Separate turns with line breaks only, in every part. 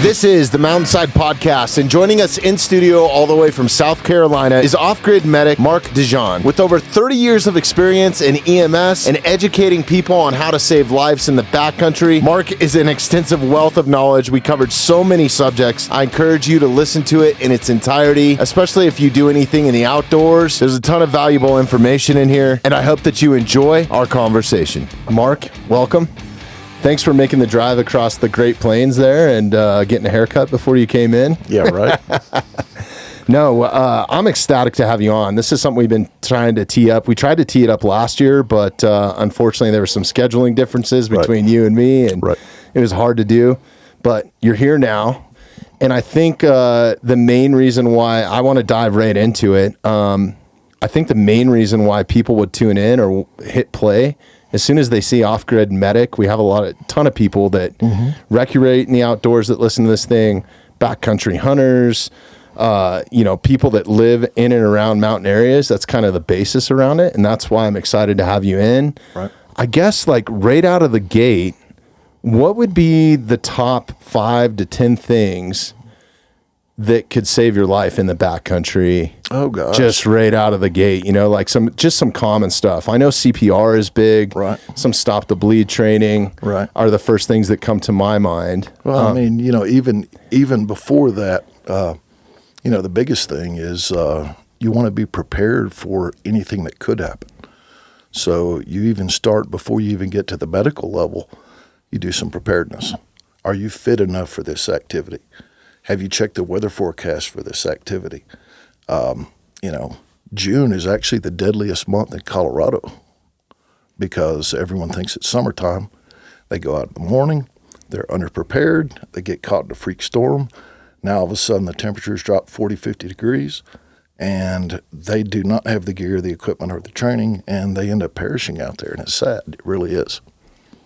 This is the Mountainside Podcast, and joining us in studio all the way from South Carolina is off-grid medic Mark DeJong. With over 30 years of experience in EMS and educating people on how to save lives in the backcountry, Mark is an extensive wealth of knowledge. We covered so many subjects. I encourage you to listen to it in its entirety, especially if you do anything in the outdoors. There's a ton of valuable information in here, and I hope that you enjoy our conversation. Mark, welcome. Thanks for making the drive across the Great Plains there and getting a haircut before you came in.
Yeah, right.
No, I'm ecstatic to have you on. This is something we've been trying to tee up. We tried to tee it up last year, but unfortunately there were some scheduling differences between you and me, and it was hard to do. But you're here now, and I think the main reason why I want to dive right into it, I think the main reason why people would tune in or hit play as soon as they see Off-Grid Medic, we have a ton of people that recreate in the outdoors that listen to this thing, backcountry hunters, people that live in and around mountain areas. That's kind of the basis around it, and that's why I'm excited to have you in. Right. I guess like right out of the gate, what would be the top 5 to 10 things that could save your life in the backcountry?
Oh gosh.
Just right out of the gate, like some common stuff. I know CPR is big. Right. Some stop the bleed training are the first things that come to my mind.
Well, I mean, even before that, the biggest thing is you want to be prepared for anything that could happen. So you even start before you even get to the medical level, you do some preparedness. Are you fit enough for this activity? Have you checked the weather forecast for this activity? June is actually the deadliest month in Colorado because everyone thinks it's summertime. They go out in the morning, they're underprepared, they get caught in a freak storm. Now all of a sudden the temperatures drop 40, 50 degrees, and they do not have the gear, the equipment, or the training, and they end up perishing out there, and it's sad. It really is.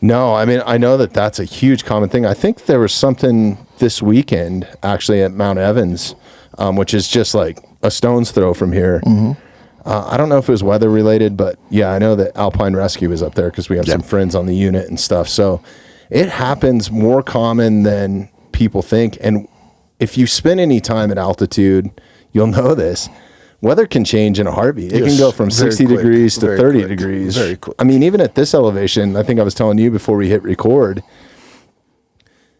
No, I mean, I know that that's a huge common thing. I think there was something this weekend actually at Mount Evans, which is just like a stone's throw from here. I don't know if it was weather related, but yeah, I know that Alpine Rescue was up there because we have some friends on the unit and stuff. So it happens more common than people think. And if you spend any time at altitude, you'll know this. Weather can change in a heartbeat. It can go from 60 degrees to 30 degrees. Very quick. I mean, even at this elevation, I think I was telling you before we hit record,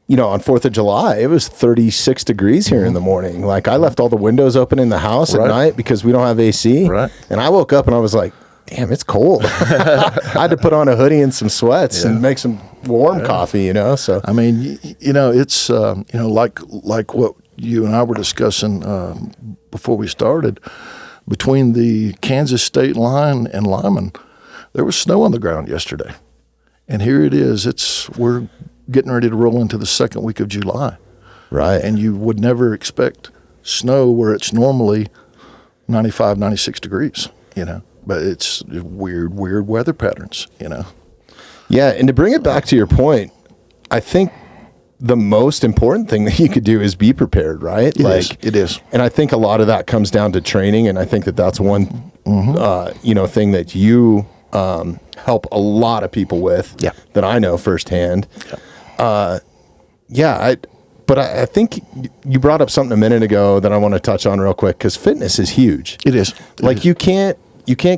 on 4th of July, it was 36 degrees here in the morning. Like, I left all the windows open in the house at night because we don't have AC. Right. And I woke up and I was like, damn, it's cold. I had to put on a hoodie and some sweats and make some warm coffee, So
I mean, it's, like what you and I were discussing before we started, between the Kansas state line and Lyman, there was snow on the ground yesterday. And here it is. We're getting ready to roll into the second week of July. Right. And you would never expect snow where it's normally 95, 96 degrees, But it's weird weather patterns,
Yeah, and to bring it back to your point, I think the most important thing that you could do is be prepared, right?
It is.
And I think a lot of that comes down to training, and I think that that's one, thing that you help a lot of people with that I know firsthand. But I think you brought up something a minute ago that I want to touch on real quick because fitness is huge.
It is.
You can't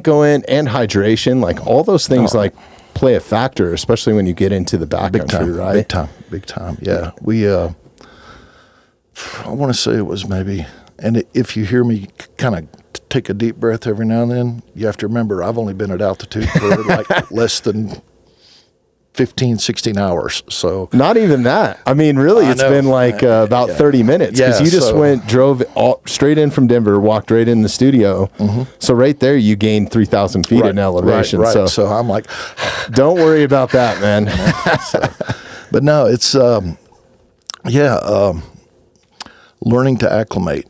go in, and hydration, like all those things play a factor, especially when you get into the backcountry, right?
Big time. Yeah. We, I want to say it was maybe, and if you hear me kind of take a deep breath every now and then, you have to remember I've only been at altitude for less than 15, 16 hours. So
not even that. I mean, really, it's been about 30 minutes because you just drove straight in from Denver, walked right in the studio. So right there, you gained 3,000 feet in elevation.
Right. So I'm like,
don't worry about that, man.
But no, it's, learning to acclimate,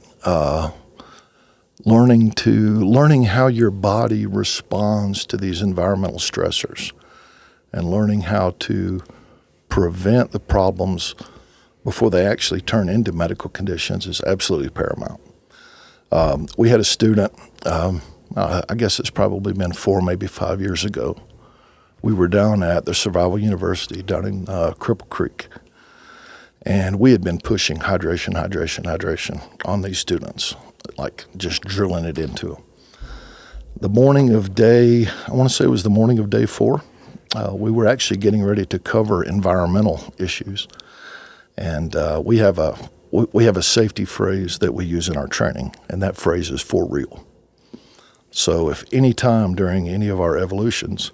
learning how your body responds to these environmental stressors, and learning how to prevent the problems before they actually turn into medical conditions is absolutely paramount. We had a student, I guess it's probably been 4, maybe 5 years ago. We were down at the Survival University down in Cripple Creek. And we had been pushing hydration on these students, like just drilling it into them. The morning of day, I want to say it was the morning of day 4, we were actually getting ready to cover environmental issues. And we have a safety phrase that we use in our training, and that phrase is for real. So if any time during any of our evolutions,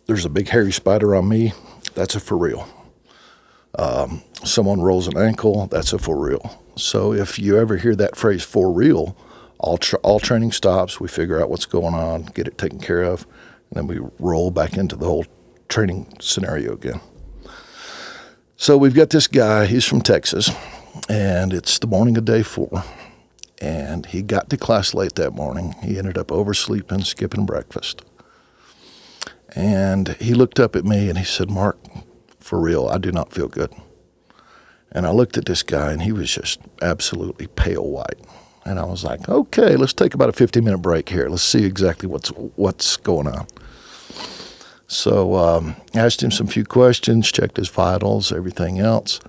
there's a big hairy spider on me, that's a for real. Someone rolls an ankle, that's a for real. So if you ever hear that phrase for real, all training stops, we figure out what's going on, get it taken care of, and then we roll back into the whole training scenario again. So we've got this guy, he's from Texas, and it's the morning of day 4, and he got to class late that morning. He ended up oversleeping, skipping breakfast. And he looked up at me and he said, "Mark, for real, I do not feel good." And I looked at this guy and he was just absolutely pale white. And I was like, okay, let's take about a 15-minute break here. Let's see exactly what's going on. So asked him some few questions, checked his vitals, everything else.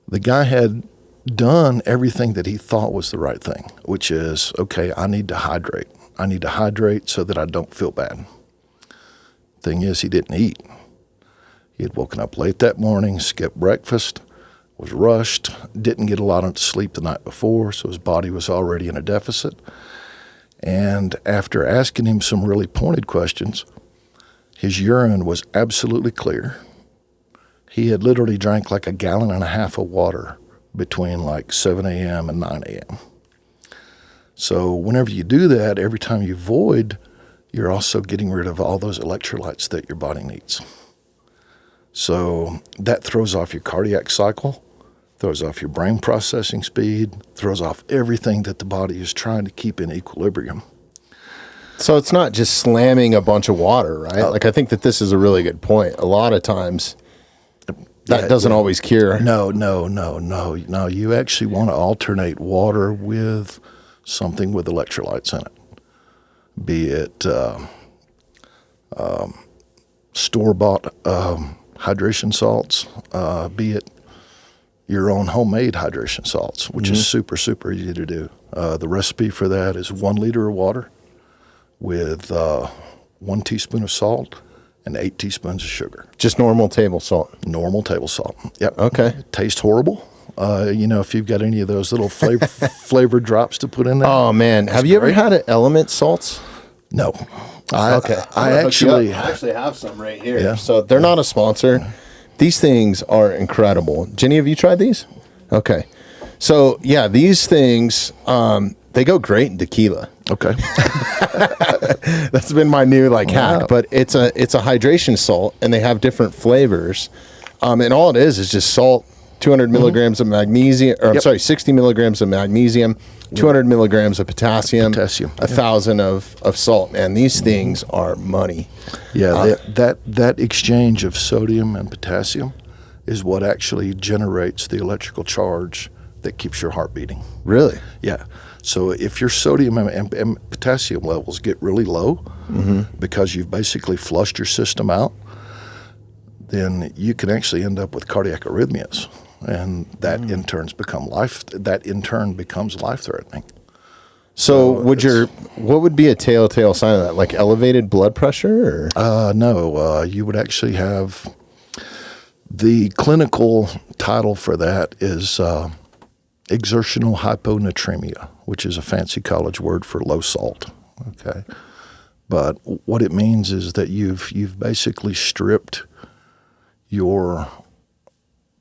The guy had done everything that he thought was the right thing, which is, okay, I need to hydrate. I need to hydrate so that I don't feel bad. Thing is, he didn't eat. He had woken up late that morning, skipped breakfast, was rushed, didn't get a lot of sleep the night before, so his body was already in a deficit. And after asking him some really pointed questions, his urine was absolutely clear. He had literally drank like 1.5 gallons of water between like 7 a.m. and 9 a.m. So whenever you do that, every time you void, you're also getting rid of all those electrolytes that your body needs. So that throws off your cardiac cycle, throws off your brain processing speed, throws off everything that the body is trying to keep in equilibrium.
So it's not just slamming a bunch of water, right? Like, I think that this is a really good point. A lot of times that doesn't always cure.
No. You actually want to alternate water with something with electrolytes in it. Be it store-bought hydration salts, be it your own homemade hydration salts, which is super, super easy to do. The recipe for that is 1 liter of water with 1 teaspoon of salt and 8 teaspoons of sugar.
Just normal table salt.
Normal table salt. Yep.
Okay.
It tastes horrible. If you've got any of those little flavored drops to put in there.
Oh, man. Have you ever had an Element salts?
No.
Okay.
I actually
have some right here.
Yeah.
So they're not a sponsor. These things are incredible. Jenny, have you tried these? Okay. So, yeah, these things, they go great in tequila.
Okay.
That's been my new hack, but it's a hydration salt, and they have different flavors. And all it is just salt, 200 milligrams of magnesium, or 60 milligrams of magnesium, 200 milligrams of potassium, 1,000 of salt. Man, these things are money.
Yeah, that exchange of sodium and potassium is what actually generates the electrical charge that keeps your heart beating.
Really?
Yeah. So if your sodium and potassium levels get really low because you've basically flushed your system out, then you can actually end up with cardiac arrhythmias, and that in turn becomes life-threatening.
So what would be a telltale sign of that? Like elevated blood pressure? Or?
No. You would actually have the clinical title for that is exertional hyponatremia, which is a fancy college word for low salt. Okay, but what it means is that you've basically stripped your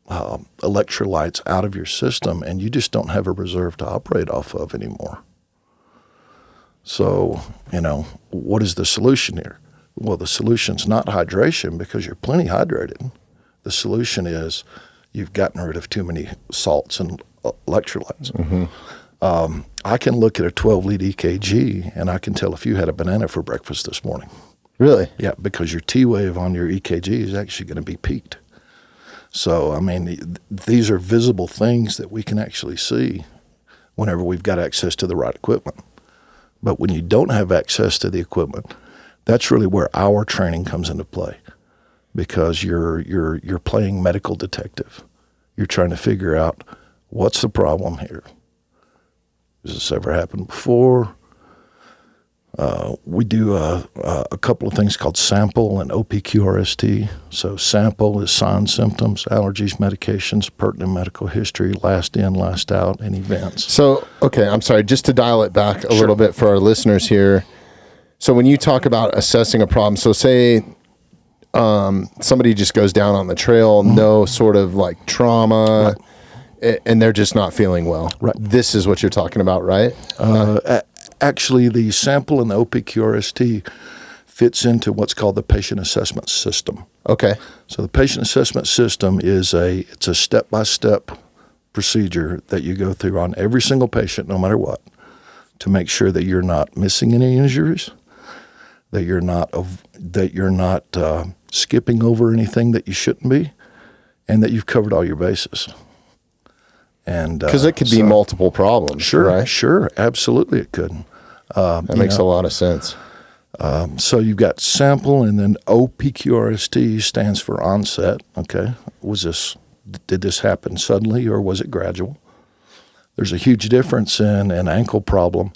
electrolytes out of your system, and you just don't have a reserve to operate off of anymore. So, what is the solution here? Well, the solution's not hydration because you're plenty hydrated. The solution is you've gotten rid of too many salts and electrolytes. I can look at a 12-lead EKG, and I can tell if you had a banana for breakfast this morning.
Really?
Yeah, because your T wave on your EKG is actually going to be peaked. So, these are visible things that we can actually see whenever we've got access to the right equipment. But when you don't have access to the equipment, that's really where our training comes into play, because you're playing medical detective. You're trying to figure out what's the problem here. Has this ever happened before? We do a couple of things called sample and OPQRST. So sample is signs, symptoms, allergies, medications, pertinent medical history, last in, last out, and events.
So, okay, I'm sorry, just to dial it back a little bit for our listeners here. So when you talk about assessing a problem, so say somebody just goes down on the trail, no sort of like trauma, and they're just not feeling well.
Right.
This is what you're talking about, right?
Actually, the sample and the OPQRST fits into what's called the patient assessment system.
Okay.
So the patient assessment system is it's a step-by-step procedure that you go through on every single patient, no matter what, to make sure that you're not missing any injuries, that you're not skipping over anything that you shouldn't be, and that you've covered all your bases. And
because it could be multiple problems.
Sure,
right?
Sure, absolutely it could.
That makes a lot of sense.
So you've got sample, and then OPQRST stands for onset. Okay, did this happen suddenly or was it gradual? There's a huge difference in an ankle problem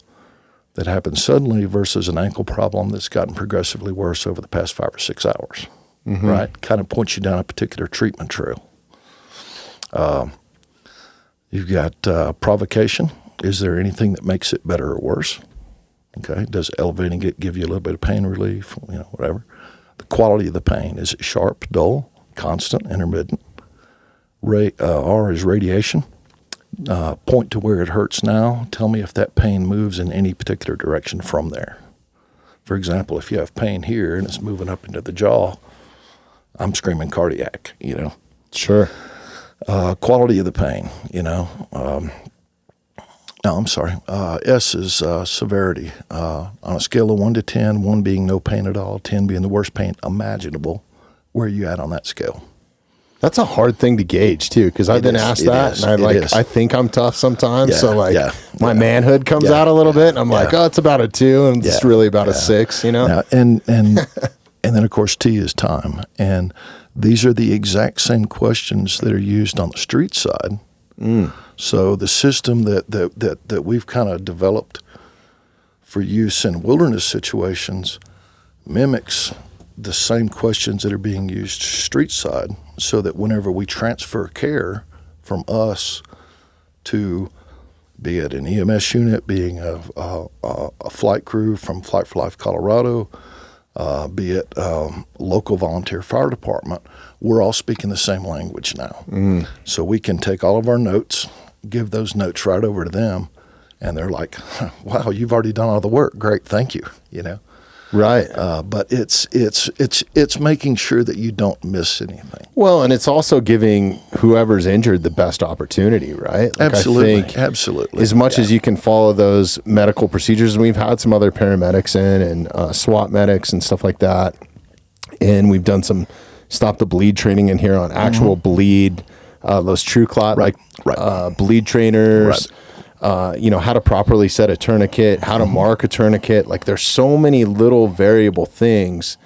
that happens suddenly versus an ankle problem that's gotten progressively worse over the past 5 or 6 hours. Mm-hmm. Right, kind of points you down a particular treatment trail. You've got provocation. Is there anything that makes it better or worse? Okay. Does elevating it give you a little bit of pain relief? Whatever. The quality of the pain. Is it sharp, dull, constant, intermittent? R is radiation. Point to where it hurts now. Tell me if that pain moves in any particular direction from there. For example, if you have pain here and it's moving up into the jaw, I'm screaming cardiac,
Sure.
Quality of the pain, S is severity. On a scale of 1 to 10, 1 being no pain at all, 10 being the worst pain imaginable, where are you at on that scale?
That's a hard thing to gauge too, because I've been asked that, and I think I'm tough sometimes. My manhood comes out a little bit, and I'm like, oh, it's about a 2, and it's really about a 6,
Now, and then of course T is time, and these are the exact same questions that are used on the street side. So the system that we've kind of developed for use in wilderness situations mimics the same questions that are being used street side, so that whenever we transfer care from us to, be it an EMS unit, being a flight crew from Flight for Life Colorado, be it local volunteer fire department, we're all speaking the same language now. So we can take all of our notes, give those notes right over to them, and they're like, wow, you've already done all the work. Great, thank you,
Right.
But it's making sure that you don't miss anything.
Well, and it's also giving whoever's injured the best opportunity, right?
Absolutely.
I think
Absolutely.
As much as you can follow those medical procedures, and we've had some other paramedics in and SWAT medics and stuff like that, and we've done some stop the bleed training in here on actual bleed, those true clot bleed trainers.
Right.
How to properly set a tourniquet, how to mark a tourniquet. Like, there's so many little variable things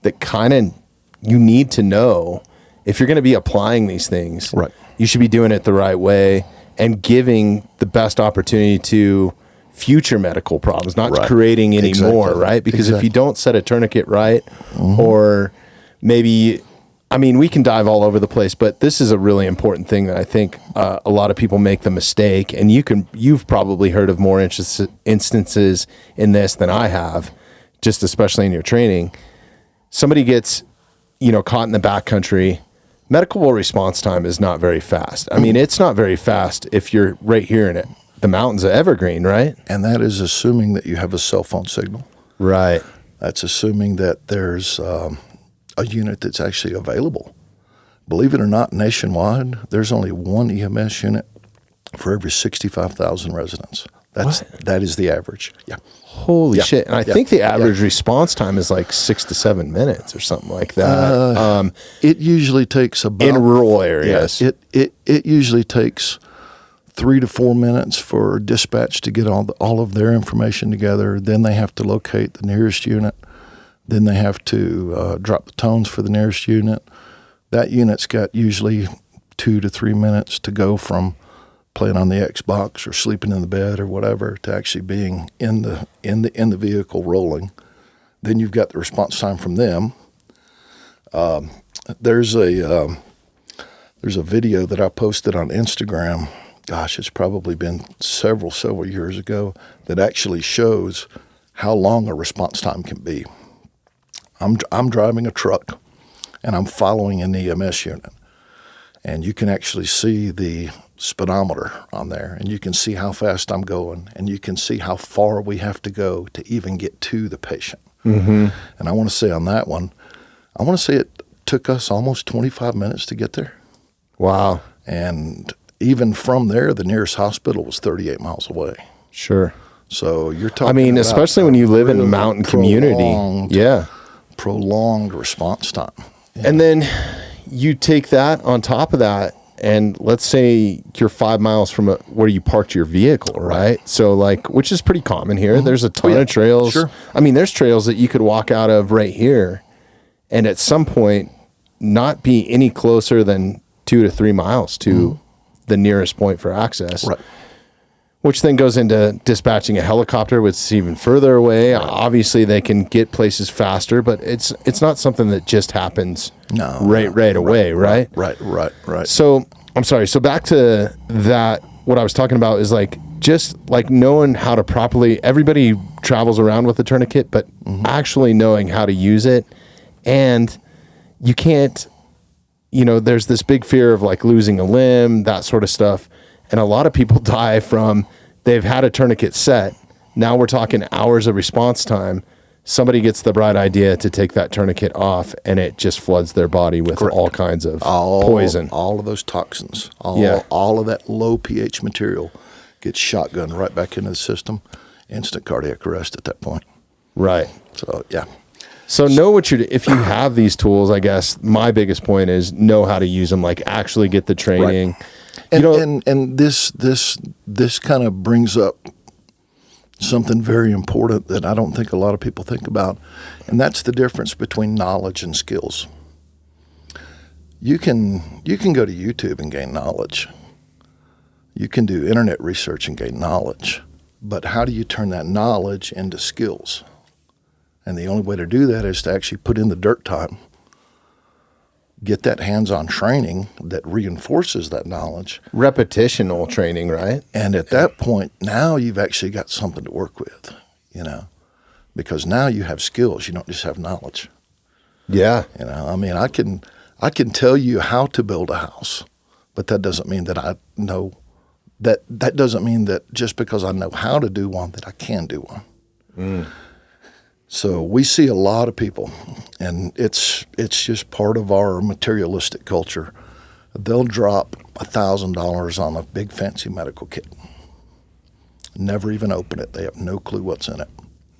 that kind of you need to know if you're going to be applying these things.
Right.
You should be doing it the right way and giving the best opportunity to future medical problems, not creating any more, right? Because if you don't set a tourniquet right, or maybe, we can dive all over the place, but this is a really important thing that I think a lot of people make the mistake, and you've probably heard of more instances in this than I have, just especially in your training. Somebody gets, caught in the backcountry. Medical response time is not very fast. It's not very fast if you're right here in the mountains of Evergreen, right?
And that is assuming that you have a cell phone signal.
Right.
That's assuming that there's a unit that's actually available. Believe it or not, nationwide, there's only one EMS unit for every 65,000 residents. That is the average. Yeah.
Holy shit. And I think the average response time is like 6 to 7 minutes or something like that.
It usually takes about...
in rural areas.
It usually takes 3 to 4 minutes for dispatch to get all of their information together. Then they have to locate the nearest unit. Then they have to drop the tones for the nearest unit. That unit's got usually 2 to 3 minutes to go from playing on the Xbox or sleeping in the bed or whatever to actually being in the vehicle rolling. Then you've got the response time from them. There's a video that I posted on Instagram. Gosh, it's probably been several years ago, that actually shows how long a response time can be. I'm driving a truck, and I'm following an EMS unit, and you can actually see the speedometer on there, and you can see how fast I'm going, and you can see how far we have to go to even get to the patient. Mm-hmm. And I want to say on that one, I want to say it took us almost 25 minutes to get there.
Wow.
And even from there, the nearest hospital was 38 miles away.
Sure.
So you're talking
I mean,
about
especially when you live in a mountain community. Yeah.
Prolonged response time. Yeah.
And then you take that on top of that, and let's say you're 5 miles from where you parked your vehicle, right? So like, which is pretty common here. Mm-hmm. There's a ton of trails. Sure. I mean, there's trails that you could walk out of right here, and at some point not be any closer than 2 to 3 miles to the nearest point for access.
Right.
Which then goes into dispatching a helicopter, which is even further away. Right. Obviously, they can get places faster, but it's not something that just happens right away, right?
Right.
So, I'm sorry. So back to that, what I was talking about is like, just like knowing how to properly, everybody travels around with a tourniquet, but actually knowing how to use it. And you can't, there's this big fear of like losing a limb, that sort of stuff. And a lot of people die from, they've had a tourniquet set. Now we're talking hours of response time. Somebody gets the bright idea to take that tourniquet off, and it just floods their body with all kinds of poison.
All of those toxins, all of that low pH material gets shotgunned right back into the system. Instant cardiac arrest at that point.
Right.
So, yeah.
So know what if you have these tools, I guess my biggest point is know how to use them, like actually get the training. Right.
And this kind of brings up something very important that I don't think a lot of people think about, and that's the difference between knowledge and skills. You can go to YouTube and gain knowledge. You can do internet research and gain knowledge, but how do you turn that knowledge into skills? And the only way to do that is to actually put in the dirt time, get that hands-on training that reinforces that knowledge.
Repetitional training, right?
And at that point, now you've actually got something to work with, because now you have skills. You don't just have knowledge.
Yeah.
I mean, I can tell you how to build a house, but that doesn't mean that I know that doesn't mean that just because I know how to do one that I can do one. Mm. So we see a lot of people, and it's just part of our materialistic culture. They'll drop $1,000 on a big fancy medical kit, never even open it. They have no clue what's in it.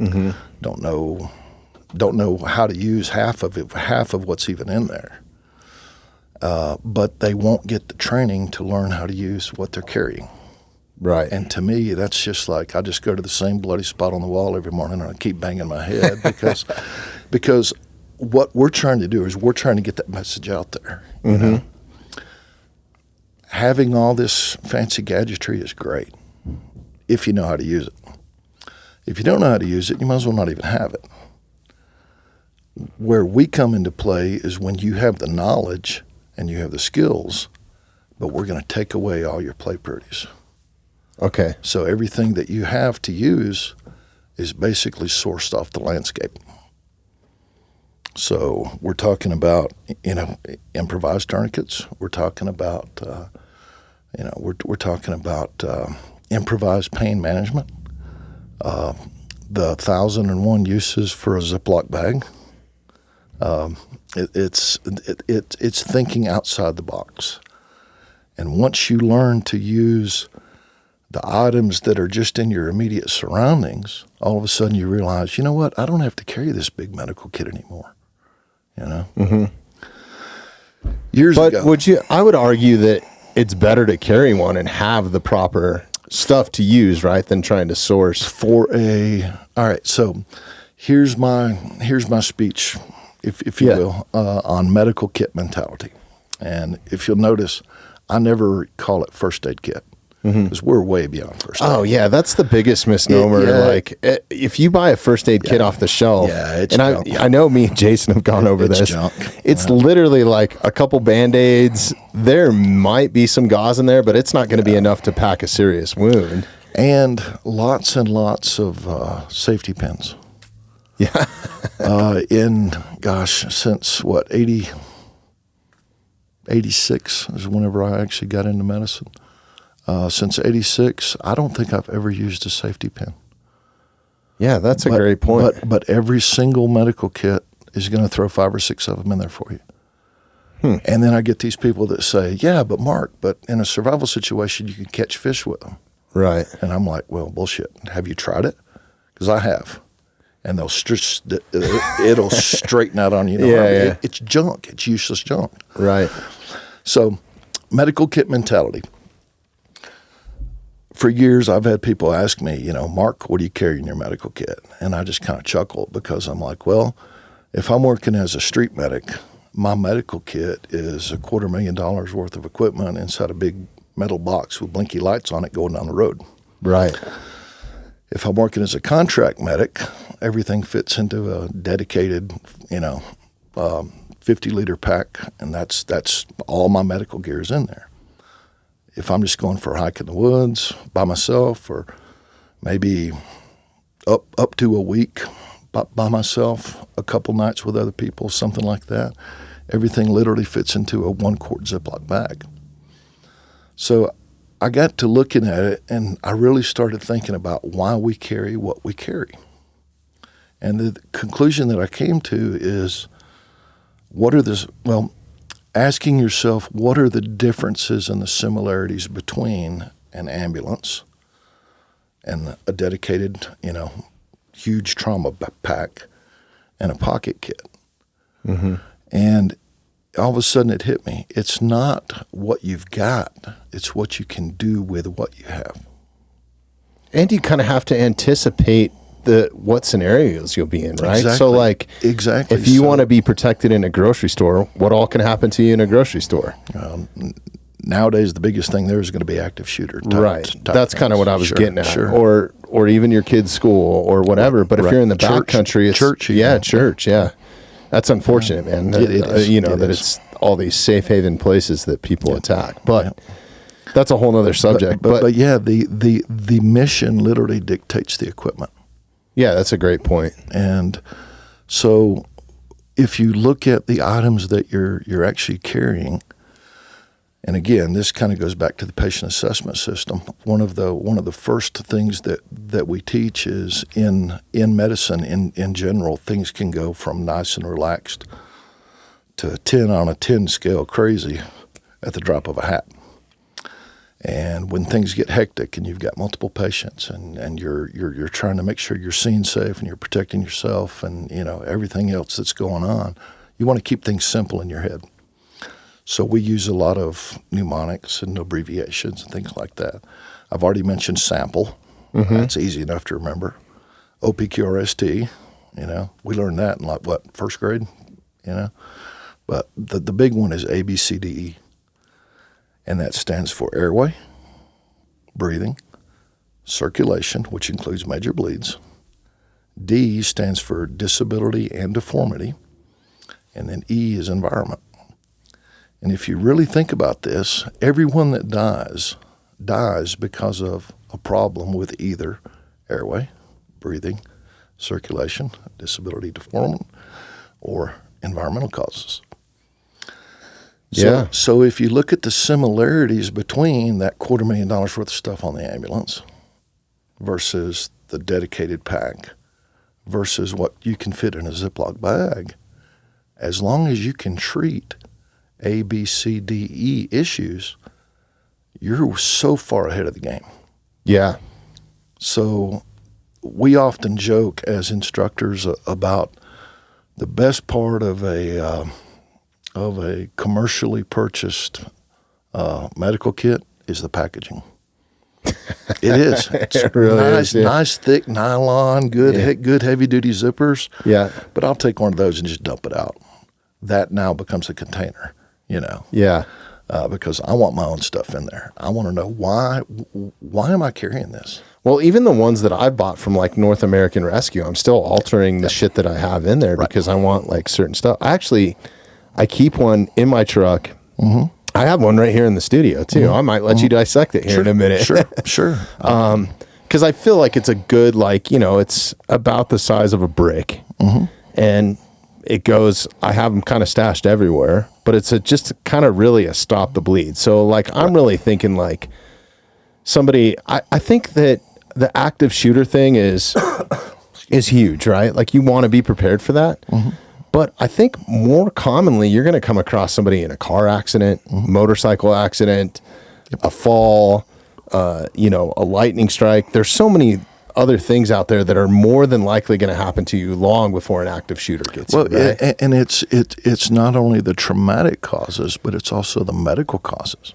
Mm-hmm. Don't know how to use half of what's even in there. But they won't get the training to learn how to use what they're carrying.
Right.
And to me, that's just like I just go to the same bloody spot on the wall every morning and I keep banging my head because what we're trying to do is we're trying to get that message out there. Mm-hmm. Having all this fancy gadgetry is great if you know how to use it. If you don't know how to use it, you might as well not even have it. Where we come into play is when you have the knowledge and you have the skills, but we're going to take away all your play pretties.
Okay.
So everything that you have to use is basically sourced off the landscape. So we're talking about, improvised tourniquets. We're talking about, we're talking about improvised pain management. The 1,001 uses for a Ziploc bag. It's thinking outside the box. And once you learn to use the items that are just in your immediate surroundings, all of a sudden you realize, you know what, I don't have to carry this big medical kit anymore. Mm-hmm. Years ago.
I would argue that it's better to carry one and have the proper stuff to use, right, than trying to source.
All right, so here's my speech, if you will, on medical kit mentality. And if you'll notice, I never call it first aid kit because we're way beyond first aid.
Oh yeah, that's the biggest misnomer. If you buy a first aid kit off the shelf,
it's
and
junk.
I know me and Jason have gone over this.
Junk.
It's literally like a couple Band-Aids. There might be some gauze in there, but it's not going to be enough to pack a serious wound.
And lots of safety pins.
Yeah.
Since 86 is whenever I actually got into medicine. Since 86, I don't think I've ever used a safety pin.
Yeah, that's a great point.
But every single medical kit is going to throw 5 or 6 of them in there for you. And then I get these people that say, yeah, but Mark, but in a survival situation, you can catch fish with them.
Right.
And I'm like, well, bullshit. Have you tried it? Because I have. And it'll straighten out on you. It's junk. It's useless junk.
Right.
So medical kit mentality. For years, I've had people ask me, Mark, what do you carry in your medical kit? And I just kind of chuckle because I'm like, well, if I'm working as a street medic, my medical kit is $250,000 worth of equipment inside a big metal box with blinky lights on it going down the road.
Right.
If I'm working as a contract medic, everything fits into a dedicated, 50-liter pack, and that's all my medical gear is in there. If I'm just going for a hike in the woods by myself, or maybe up to a week by myself, a couple nights with other people, something like that, everything literally fits into a 1-quart Ziploc bag. So I got to looking at it, and I really started thinking about why we carry what we carry. And the conclusion that I came to is, asking yourself, what are the differences and the similarities between an ambulance and a dedicated, huge trauma pack and a pocket kit? Mm-hmm. And all of a sudden it hit me. It's not what you've got. It's what you can do with what you have.
And you kind of have to anticipate what scenarios you'll be in, right?
Exactly.
So
exactly.
If you want to be protected in a grocery store, what all can happen to you in a grocery store?
Nowadays, the biggest thing there is going to be active shooter.
Right. That's kind of what I was getting at.
Sure.
Or even your kid's school or whatever. But if you're in the backcountry, it's
church.
Church. Yeah. That's unfortunate, man.
It is.
It's all these safe haven places that people attack. But that's a whole other subject.
But the mission literally dictates the equipment.
Yeah, that's a great point.
And so if you look at the items that you're actually carrying, and again, this kind of goes back to the patient assessment system. One of the first things that we teach is in medicine in general, things can go from nice and relaxed to 10 on a 10 scale crazy at the drop of a hat. And when things get hectic and you've got multiple patients and you're trying to make sure you're seen safe and you're protecting yourself and everything else that's going on, you want to keep things simple in your head. So we use a lot of mnemonics and abbreviations and things like that. I've already mentioned sample. Mm-hmm. That's easy enough to remember. OPQRST, we learned that in first grade, But the big one is ABCDE, and that stands for airway, breathing, circulation, which includes major bleeds. D stands for disability and deformity, and then E is environment. And if you really think about this, everyone that dies because of a problem with either airway, breathing, circulation, disability, deformity, or environmental causes. So if you look at the similarities between that $250,000 worth of stuff on the ambulance versus the dedicated pack versus what you can fit in a Ziploc bag, as long as you can treat A, B, C, D, E issues, you're so far ahead of the game.
Yeah.
So we often joke as instructors about the best part of a commercially purchased medical kit is the packaging. It is. It's
it really is,
nice, thick nylon, good heavy-duty zippers.
Yeah.
But I'll take one of those and just dump it out. That now becomes a container,
Yeah.
because I want my own stuff in there. I want to know why am I carrying this?
Well, even the ones that I bought from like North American Rescue, I'm still altering the shit that I have in there because I want like certain stuff. I keep one in my truck. Mm-hmm. I have one right here in the studio too. Mm-hmm. I might let you dissect it here in a minute.
Sure.
Because I feel like it's a good, like, it's about the size of a brick. Mm-hmm. And it goes, I have them kind of stashed everywhere, but it's just kind of really a stop the bleed. So like, I'm really thinking like I think that the active shooter thing is huge, right? Like you want to be prepared for that. Mm-hmm. But I think more commonly, you're going to come across somebody in a car accident, motorcycle accident, a fall, a lightning strike. There's so many other things out there that are more than likely going to happen to you long before an active shooter gets you, right?
And it's not only the traumatic causes, but it's also the medical causes.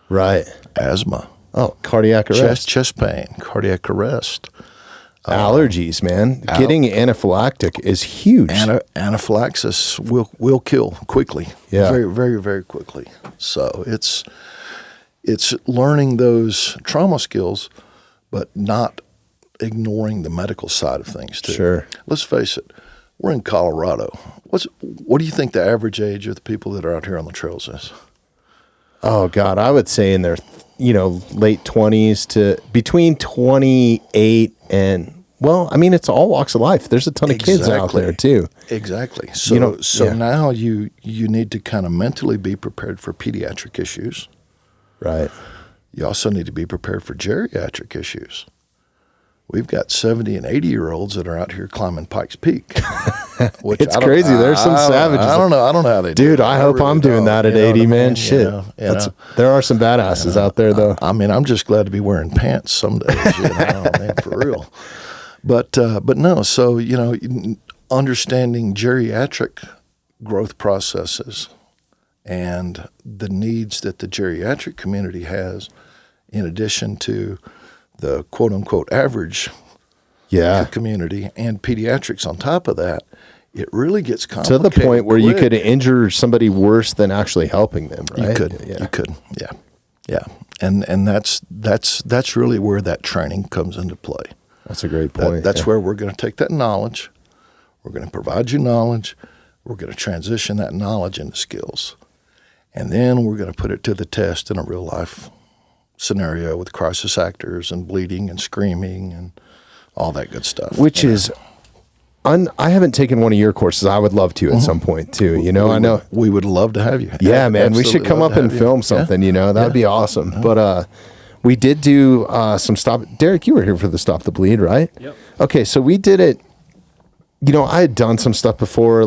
Right.
Asthma.
Oh, cardiac arrest.
Chest pain, cardiac arrest.
Allergies, man. Getting anaphylactic is huge.
Anaphylaxis will kill quickly.
Yeah.
Very, very, very quickly. So it's learning those trauma skills, but not ignoring the medical side of things too.
Sure.
Let's face it, we're in Colorado. What do you think the average age of the people that are out here on the trails is?
Oh God, I would say in their late 20s to between 28 and it's all walks of life. There's a ton of kids out there too.
Exactly. So now you need to kind of mentally be prepared for pediatric issues.
Right.
You also need to be prepared for geriatric issues. We've got 70 and 80-year-olds that are out here climbing Pikes Peak. Which
it's crazy. There's some savages.
I don't know how they do it.
Dude, I hope I'm doing that at 80, man. Shit. There are some badasses out there, though.
I mean, I'm just glad to be wearing pants some days, man, for real. But no, so, understanding geriatric growth processes and the needs that the geriatric community has in addition to the quote-unquote average community and pediatrics on top of that, it really gets complicated.
To the point where you could injure somebody worse than actually helping them, right?
You could, yeah. And that's really where that training comes into play.
That's a great point.
That's where we're going to take that knowledge, we're going to provide you knowledge, we're going to transition that knowledge into skills, and then we're going to put it to the test in a real-life scenario with crisis actors and bleeding and screaming and all that good stuff.
Which is, I haven't taken one of your courses. I would love to at some point too. I know
we would love to have you.
Yeah, man, we should come up and film something. That'd be awesome. Yeah. But we did do some stop. Derek, you were here for the Stop the Bleed, right?
Yep.
Okay, so we did it. I had done some stuff before,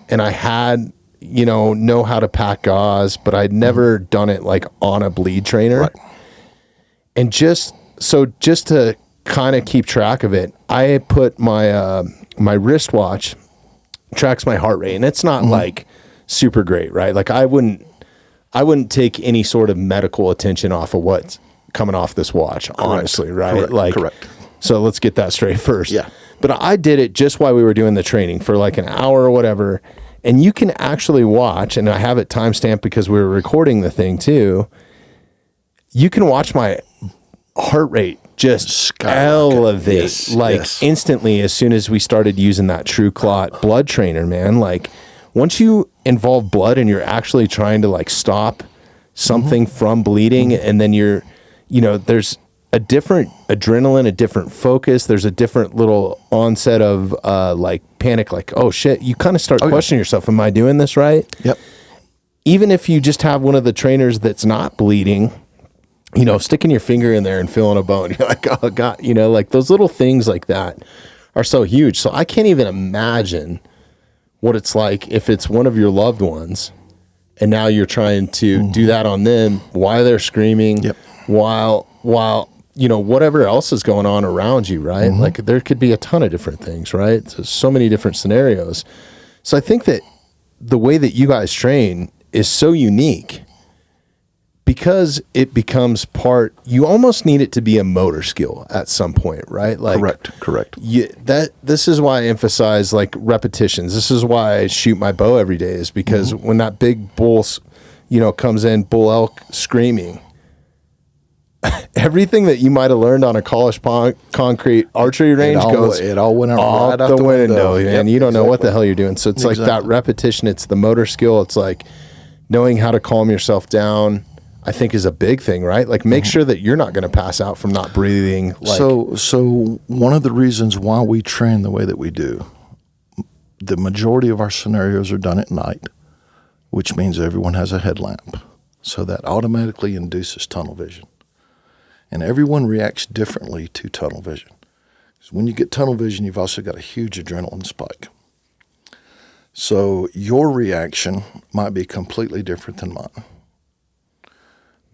and I had know how to pack gauze, but I'd never done it on a bleed trainer.
Right.
And just to kind of keep track of it, I put my my wristwatch tracks my heart rate, and it's not super great, right? I wouldn't take any sort of medical attention off of what's coming off this watch, honestly, right?
Correct.
So let's get that straight first.
Yeah.
But I did it just while we were doing the training for an hour or whatever. And you can actually watch, and I have it timestamped because we were recording the thing too. You can watch my heart rate just elevate instantly as soon as we started using that True Clot blood trainer, man. Once you involve blood and you're actually trying to stop something from bleeding, and then there's a different adrenaline, a different focus. There's a different little onset of panic, oh shit, you kind of start questioning yourself. Am I doing this right?
Yep.
Even if you just have one of the trainers that's not bleeding, sticking your finger in there and feeling a bone, you're like, oh God, those little things like that are so huge. So I can't even imagine what it's like if it's one of your loved ones and now you're trying to do that on them while they're screaming, while whatever else is going on around you, right? There could be a ton of different things, right? So many different scenarios. So I think that the way that you guys train is so unique because it becomes you almost need it to be a motor skill at some point, right?
Correct.
This is why I emphasize repetitions. This is why I shoot my bow every day, is because when that big bull comes in, bull elk screaming. Everything that you might have learned on a polished concrete archery range
it all went out
out
right out
the window, man.
Yep,
You don't know what the hell you're doing. So it's like that repetition. It's the motor skill. It's like knowing how to calm yourself down, I think, is a big thing, right? Like make sure that you're not going to pass out from not breathing.
So one of the reasons why we train the way that we do, the majority of our scenarios are done at night, which means everyone has a headlamp. So that automatically induces tunnel vision. And everyone reacts differently to tunnel vision. So when you get tunnel vision, you've also got a huge adrenaline spike. So your reaction might be completely different than mine.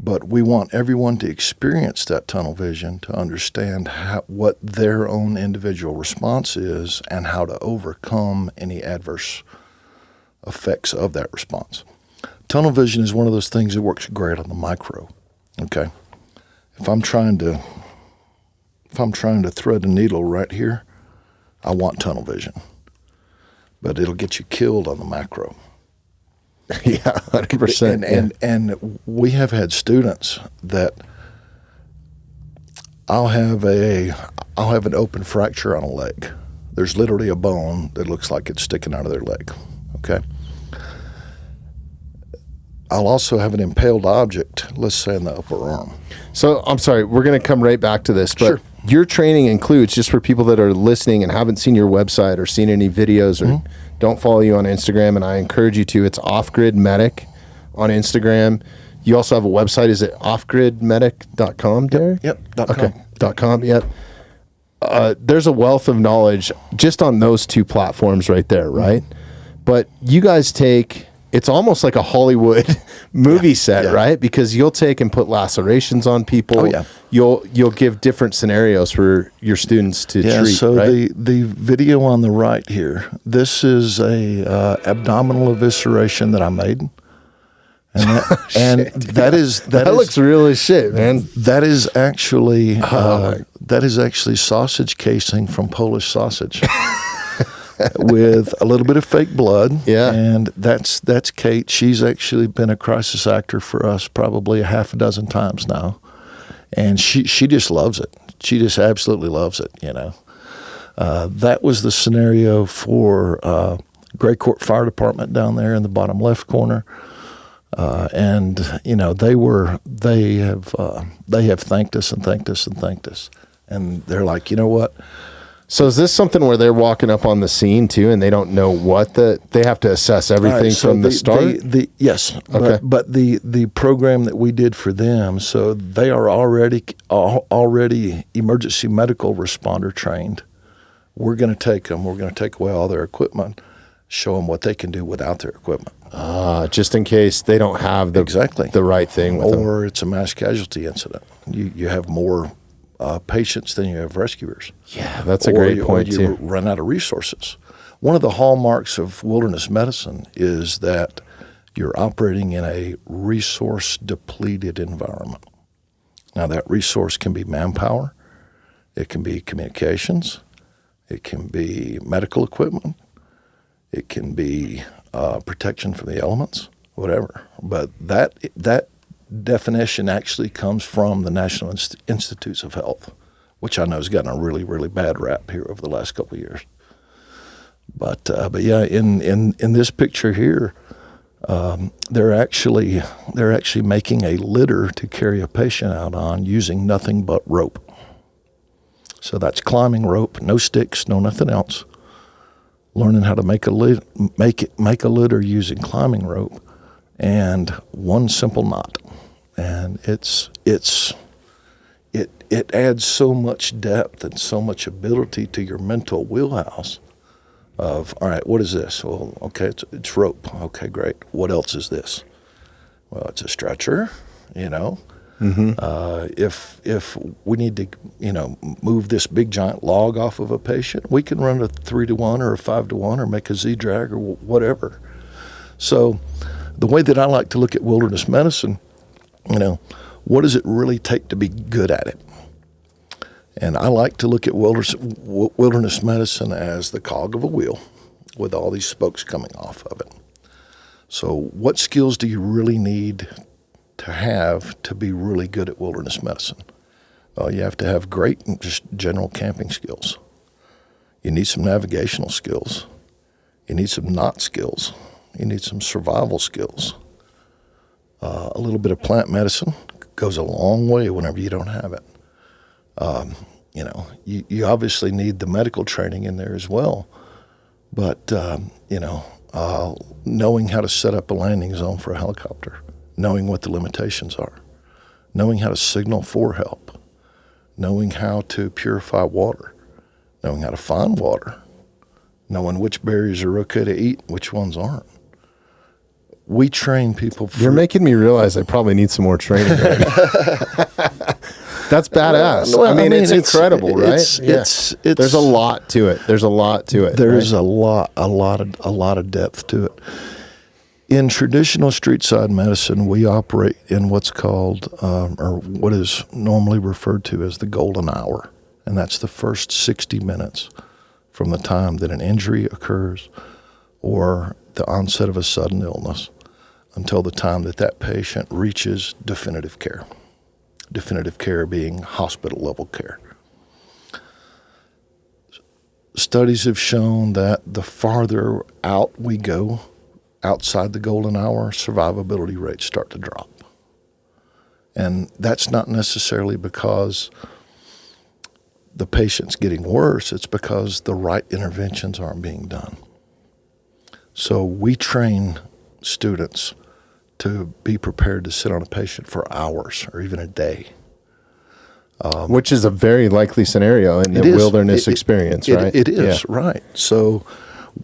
But we want everyone to experience that tunnel vision to understand what their own individual response is and how to overcome any adverse effects of that response. Tunnel vision is one of those things that works great on the micro. Okay. If I'm trying to thread a needle right here, I want tunnel vision. But it'll get you killed on the macro.
Yeah, 100%.
And we have had students that I'll have an open fracture on a leg. There's literally a bone that looks like it's sticking out of their leg. Okay. I'll also have an impaled object, let's say in the upper arm.
So I'm sorry, we're going to come right back to this, but
Sure.
Your training includes, just for people that are listening and haven't seen your website or seen any videos or don't follow you on Instagram, and I encourage you to, it's Off-Grid Medic on Instagram. You also have a website. Is it offgridmedic.com, Derek?
Yep.
Okay. .com, yep. There's a wealth of knowledge just on those two platforms right there, right? But you guys take... It's almost like a Hollywood movie set, right? Because you'll take and put lacerations on people.
Oh, yeah.
You'll give different scenarios for your students to treat,
so
right?
the video on the right here, this is a abdominal evisceration that I made. And that
looks really shit, man.
That is actually sausage casing from Polish sausage. With a little bit of fake blood.
Yeah.
And that's Kate. She's actually been a crisis actor for us probably a half a dozen times now. And she just loves it. She just absolutely loves it, That was the scenario for Gray Court Fire Department down there in the bottom left corner. And they have thanked us and thanked us and thanked us. And they're like, you know what?
So is this something where they're walking up on the scene too, and they don't know they have to assess everything from the start?
Yes.
Okay.
But the program that we did for them, so they are already emergency medical responder trained. We're going to take them. We're going to take away all their equipment, show them what they can do without their equipment.
Just in case they don't have the right thing with them.
Or it's a mass casualty incident. You have more patients than you have rescuers.
Yeah, that's a great point
or you run out of resources. One of the hallmarks of wilderness medicine is that you're operating in a resource-depleted environment. Now, that resource can be manpower, it can be communications, it can be medical equipment, it can be protection from the elements, whatever. But that definition actually comes from the National Institutes of Health, which I know has gotten a really, really bad rap here over the last couple of years. But yeah, in this picture here, they're actually making a litter to carry a patient out on using nothing but rope. So that's climbing rope, no sticks, no nothing else. Learning how to make a litter using climbing rope and one simple knot. And it adds so much depth and so much ability to your mental wheelhouse of, all right, what is this? Well, okay, it's rope. Okay, great. What else is this? Well, it's a stretcher, Mm-hmm. If we need to, move this big giant log off of a patient, we can run a 3-to-1 or a 5-to-1 or make a Z-drag or whatever. So the way that I like to look at wilderness medicine, what does it really take to be good at it? And I like to look at wilderness medicine as the cog of a wheel with all these spokes coming off of it. So what skills do you really need to have to be really good at wilderness medicine? You have to have great just general camping skills. You need some navigational skills. You need some knot skills. You need some survival skills. A little bit of plant medicine goes a long way whenever you don't have it. You obviously need the medical training in there as well. But, knowing how to set up a landing zone for a helicopter, knowing what the limitations are, knowing how to signal for help, knowing how to purify water, knowing how to find water, knowing which berries are okay to eat, which ones aren't. We train people for...
You're making me realize I probably need some more training. Right? That's badass.
Well,
I mean, it's incredible, right?
It's
there's a lot to it. There's a lot to it.
There's a lot of depth to it. In traditional street side medicine, we operate in what's called, or what is normally referred to as the golden hour. And that's the first 60 minutes from the time that an injury occurs or the onset of a sudden illness until the time that that patient reaches definitive care. Definitive care being hospital-level care. Studies have shown that the farther out we go, outside the golden hour, survivability rates start to drop. And that's not necessarily because the patient's getting worse, it's because the right interventions aren't being done. So we train students to be prepared to sit on a patient for hours or even a day.
Which is a very likely scenario in the wilderness experience, right?
It is, right. So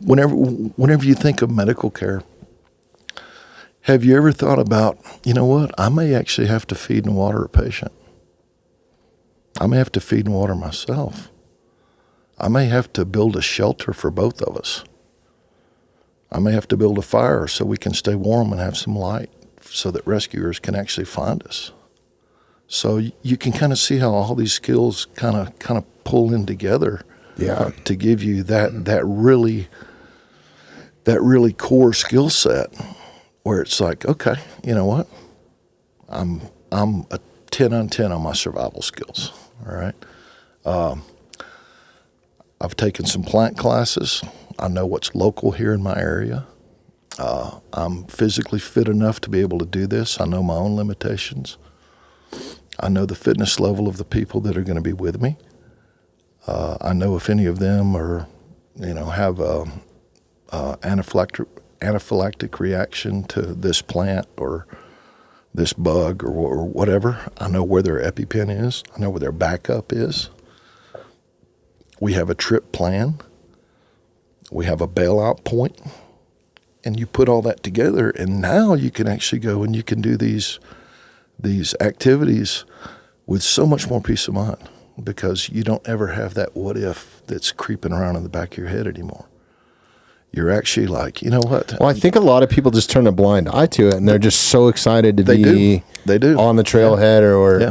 whenever you think of medical care, have you ever thought about, you know what, I may actually have to feed and water a patient. I may have to feed and water myself. I may have to build a shelter for both of us. I may have to build a fire so we can stay warm and have some light so that rescuers can actually find us. So you can kind of see how all these skills kind of pull in together to give you that really core skill set where it's like, okay, you know what? I'm a 10 on 10 on my survival skills, all right? I've taken some plant classes. I know what's local here in my area. I'm physically fit enough to be able to do this. I know my own limitations. I know the fitness level of the people that are going to be with me. I know if any of them have anaphylactic reaction to this plant or this bug or whatever. I know where their EpiPen is. I know where their backup is. We have a trip plan. We have a bailout point. And you put all that together, and now you can actually go and you can do these activities with so much more peace of mind because you don't ever have that what if that's creeping around in the back of your head anymore. You're actually like, you know what?
Well, I think a lot of people just turn a blind eye to it, and they're just so excited to be on the trailhead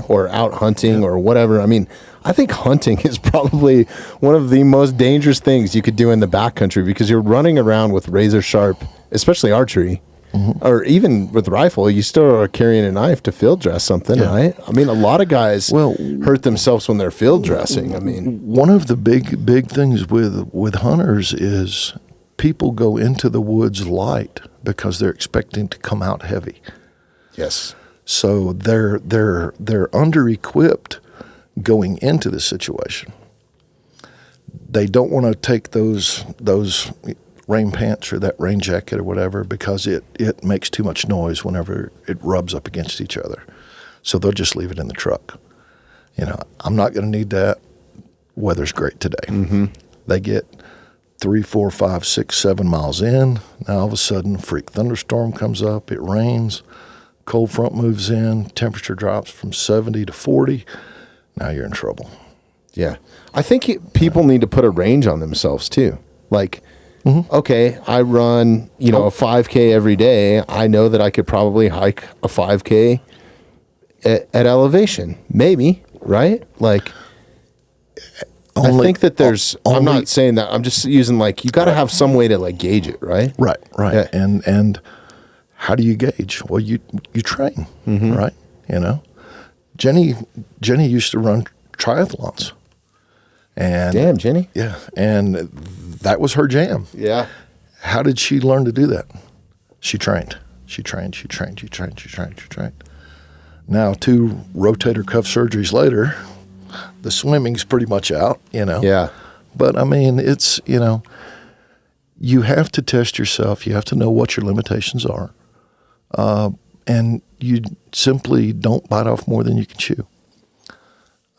or out hunting or whatever. I mean, I think hunting is probably one of the most dangerous things you could do in the backcountry because you're running around with razor sharp, especially archery, or even with rifle, you still are carrying a knife to field dress something, right? I mean, a lot of guys hurt themselves when they're field dressing. I mean,
one of the big things with hunters is people go into the woods light because they're expecting to come out heavy.
Yes.
So they're under-equipped going into the situation. They don't want to take those rain pants or that rain jacket or whatever because it makes too much noise whenever it rubs up against each other. So they'll just leave it in the truck. You know, I'm not going to need that. Weather's great today. Mm-hmm. They get 3, 4, 5, 6, 7 miles in. Now all of a sudden, a freak thunderstorm comes up. It rains. Cold front moves in. Temperature drops from 70 to 40. Now you're in trouble.
Yeah. I think people need to put a range on themselves too. Like, okay, I run, a 5K every day. I know that I could probably hike a 5K at elevation. Maybe, right? Like, I think that I'm not saying that. I'm just using you got to have some way to gauge it, right?
Right.
Yeah.
And How do you gauge? Well, you train, right? You know, Jenny used to run triathlons, and
Damn, Jenny.
yeah, and that was her jam.
Yeah.
How did she learn to do that? She trained. Now, 2 rotator cuff surgeries later, the swimming's pretty much out, you know.
Yeah.
But I mean, it's, you know, you have to test yourself. You have to know what your limitations are. And you simply don't bite off more than you can chew.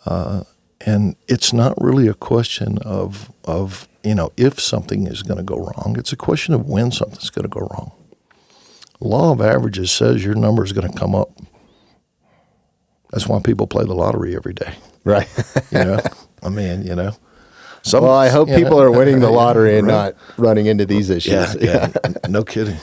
And it's not really a question of you know, if something is going to go wrong. It's a question of when something's going to go wrong. Law of averages says your number is going to come up. That's why people play the lottery every day.
Right.
You know, I mean, you know.
Well, I hope people are winning the lottery and
right.
not running into these issues.
Yeah. No kidding.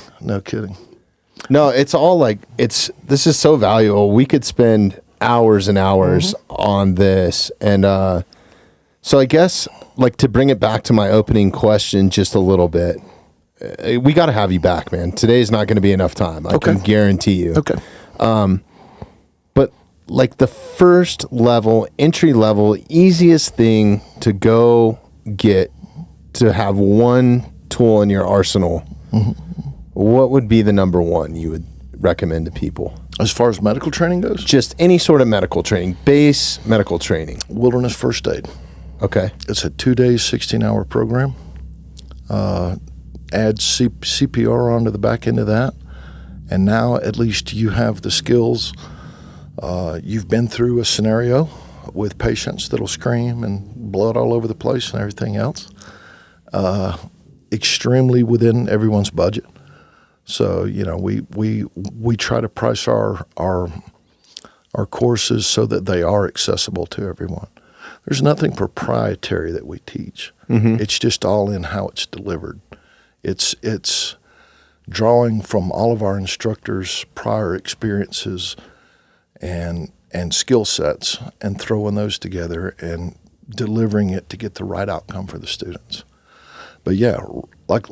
No, it's all like, this is so valuable. We could spend hours and hours on this. And so I guess, like, to bring it back to my opening question just a little bit, we got to have you back, man. Today's not going to be enough time. I can guarantee you.
Okay.
But like the first level, entry level, easiest thing to go get to have one tool in your arsenal, what would be the number one you would recommend to people?
As far as medical training goes?
Just any sort of medical training, base medical training.
Wilderness first aid.
Okay.
It's a 2-day, 16-hour program. Add CPR onto the back end of that. And now at least you have the skills. You've been through a scenario with patients that'll scream and blood all over the place and everything else. Extremely within everyone's budget. So, you know, we try to price our courses so that they are accessible to everyone. There's nothing proprietary that we teach. It's just all in how it's delivered. It's drawing from all of our instructors' prior experiences and skill sets and throwing those together and delivering it to get the right outcome for the students. But yeah, like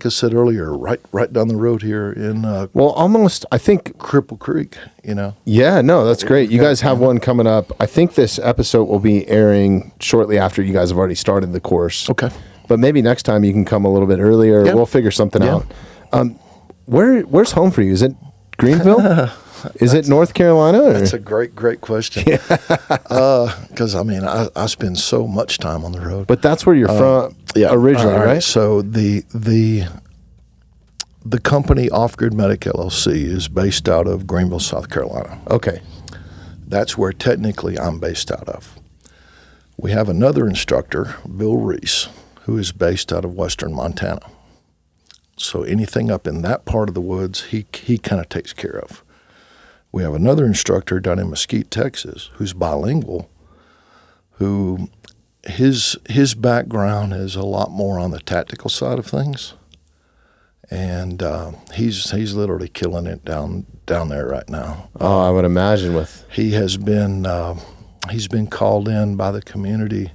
I said earlier, right down the road here in
well, almost, I think,
Cripple Creek, you know.
Yeah, no, that's great. You guys have one coming up. I think this episode will be airing shortly after you guys have already started the course.
Okay.
But maybe next time you can come a little bit earlier.
Yeah.
We'll figure something out. Where's home for you? Is it Greenville? Is it North Carolina? Or?
That's a great question. Because I mean, I spend so much time on the road.
But that's where you're from originally, right?
So the company Off Grid Medic LLC is based out of Greenville, South Carolina.
Okay.
That's where technically I'm based out of. We have another instructor, Bill Reese, who is based out of Western Montana. So anything up in that part of the woods, he kind of takes care of. We have another instructor down in Mesquite, Texas, who's bilingual, who his background is a lot more on the tactical side of things, and he's literally killing it down there right now.
Oh, I would imagine
he has been he's been called in by the community,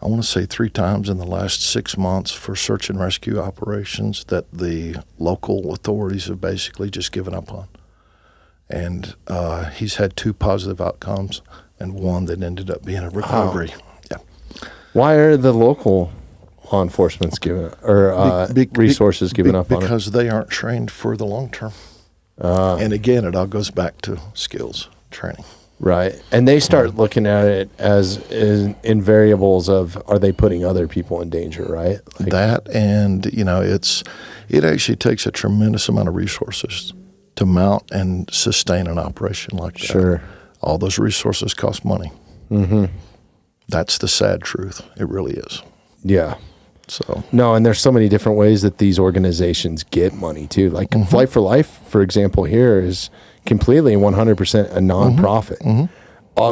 I want to say 3 times in the last 6 months for search and rescue operations that the local authorities have basically just given up on. And he's had 2 positive outcomes and 1 that ended up being a recovery.
Wow. Yeah. Why are the local law enforcement's giving or resources giving up on it?
Because they aren't trained for the long term. And again, it all goes back to skills training.
Right. And they start looking at it as in variables of, are they putting other people in danger, right? Like,
that, and, you know, it actually takes a tremendous amount of resources to mount and sustain an operation like that.
Sure.
All those resources cost money. That's the sad truth. It really is.
Yeah.
So
no, and there's so many different ways that these organizations get money too. Like Flight for Life, for example, here is completely 100% a nonprofit.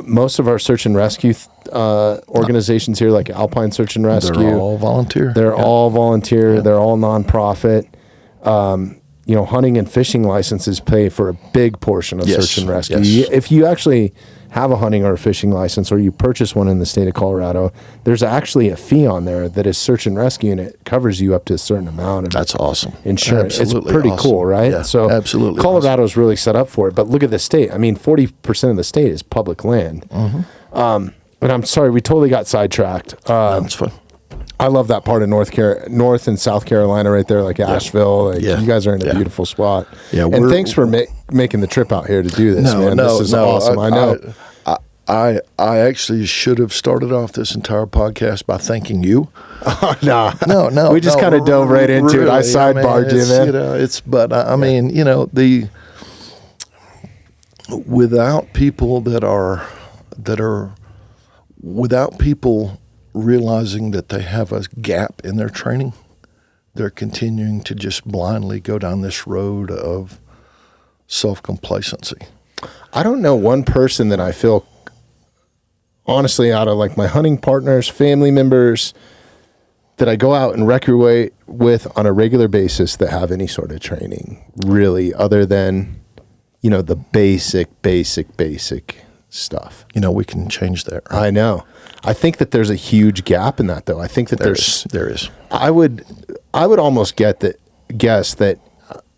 Most of our search and rescue organizations here, like Alpine Search and Rescue,
they're all volunteer.
They're all volunteer. They're all nonprofit. hunting and fishing licenses pay for a big portion of
Yes,
search and rescue.
yes.
If you actually have a hunting or a fishing license, or you purchase one in the state of Colorado, there's actually a fee on there that is search and rescue, and it covers you up to a certain amount of
That's awesome.
insurance.
Absolutely
It's pretty
awesome.
cool, right?
Yeah,
So
absolutely
Colorado's really set up for it. But look at the state. I mean, 40% of the state is public land. And I'm sorry, we totally got sidetracked.
That's fun.
I love that part of North and South Carolina right there, like Asheville. Like,
Yeah.
you guys are in a
Yeah.
beautiful spot.
Yeah,
and thanks for making the trip out here to do this, man. This is awesome. I know.
I actually should have started off this entire podcast by thanking you. No.
We just kind of dove right into it. I sidebarred you, man.
I mean, without people without people realizing that they have a gap in their training, they're continuing to just blindly go down this road of self-complacency.
I don't know one person that I feel, honestly, out of like my hunting partners, family members, that I go out and recreate with on a regular basis that have any sort of training, really, other than, the basic stuff.
We can change that. Right?
I know. I think that there's a huge gap in that, though. I think that
There is.
I would almost guess that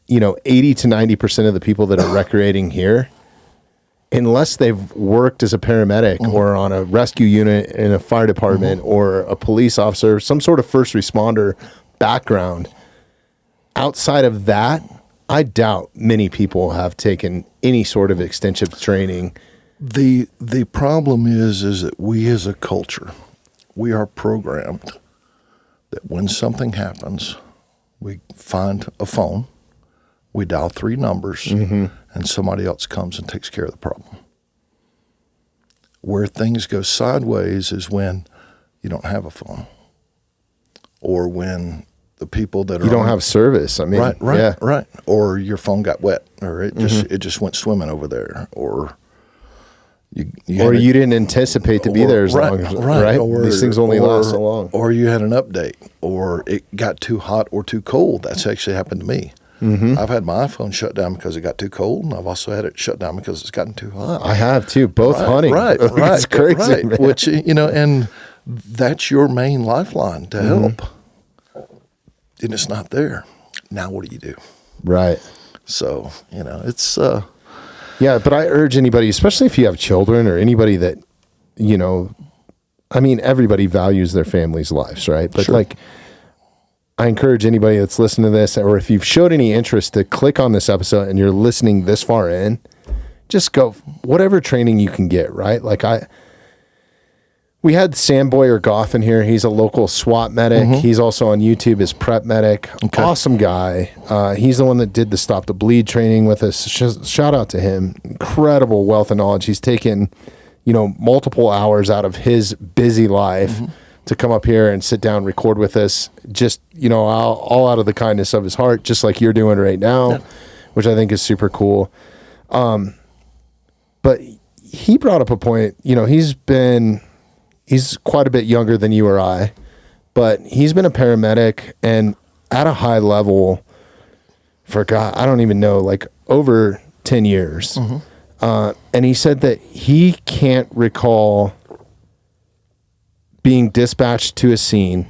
80 to 90% of the people that are recreating here, unless they've worked as a paramedic or on a rescue unit in a fire department or a police officer, some sort of first responder background, outside of that, I doubt many people have taken any sort of extensive training.
The problem is that we as a culture, we are programmed that when something happens, we find a phone, we dial 3 numbers, and somebody else comes and takes care of the problem. Where things go sideways is when you don't have a phone, or when the people that are
You don't have service. I mean,
right, or your phone got wet, or it just went swimming over there, or you
didn't anticipate to be there as long as right.
Or,
these things only last so long.
Or you had an update, or it got too hot or too cold. That's actually happened to me. I've had my iPhone shut down because it got too cold, and I've also had it shut down because it's gotten too hot.
I have too, both hunting.
Right.
It's crazy, man.
Which, and that's your main lifeline to help. And it's not there. Now what do you do?
Right.
So, it's...
Yeah, but I urge anybody, especially if you have children or anybody that, everybody values their family's lives, right? But
Sure.
I encourage anybody that's listening to this, or if you've showed any interest, to click on this episode and you're listening this far in, just go whatever training you can get, right? We had Sam Boyer Goff in here. He's a local SWAT medic. He's also on YouTube as Prep Medic. Okay. Awesome guy. He's the one that did the Stop the Bleed training with us. Shout out to him. Incredible wealth of knowledge. He's taken, multiple hours out of his busy life to come up here and sit down and record with us. Just, all out of the kindness of his heart, just like you're doing right now, which I think is super cool. But he brought up a point, he's quite a bit younger than you or I, but he's been a paramedic and at a high level for, God, I don't even know, over 10 years. And he said that he can't recall being dispatched to a scene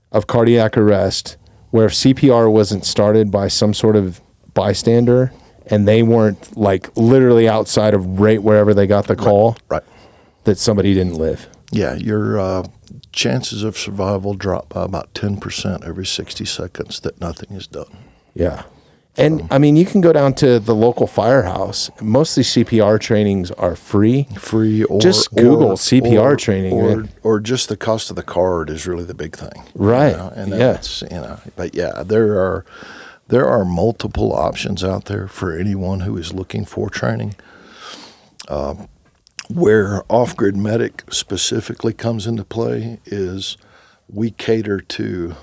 of cardiac arrest where CPR wasn't started by some sort of bystander and they weren't literally outside of right wherever they got the call.
Right.
That somebody didn't live.
Yeah, your chances of survival drop by about 10% every 60 seconds that nothing is done.
Yeah. And, you can go down to the local firehouse. Mostly CPR trainings are free.
Or
just Google CPR training.
Or just the cost of the card is really the big thing.
Right.
And that's, but yeah, there are multiple options out there for anyone who is looking for training. Where Off-Grid Medic specifically comes into play is we cater to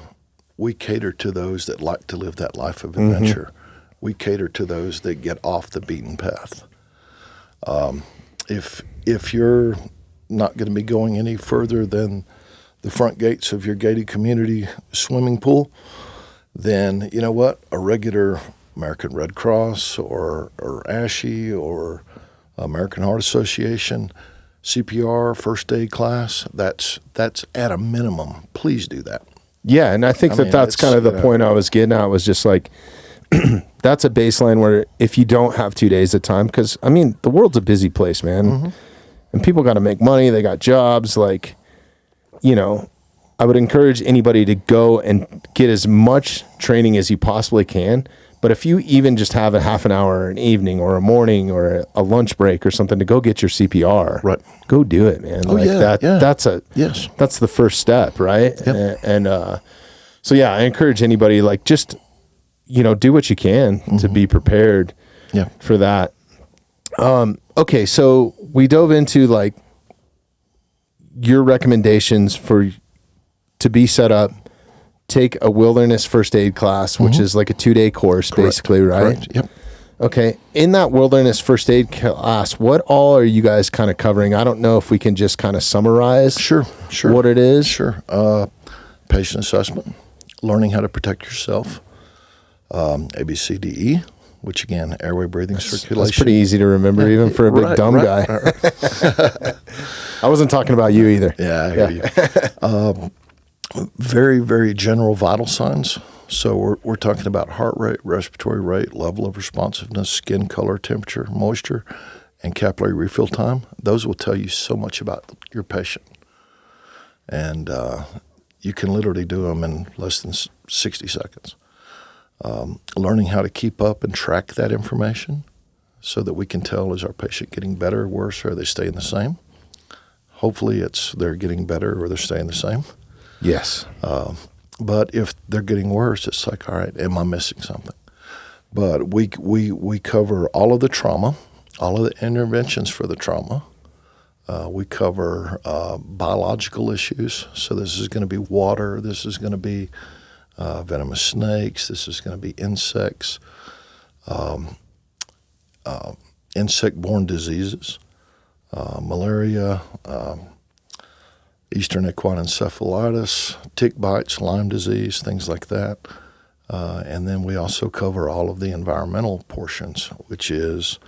those that like to live that life of adventure. We cater to those that get off the beaten path. If you're not going to be going any further than the front gates of your gated community swimming pool, then you know what? A regular American Red Cross or ASHE or American Heart Association CPR first aid class, that's at a minimum. Please do that.
Yeah, and I think that's kind of the point I was getting at, was just like, that's a baseline where if you don't have 2 days of time, because, I mean, the world's a busy place, man. Mm-hmm. And people got to make money. They got jobs. Like, you know, I would encourage anybody to go and get as much training as you possibly can. But if you even just have a half an hour, an evening or a morning or a lunch break or something to go get your CPR,
right,
go do it, man.
Oh, like
that's the first step, right?
Yep.
And so yeah, I encourage anybody, like, just, you know, do what you can to be prepared for that. Okay, so we dove into like your recommendations to be set up. Take a wilderness first aid class, which is like a 2-day course, basically, right?
Correct. Yep.
Okay. In that wilderness first aid class, what all are you guys kind of covering? I don't know if we can just kind of summarize
sure
what it is.
Sure. Patient assessment, learning how to protect yourself, ABCDE, which again, airway, breathing, circulation.
That's pretty easy to remember, even for a big dumb guy. Right. I wasn't talking about you either.
Yeah, I hear you. Very, very general vital signs. So we're talking about heart rate, respiratory rate, level of responsiveness, skin color, temperature, moisture, and capillary refill time. Those will tell you so much about your patient. And you can literally do them in less than 60 seconds. Learning how to keep up and track that information so that we can tell, is our patient getting better or worse, or are they staying the same? Hopefully they're getting better or they're staying the same.
Yes.
But if they're getting worse, it's like, all right, am I missing something? But we cover all of the trauma, all of the interventions for the trauma. We cover biological issues. So this is going to be water. This is going to be venomous snakes. This is going to be insects, insect-borne diseases, malaria, Eastern equine encephalitis, tick bites, Lyme disease, things like that. And then we also cover all of the environmental portions, which is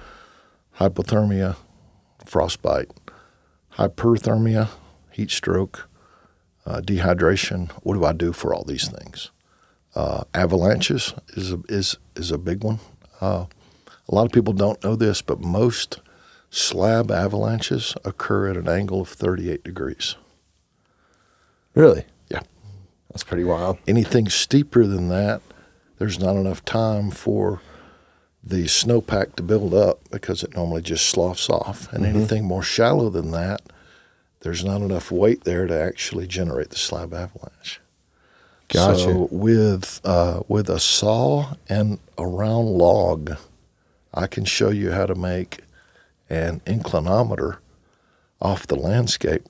hypothermia, frostbite, hyperthermia, heat stroke, dehydration. What do I do for all these things? Avalanches is a big one. A lot of people don't know this, but most slab avalanches occur at an angle of 38 degrees.
Really?
Yeah.
That's pretty wild.
Anything steeper than that, there's not enough time for the snowpack to build up because it normally just sloughs off. And anything more shallow than that, there's not enough weight there to actually generate the slab avalanche.
Gotcha.
So with a saw and a round log, I can show you how to make an inclinometer off the landscape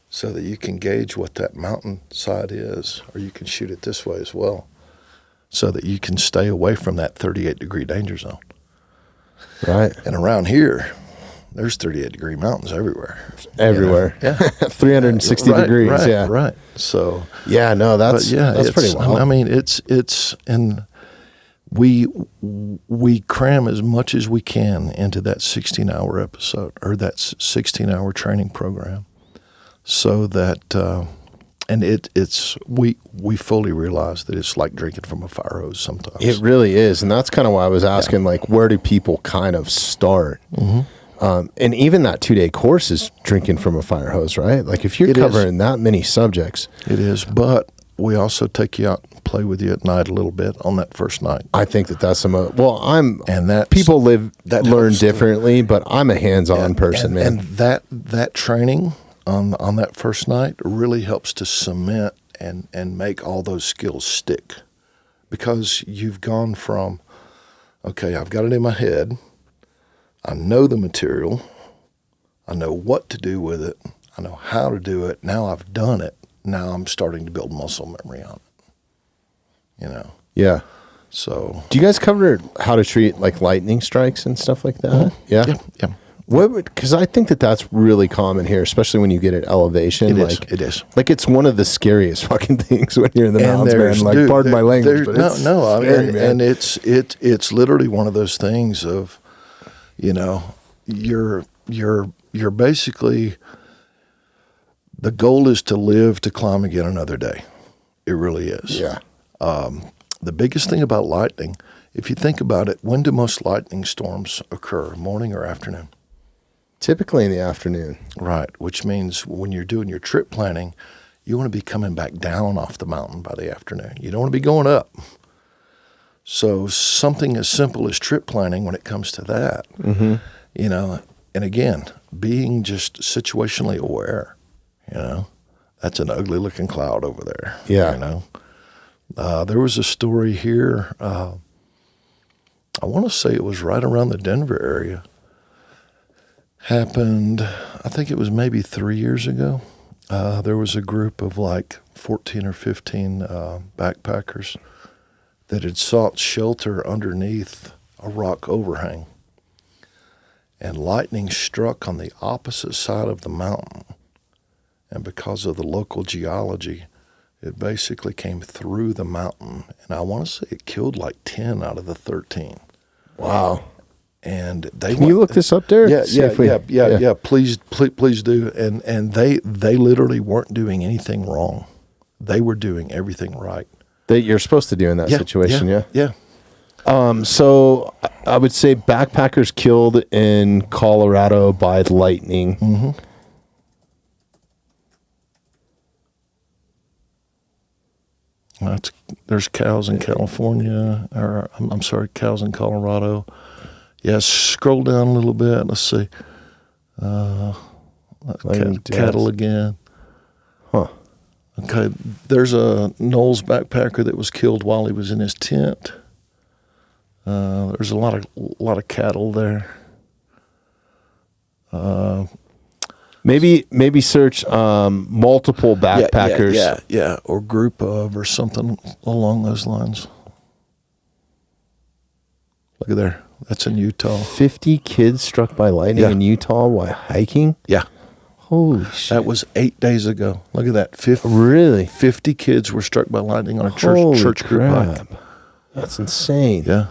so that you can gauge what that mountainside is, or you can shoot it this way as well, so that you can stay away from that 38-degree danger zone.
Right.
And around here, there's 38-degree mountains everywhere.
Everywhere.
You know? Yeah.
360 degrees.
Right,
yeah.
Right. So.
Yeah, no, that's pretty wild.
I mean, and we cram as much as we can into that 16-hour episode or that 16-hour training program. So that, and we fully realize that it's like drinking from a fire hose sometimes.
It really is, and that's kind of why I was asking, like, where do people kind of start? Mm-hmm. And even that 2-day course is drinking from a fire hose, right? Like, if you're covering that many subjects.
It is, but we also take you out and play with you at night a little bit on that first night.
I think that's people learn differently, but I'm a hands-on person, man.
And that training on that first night really helps to cement and make all those skills stick, because you've gone from, okay, I've got it in my head, I know the material, I know what to do with it, I know how to do it, now I've done it, now I'm starting to build muscle memory on it, you know?
Yeah.
So.
Do you guys cover how to treat, like, lightning strikes and stuff like that?
Mm-hmm.
Yeah?
Yeah.
Because I think that's really common here, especially when you get at elevation.
It is.
Like it's one of the scariest fucking things when you're in the mountains, man. Like,
dude,
pardon my language, but it's scary, man.
And it's literally one of those things of, you're basically, the goal is to live to climb again another day. It really is.
Yeah.
The biggest thing about lightning, if you think about it, when do most lightning storms occur, morning or afternoon?
Typically in the afternoon.
Right, which means when you're doing your trip planning, you want to be coming back down off the mountain by the afternoon. You don't want to be going up. So something as simple as trip planning when it comes to that, and again, being just situationally aware, that's an ugly looking cloud over there.
Yeah.
There was a story here, I want to say it was right around the Denver area. Happened, I think it was maybe 3 years ago. There was a group of like 14 or 15 backpackers that had sought shelter underneath a rock overhang. And lightning struck on the opposite side of the mountain. And because of the local geology, it basically came through the mountain. And I want to say it killed like 10 out of the 13.
Wow.
And they
Can you look this up, Derek?
Yeah. Please do. And they literally weren't doing anything wrong. They were doing everything right.
That you're supposed to do in that situation,
Yeah.
So I would say backpackers killed in Colorado by lightning.
Mm-hmm. There's cows in California, or I'm sorry, cows in Colorado. Yeah, scroll down a little bit. Let's see. Cattle again.
Huh.
Okay, there's a Knowles backpacker that was killed while he was in his tent. There's a lot of cattle there.
Maybe search multiple backpackers.
Yeah, or group of, or something along those lines. Look at there. That's in Utah.
50 kids struck by lightning in Utah while hiking?
Yeah.
Holy shit.
That was 8 days ago. Look at that.
Really?
50 kids were struck by lightning on a church group hike.
That's insane.
Yeah.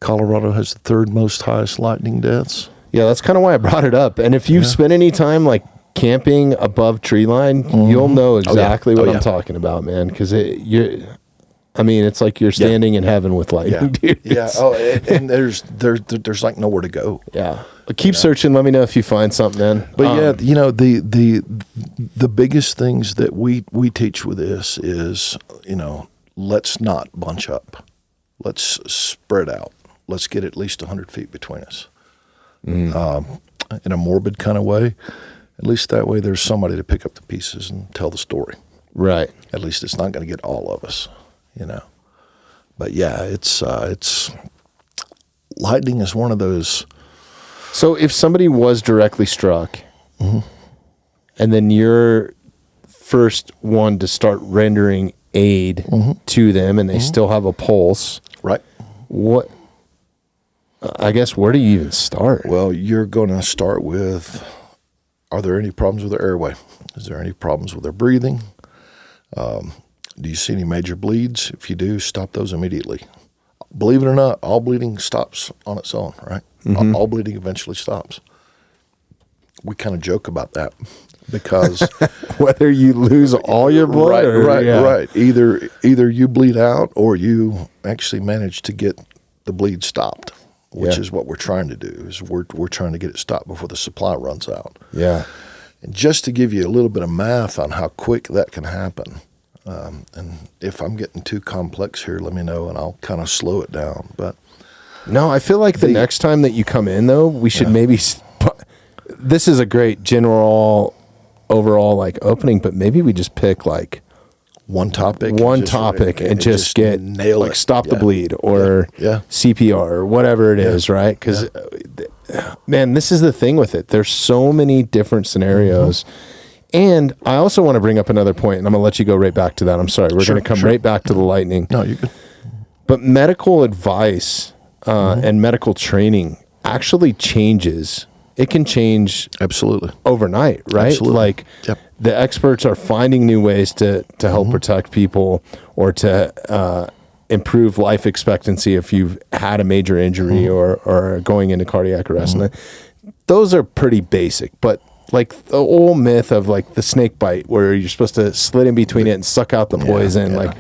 Colorado has the third most highest lightning deaths.
Yeah, that's kind of why I brought it up. And if you've spent any time like camping above tree line, you'll know exactly what I'm talking about, man. Because it's like you're standing in heaven with lightning, dude.
Yeah. And there's like nowhere to go.
Yeah. But keep searching. Let me know if you find something, man.
But the biggest things that we teach with this is, let's not bunch up. Let's spread out. Let's get at least 100 feet between us. In a morbid kind of way. At least that way there's somebody to pick up the pieces and tell the story.
Right.
At least it's not going to get all of us, But yeah, it's lightning is one of those.
So if somebody was directly struck, and then you're first one to start rendering aid to them, and they still have a pulse,
right?
What? I guess where do you even start?
Well, you're going to start with: are there any problems with their airway? Is there any problems with their breathing? Do you see any major bleeds? If you do, stop those immediately. Believe it or not, all bleeding stops on its own, right? All bleeding eventually stops. We kind of joke about that because
whether you lose all your blood,
right. Either you bleed out or you actually manage to get the bleed stopped, which is what we're trying to do. Is we're trying to get it stopped before the supply runs out.
Yeah.
And just to give you a little bit of math on how quick that can happen. And if I'm getting too complex here, let me know, and I'll kind of slow it down. But
no, I feel like the next time that you come in, though, we should maybe. This is a great overall opening, but maybe we just pick like
one topic,
and just get
nail
like stop the bleed or CPR or whatever it is, right? Because man, this is the thing with it. There's so many different scenarios. And I also want to bring up another point, and I'm going to let you go right back to that. I'm sorry. We're going to come right back to the lightning.
No, you're good.
But medical advice and medical training actually changes it can change
Absolutely.
overnight, right?
Absolutely.
Like
Yep.
the experts are finding new ways to help protect people or to improve life expectancy if you've had a major injury or are going into cardiac arrest. And those are pretty basic, but like the old myth of like the snake bite where you're supposed to slit in between it and suck out the poison, like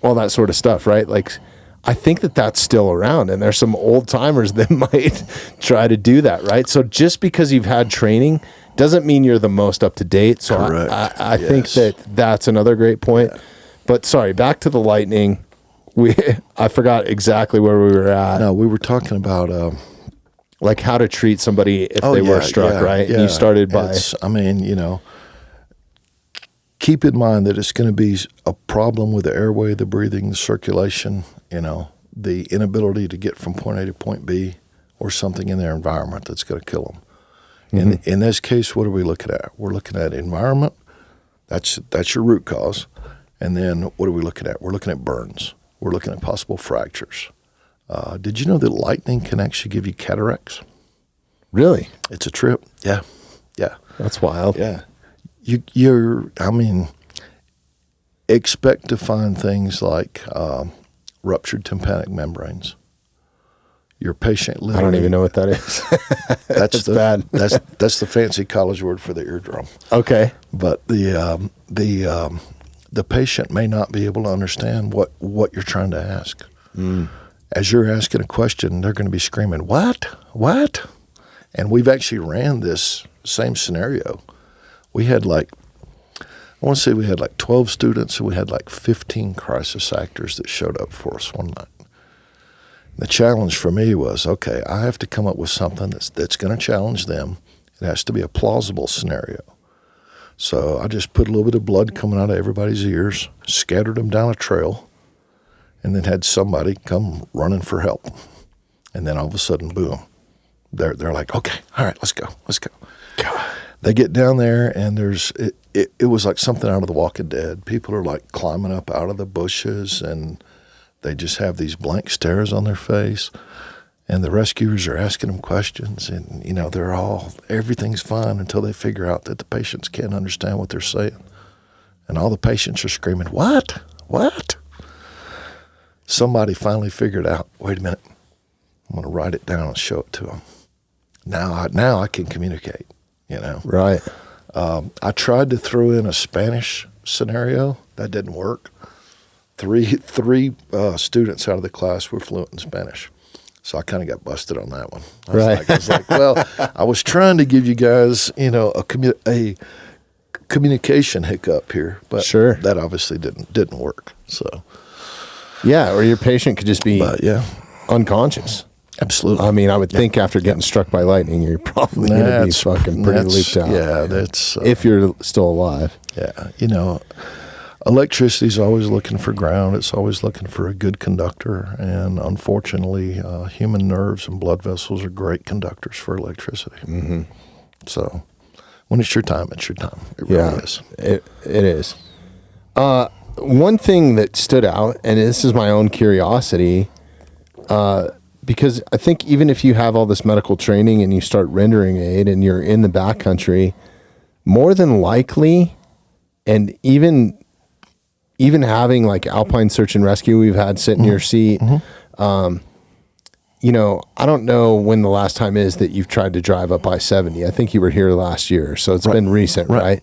all that sort of stuff, right? Like I think that that's still around, and there's some old timers that might try to do that, right? So just because you've had training doesn't mean you're the most up to date. So
Correct.
I think that that's another great point. Yeah. But sorry, back to the lightning. I forgot exactly where we were at.
No, we were talking about
like how to treat somebody if they were struck, right?
Yeah.
And you started by,
keep in mind that it's going to be a problem with the airway, the breathing, the circulation, the inability to get from point A to point B, or something in their environment that's going to kill them. Mm-hmm. In this case, what are we looking at? We're looking at environment. That's your root cause. And then what are we looking at? We're looking at burns. We're looking at possible fractures. Did you know that lightning can actually give you cataracts?
Really?
It's a trip. Yeah.
That's wild.
Yeah. Expect to find things like ruptured tympanic membranes. Your patient literally...
I don't even know what that is.
That's
bad.
that's the fancy college word for the eardrum.
Okay.
But the patient may not be able to understand what you're trying to ask. As you're asking a question, they're going to be screaming, "What? What?" And we've actually ran this same scenario. We had I want to say we had 12 students, and we had 15 crisis actors that showed up for us one night. The challenge for me was, okay, I have to come up with something that's going to challenge them. It has to be a plausible scenario. So I just put a little bit of blood coming out of everybody's ears, scattered them down a trail, and then had somebody come running for help. And then all of a sudden, boom, they're like, okay, all right, let's go. God. They get down there, and it was like something out of The Walking Dead. People are climbing up out of the bushes, and they just have these blank stares on their face. And the rescuers are asking them questions, and, everything's fine until they figure out that the patients can't understand what they're saying. And all the patients are screaming, "What? What?" Somebody finally figured out, wait a minute, I'm going to write it down and show it to them. Now I can communicate,
Right.
I tried to throw in a Spanish scenario. That didn't work. Three students out of the class were fluent in Spanish. So I kind of got busted on that one. I was like, well, I was trying to give you guys, a communication hiccup here, but that obviously didn't work. So,
yeah, or your patient could just be unconscious.
Absolutely.
I mean, I would think after getting struck by lightning, you're probably going to be fucking pretty looped out.
Yeah, that's
if you're still alive.
Yeah, electricity is always looking for ground. It's always looking for a good conductor. And unfortunately, human nerves and blood vessels are great conductors for electricity. Mm-hmm. So when it's your time, it's your time. It really is.
It is. One thing that stood out, and this is my own curiosity, because I think even if you have all this medical training and you start rendering aid and you're in the backcountry, more than likely, and even having Alpine Search and Rescue we've had sit in your seat, I don't know when the last time is that you've tried to drive up I-70. I think you were here last year, so it's been recent, right?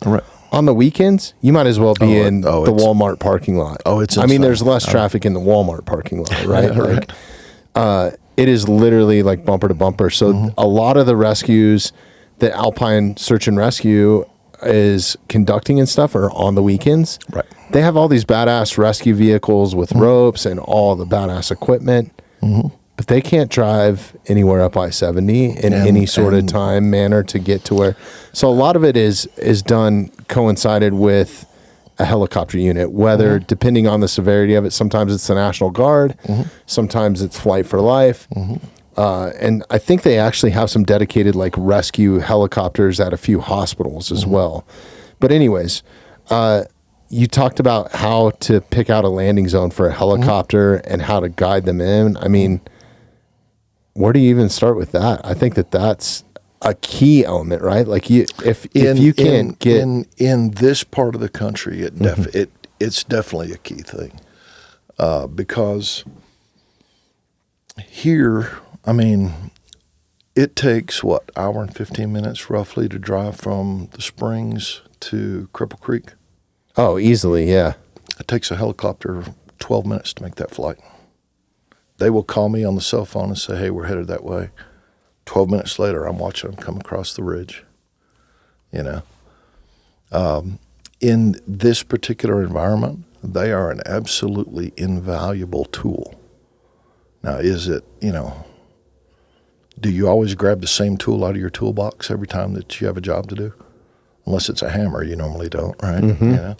On the weekends, you might as well be in the Walmart parking lot.
Oh, it's insane.
I mean, there's less traffic in the Walmart parking lot, right? It is literally bumper to bumper. So a lot of the rescues that Alpine Search and Rescue is conducting and stuff are on the weekends.
Right.
They have all these badass rescue vehicles with ropes and all the badass equipment, but they can't drive anywhere up I-70 in any sort of time manner to get to where. So a lot of it is done coincided with a helicopter unit, whether depending on the severity of it, sometimes it's the National Guard, sometimes it's Flight for Life. And I think they actually have some dedicated rescue helicopters at a few hospitals as well. But anyways, you talked about how to pick out a landing zone for a helicopter and how to guide them in. I mean, where do you even start with that? I think that's a key element, right? Like if you can't get
in this part of the country, it's definitely a key thing, because here, I mean, it takes what, hour and 15 minutes roughly to drive from the Springs to Cripple Creek.
Oh, easily, yeah.
It takes a helicopter 12 minutes to make that flight. They will call me on the cell phone and say, hey, we're headed that way. 12 minutes later, I'm watching them come across the ridge, you know. In this particular environment, they are an absolutely invaluable tool. Now, is it, you know, do you always grab the same tool out of your toolbox every time that you have a job to do? Unless it's a hammer, you normally don't, right?
Mm-hmm.
You know?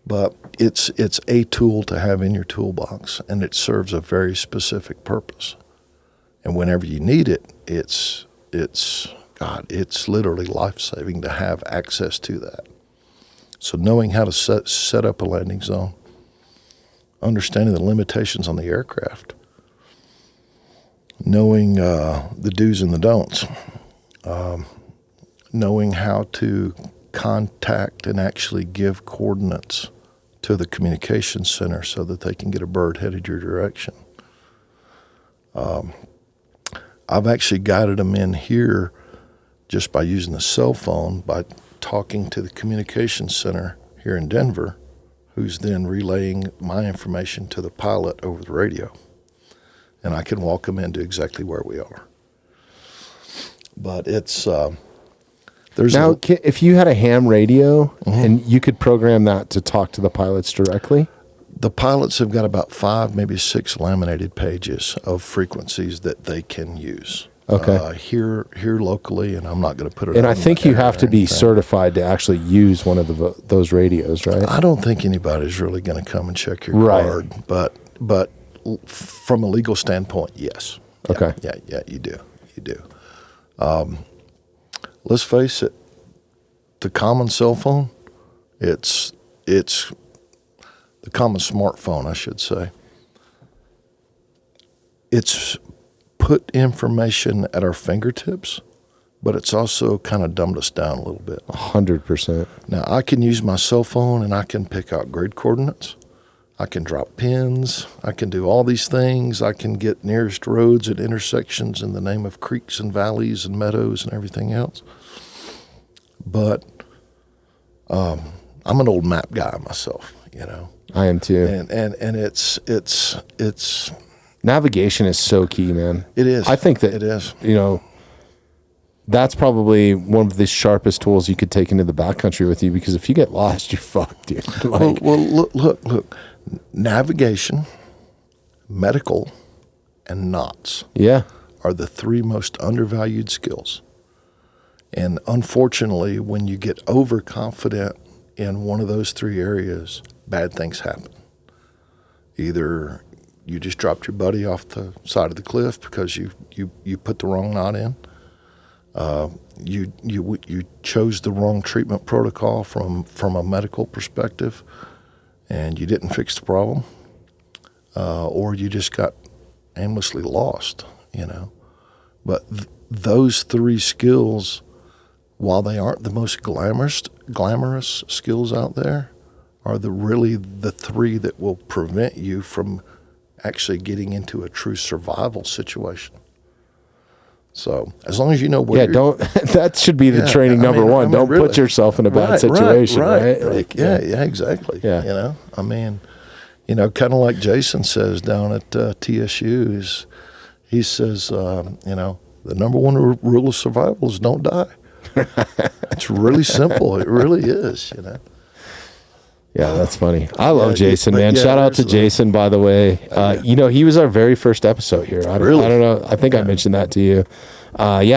But it's a tool to have in your toolbox, and it serves a very specific purpose. And whenever you need it, it's literally life-saving to have access to that. So knowing how to set up a landing zone, understanding the limitations on the aircraft, knowing the do's and the don'ts, knowing how to contact and actually give coordinates to the communications center so that they can get a bird headed your direction. I've actually guided them in here just by using the cell phone, by talking to the communications center here in Denver, who's then relaying my information to the pilot over the radio. And I can walk them into exactly where we are. But it's
if you had a ham radio and you could program that to talk to the pilots directly.
The pilots have got about 5, maybe 6 laminated pages of frequencies that they can use.
Okay.
Here locally, and I'm not going to put it.
And I think you have to be certified to actually use one of those radios, right?
I don't think anybody's really going to come and check your card, but from a legal standpoint, yes.
Okay.
Yeah, you do. Let's face it, the common cell phone, it's the common smartphone, I should say. It's put information at our fingertips, but it's also kind of dumbed us down a little bit.
100%.
Now, I can use my cell phone and I can pick out grid coordinates. I can drop pins. I can do all these things. I can get nearest roads at intersections in the name of creeks and valleys and meadows and everything else. But I'm an old map guy myself, you know.
I am too.
And it's
navigation is so key, man.
It is.
I think that
it is.
You know, that's probably one of the sharpest tools you could take into the backcountry with you, because if you get lost, you're fucked, dude. Like,
well, look. Navigation, medical, and knots are the 3 most undervalued skills. And unfortunately, when you get overconfident in one of those 3 areas, bad things happen. Either you just dropped your buddy off the side of the cliff because you put the wrong knot in. You chose the wrong treatment protocol from a medical perspective, and you didn't fix the problem, or you just got aimlessly lost, you know. But those 3 skills, while they aren't the most glamorous skills out there, are really the 3 that will prevent you from actually getting into a true survival situation. So as long as you know where
that should be the training number one. Don't really put yourself in a bad situation, right?
Like, yeah, exactly. Yeah. You know, I mean, you know, kind of like Jason says down at TSU, he says, you know, the number 1 rule of survival is don't die. It's really simple. It really is, you know.
Yeah, that's funny. I love Jason, man. Shout out to Jason, by the way. You know, he was our very first episode here. I don't know. I think I mentioned that to you.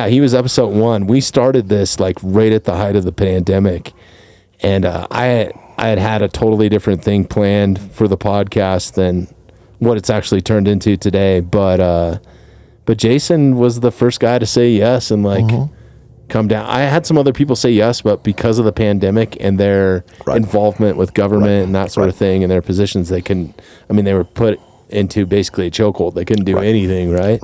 He was episode 1. We started this like right at the height of the pandemic. And I had a totally different thing planned for the podcast than what it's actually turned into today. But Jason was the first guy to say yes and like come down. I had some other people say yes, but because of the pandemic and their involvement with government and that sort of thing and their positions, they were put into basically a chokehold. They couldn't do anything, right?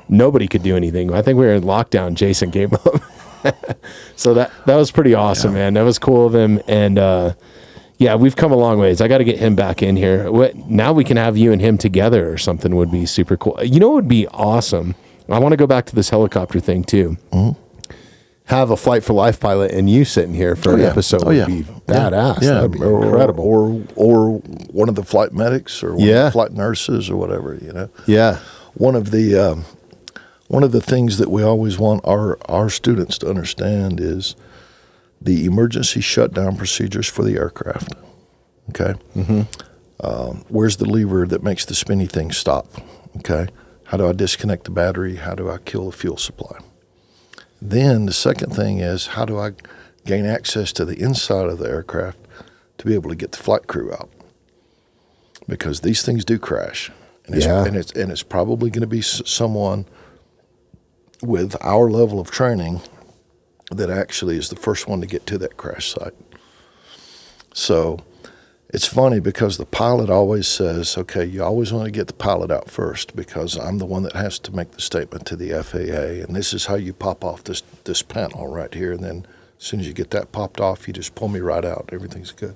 Nobody could do anything. I think we were in lockdown. Jason came up. So that was pretty awesome, man. That was cool of him. And yeah, we've come a long ways. I got to get him back in here. Now we can have you and him together or something would be super cool. You know what would be awesome? I want to go back to this helicopter thing too. Mm-hmm. Have a Flight for Life pilot and you sitting here for an episode would be badass.
Yeah.
That'd be incredible.
Or one of the flight medics or one of the flight nurses or whatever,
Yeah.
One of the things that we always want our students to understand is the emergency shutdown procedures for the aircraft. Okay? Mm-hmm. Where's the lever that makes the spinny thing stop? Okay? How do I disconnect the battery? How do I kill the fuel supply? Then the second thing is, how do I gain access to the inside of the aircraft to be able to get the flight crew out? Because these things do crash. And it's probably going to be someone with our level of training that actually is the first one to get to that crash site. So it's funny because the pilot always says, okay, you always want to get the pilot out first because I'm the one that has to make the statement to the FAA, and this is how you pop off this panel right here, and then as soon as you get that popped off, you just pull me right out. Everything's good.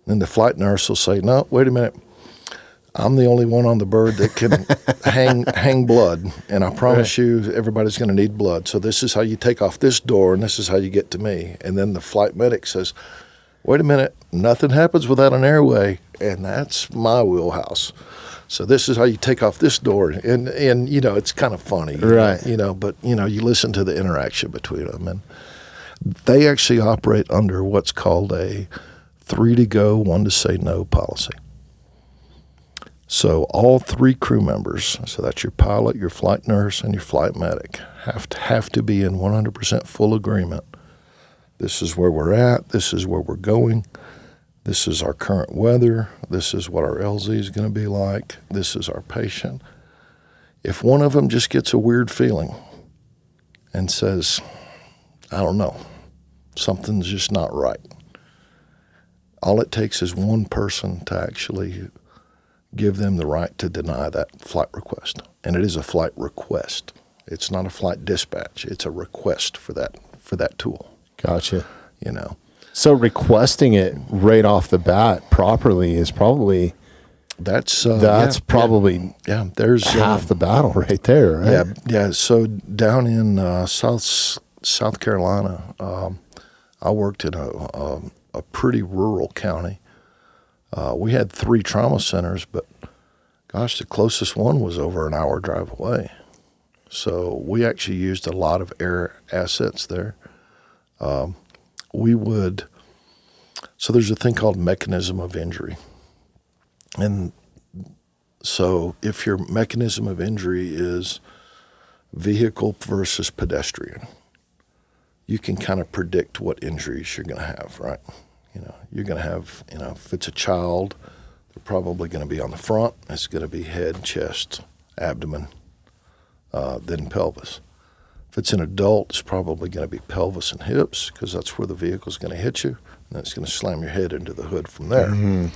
Then the flight nurse will say, no, wait a minute. I'm the only one on the bird that can hang blood, and I promise you everybody's going to need blood. So this is how you take off this door, and this is how you get to me. And then the flight medic says, wait a minute, nothing happens without an airway, and that's my wheelhouse. So this is how you take off this door. And it's kind of funny.
Right.
But you listen to the interaction between them. And they actually operate under what's called a 3 to go, 1 to say no policy. So all 3 crew members, so that's your pilot, your flight nurse, and your flight medic, have to be in 100% full agreement. This is where we're at. This is where we're going. This is our current weather. This is what our LZ is going to be like. This is our patient. If one of them just gets a weird feeling and says, I don't know, something's just not right, all it takes is one person to actually give them the right to deny that flight request. And it is a flight request. It's not a flight dispatch. It's a request for that tool.
Gotcha.
So
requesting it right off the bat properly is probably
that's
probably
there's
half the battle right there, right?
Yeah. So down in South Carolina, I worked in a pretty rural county. We had 3 trauma centers, but gosh, the closest one was over an hour drive away. So we actually used a lot of air assets there. So there's a thing called mechanism of injury. And so if your mechanism of injury is vehicle versus pedestrian, you can kind of predict what injuries you're going to have, right? You're going to have, if it's a child, they're probably going to be on the front. It's going to be head, chest, abdomen, then pelvis. If it's an adult, it's probably going to be pelvis and hips because that's where the vehicle's going to hit you, and it's going to slam your head into the hood from there. Mm-hmm.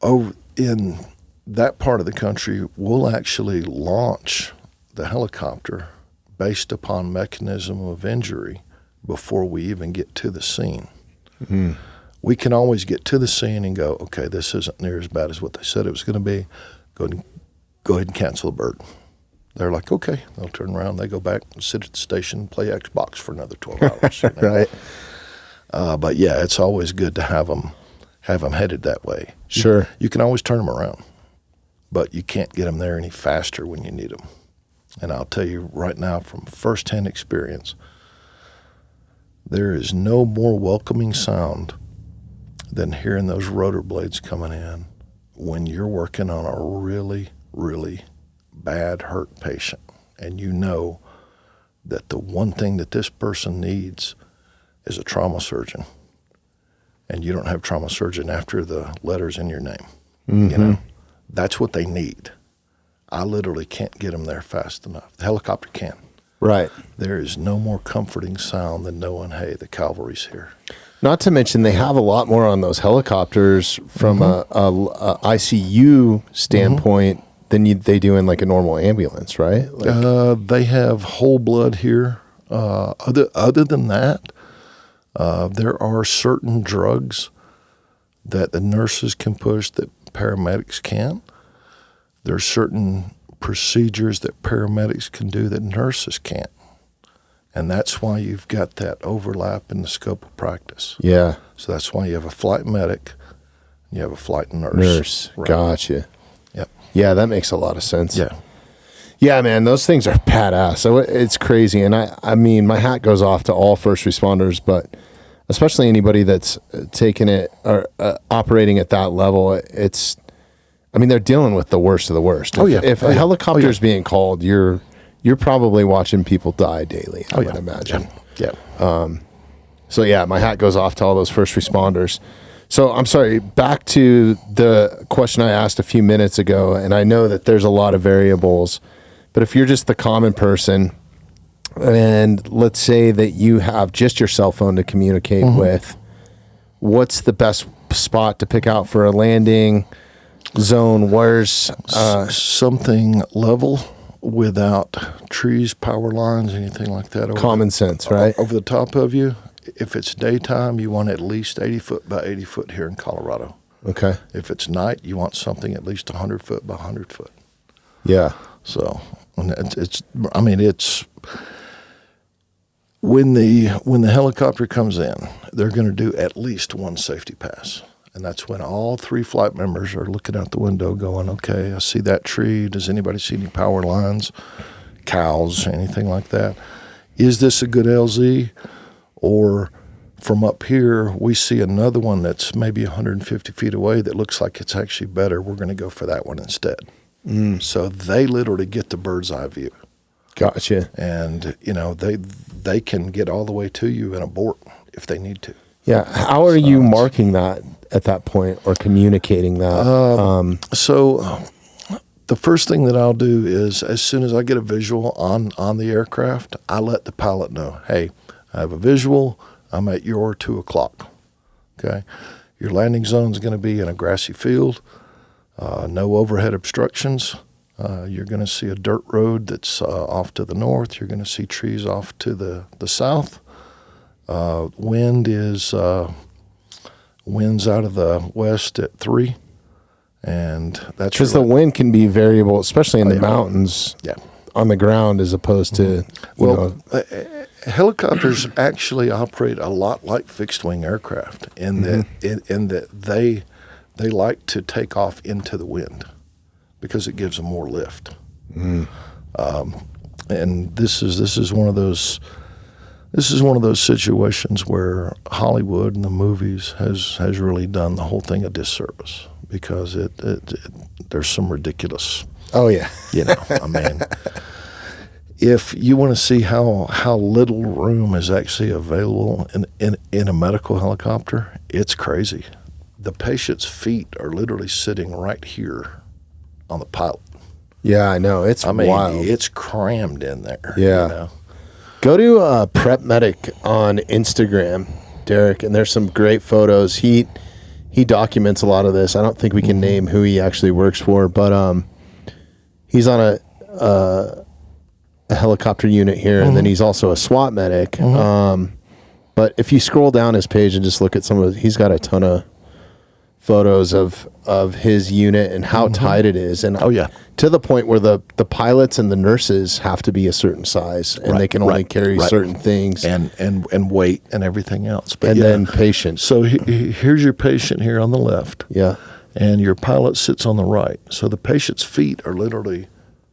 Over in that part of the country, we'll actually launch the helicopter based upon mechanism of injury before we even get to the scene. Mm-hmm. We can always get to the scene and go, okay, this isn't near as bad as what they said it was going to be. Go ahead and cancel the bird. They're like, okay. They'll turn around. They go back and sit at the station and play Xbox for another 12 hours.
Right.
But yeah, it's always good to have them headed that way.
Sure.
You can always turn them around, but you can't get them there any faster when you need them. And I'll tell you right now from firsthand experience, there is no more welcoming sound than hearing those rotor blades coming in when you're working on a really, really bad hurt patient. And you know that the one thing that this person needs is a trauma surgeon. And you don't have trauma surgeon after the letters in your name. Mm-hmm. That's what they need. I literally can't get them there fast enough. The helicopter can.
Right.
There is no more comforting sound than knowing, hey, the cavalry's here.
Not to mention they have a lot more on those helicopters from a ICU standpoint than they do in like a normal ambulance, right? Like,
They have whole blood here. Other than that, there are certain drugs that the nurses can push that paramedics can't. There are certain procedures that paramedics can do that nurses can't. And that's why you've got that overlap in the scope of practice.
yeah.
So that's why you have a flight medic, you have a flight nurse.
Nurse.
Right.
Gotcha.
Yep.
Yeah, that makes a lot of sense.
Yeah.
Yeah, man, those things are badass. So it's crazy. And I mean, my hat goes off to all first responders, but especially anybody that's taking it or operating at that level. I mean, they're dealing with the worst of the worst. If a helicopter is being called, you're probably watching people die daily, I would imagine.
Yeah.
So yeah, my hat goes off to all those first responders. So I'm sorry, back to the question I asked a few minutes ago, and I know that there's a lot of variables, but if you're just the common person, and let's say that you have just your cell phone to communicate with, what's the best spot to pick out for a landing zone? Where's
something level without trees, power lines, anything like that.
Common sense, right?
Over the top of you. If it's daytime, you want at least 80 foot by 80 foot here in Colorado.
Okay.
If it's night, you want something at least 100 foot by 100 foot.
Yeah.
So it's when the helicopter comes in, they're going to do at least one safety pass. And that's when all three flight members are looking out the window going, okay, I see that tree. Does anybody see any power lines, cows, anything like that? Is this a good LZ? Or from up here, we see another one that's maybe 150 feet away that looks like it's actually better. We're going to go for that one instead. So they literally get the bird's eye view.
Gotcha.
And, they can get all the way to you and abort if they need to.
Yeah. How are you marking that at that point or communicating that?
So the first thing that I'll do is as soon as I get a visual on the aircraft, I let the pilot know, hey, I have a visual. I'm at your 2 o'clock. Okay. Your landing zone is going to be in a grassy field. No overhead obstructions. You're going to see a dirt road that's off to the north. You're going to see trees off to the south. Winds out of the west at 3. And that's
because the wind can be variable, especially in the mountains.
Yeah.
On the ground as opposed to,
helicopters actually operate a lot like fixed wing aircraft in that they like to take off into the wind because it gives them more lift. And this is one of those situations where Hollywood and the movies has really done the whole thing a disservice because there's some ridiculous.
Oh yeah.
I mean, if you want to see how little room is actually available in a medical helicopter, it's crazy. The patient's feet are literally sitting right here on the pilot.
Yeah, I know. It's wild.
It's crammed in there.
Yeah. Go to Prep Medic on Instagram, Derek, and there's some great photos. He documents a lot of this. I don't think we can name who he actually works for, but he's on a helicopter unit here, and then he's also a SWAT medic. But if you scroll down his page and just look at he's got a ton of photos of his unit and how tight it is, and to the point where the pilots and the nurses have to be a certain size, and they can only carry certain things
and weight and everything else. But
then patient.
So here's your patient here on the left.
Yeah.
And your pilot sits on the right. So the patient's feet are literally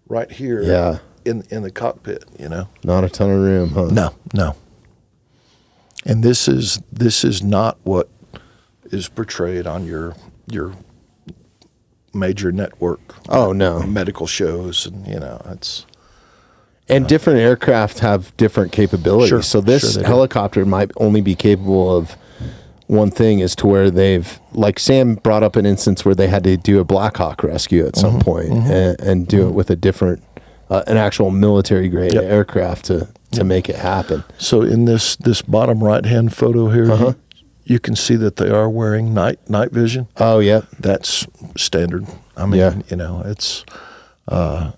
right here.
Yeah.
In the cockpit,
Not a ton of room, huh?
No. And this is not what is portrayed on your major network.
Oh no.
Medical shows, and it's.
And different aircraft have different capabilities.
Sure,
so this helicopter might only be capable of one thing, is to where like Sam brought up an instance where they had to do a Black Hawk rescue at some point and do it with a different, an actual military grade aircraft to make it happen.
So in this bottom right-hand photo here, you can see that they are wearing night vision.
Oh, yeah.
That's standard. I mean, it's Power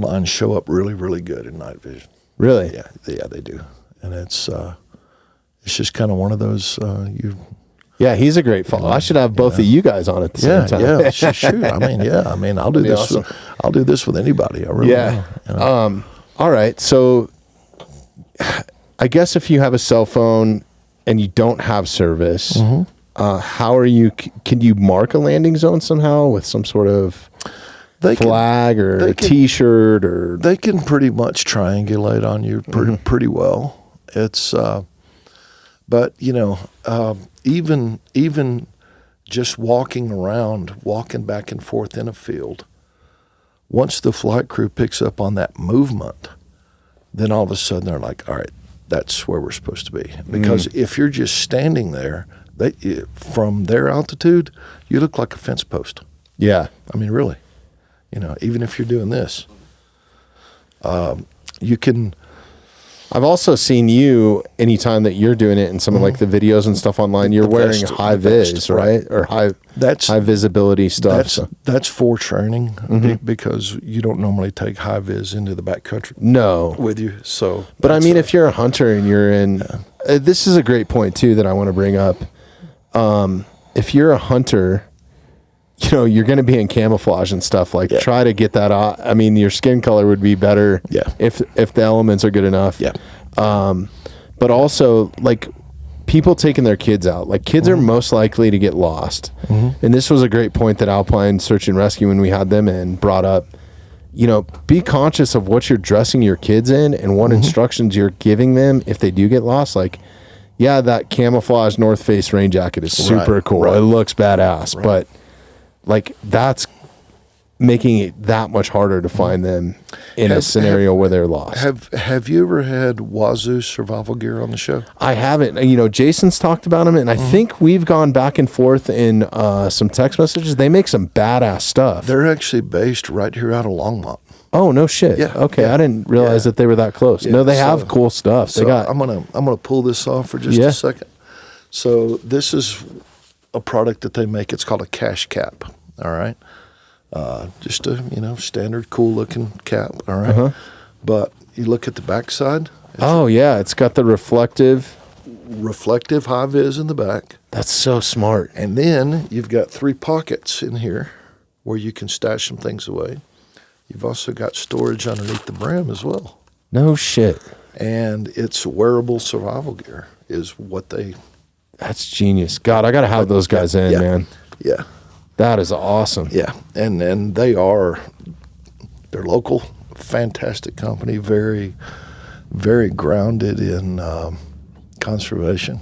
lines show up really, really good in night vision.
Really?
Yeah, they do. And it's just kind of one of those
Yeah, he's a great follow. I should have both of you guys on at the same time.
Yeah, shoot. I mean, I'll do this.
Awesome.
I'll do this with anybody. I really will, you know?
All right. So I guess if you have a cell phone and you don't have service, how are you? Can you mark a landing zone somehow with some sort of flag or a T-shirt or?
They can pretty much triangulate on you pretty well. It's, but you know, even just walking back and forth in a field, once the flight crew picks up on that movement, then all of a sudden they're like, all right, that's where we're supposed to be. Because if you're just standing there, from their altitude, you look like a fence post.
Yeah.
I mean, really. You know, even if you're doing this, you can.
I've also seen you anytime that you're doing it in some of like the videos and stuff online. You're wearing high vis, right? Or high visibility stuff.
That's for training because you don't normally take high vis into the backcountry.
No,
with you. So,
but I mean, if you're a hunter and you're in, this is a great point too that I want to bring up. If you're a hunter, you know, you're going to be in camouflage and stuff. Like, try to get that off. I mean, your skin color would be better if the elements are good enough. Yeah. But also, like, people taking their kids out. Like, kids are most likely to get lost. And this was a great point that Alpine Search and Rescue, when we had them in, brought up. You know, be conscious of what you're dressing your kids in and what instructions you're giving them if they do get lost. Like, yeah, that camouflage North Face rain jacket is super cool. It looks badass. But like, that's making it that much harder to find them in a scenario where they're lost.
Have you ever had Wazoo survival gear on the show? I
haven't. You know, Jason's talked about them, and I think we've gone back and forth in some text messages. They make some badass stuff.
They're actually based right here out of Longmont.
Oh, no shit. Yeah. Okay, I didn't realize that they were that close. No, they have cool stuff.
So I'm gonna pull this off for just a second. So this is a product that they make. It's called a cash cap. All right, just a standard cool looking cap. All right, but you look at the backside.
It's got the reflective
high vis in the back.
That's so smart.
And then you've got 3 pockets in here where you can stash some things away. You've also got storage underneath the brim as well.
No shit.
And it's wearable survival gear is what they.
That's genius. God, I got to have those guys in, man.
Yeah.
That is awesome.
Yeah. And they're local, fantastic company, very, very grounded in conservation.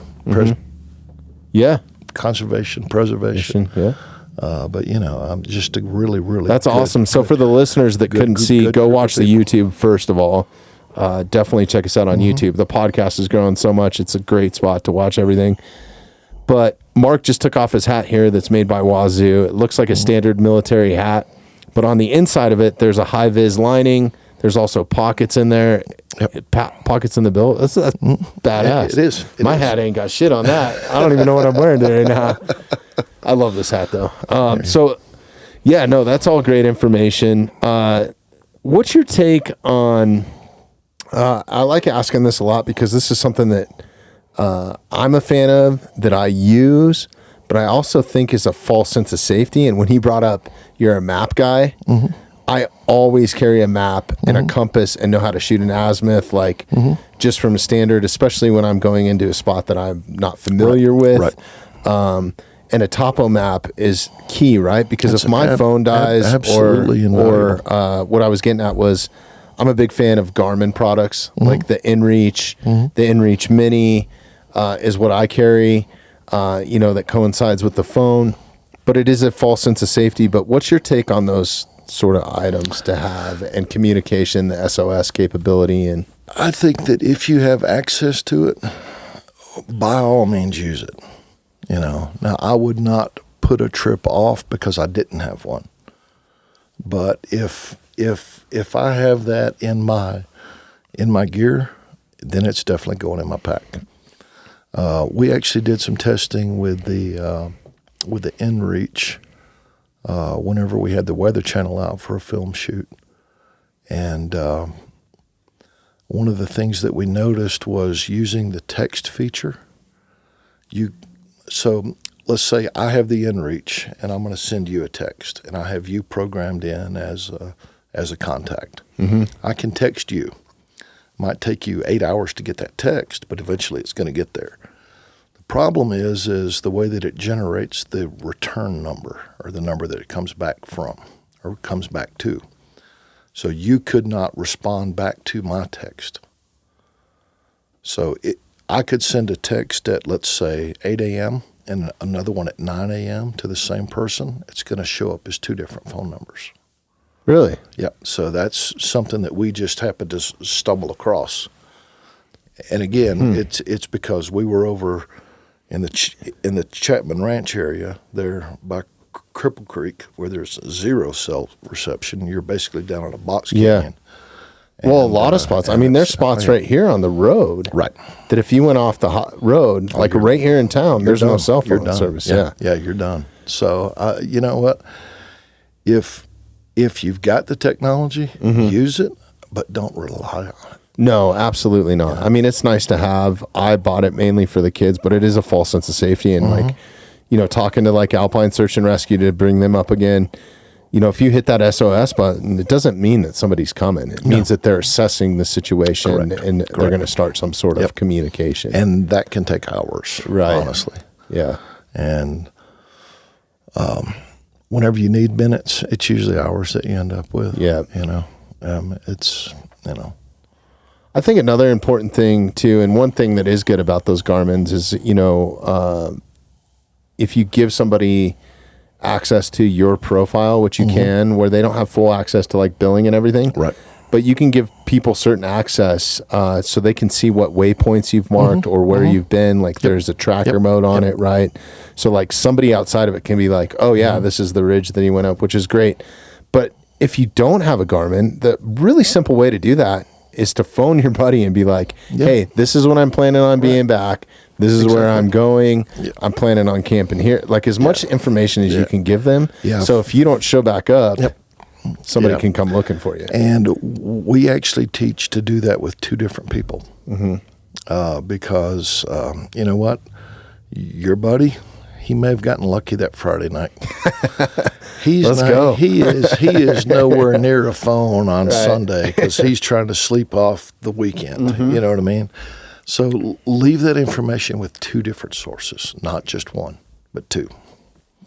Conservation, preservation.
Yeah.
But I'm just a really, really.
That's awesome. So for the listeners that couldn't see, go watch the YouTube first of all. Definitely check us out on YouTube. The podcast is growing so much; it's a great spot to watch everything. But Mark just took off his hat here that's made by Wazoo. It looks like a standard military hat, but on the inside of it, there's a high vis lining. There's also pockets in there, pockets in the bill. That's badass.
It is.
My hat ain't got shit on that. I don't even know what I'm wearing today now. I love this hat though. That's all great information. What's your take on? I like asking this a lot because this is something that I'm a fan of, that I use, but I also think is a false sense of safety. And when he brought up you're a map guy, I always carry a map and a compass and know how to shoot an azimuth, like just from a standard, especially when I'm going into a spot that I'm not familiar with. Right. And a topo map is key, right? Because if my phone dies, or what I was getting at was, I'm a big fan of Garmin products, like the InReach, the InReach Mini is what I carry, that coincides with the phone. But it is a false sense of safety. But what's your take on those sort of items to have, and communication, the SOS capability? And
I think that if you have access to it, by all means use it. Now I would not put a trip off because I didn't have one. But if I have that in my gear, then it's definitely going in my pack. We actually did some testing with the InReach whenever we had the Weather Channel out for a film shoot. And one of the things that we noticed was using the text feature. So let's say I have the inReach, and I'm going to send you a text, and I have you programmed in as a contact.
Mm-hmm.
I can text you. Might take you 8 hours to get that text, but eventually it's going to get there. The problem is the way that it generates the return number, or the number that it comes back from or comes back to. So you could not respond back to my text. So I could send a text at, let's say, 8 a.m. and another one at 9 a.m. to the same person. It's going to show up as two different phone numbers.
Really?
Yeah. So that's something that we just happened to stumble across. And again, it's because we were over in the Chapman Ranch area there by Cripple Creek, where there's zero cell reception. You're basically down on a box canyon.
And, well, a lot of spots. I mean, there's spots right here on the road.
Right.
That if you went off the road, like right here in town, there's no cell phone service.
Yeah, you're done. So, you know what? If you've got the technology, use it, but don't rely on it.
No, absolutely not. I mean, it's nice to have. I bought it mainly for the kids, but it is a false sense of safety. And like, talking to like Alpine Search and Rescue to bring them up again, if you hit that SOS button, it doesn't mean that somebody's coming. It means that they're assessing the situation and they're going to start some sort of communication.
And that can take hours, honestly.
Yeah.
And whenever you need minutes, it's usually hours that you end up with.
Yeah.
It's.
I think another important thing too, and one thing that is good about those Garmins is, if you give somebody access to your profile, which you can, where they don't have full access to like billing and everything.
Right.
But you can give people certain access so they can see what waypoints you've marked or where you've been. Like there's a tracker mode on it, right? So like somebody outside of it can be like, oh yeah, this is the ridge that he went up, which is great. But if you don't have a Garmin, the really simple way to do that is to phone your buddy and be like, hey, this is when I'm planning on being back. This is where I'm going. I'm planning on camping here. Like as much information as you can give them. Yeah. So if you don't show back up, somebody can come looking for you.
And we actually teach to do that with two different people. Because you know what? Your buddy, he may have gotten lucky that Friday night.
Let's go.
He is nowhere near a phone on Sunday because he's trying to sleep off the weekend. You know what I mean? So leave that information with two different sources, not just one, but two.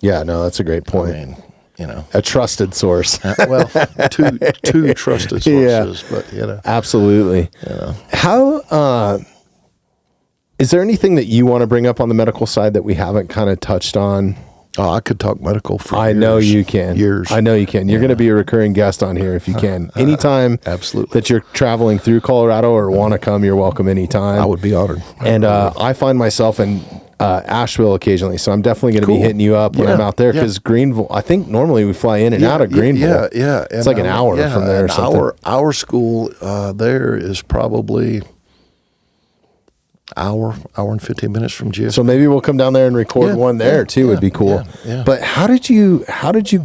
Yeah, no, that's a great point.
I mean,
a trusted source.
two trusted sources, but
absolutely. How is there anything that you want to bring up on the medical side that we haven't kind of touched on?
Oh, I could talk medical for
years. I know you can.
Years.
I know you can. You're going to be a recurring guest on here if you can. Anytime
absolutely.
that you're traveling through Colorado or want to come, you're welcome anytime.
I would be honored.
And I find myself in Asheville occasionally, so I'm definitely going to be hitting you up when I'm out there because Greenville, I think normally we fly in and out of Greenville.
Yeah.
It's like an hour from there or something.
Our school there is probably hour and 15 minutes from GSP.
So maybe we'll come down there and record one there too. Would be cool.
Yeah.
But how did you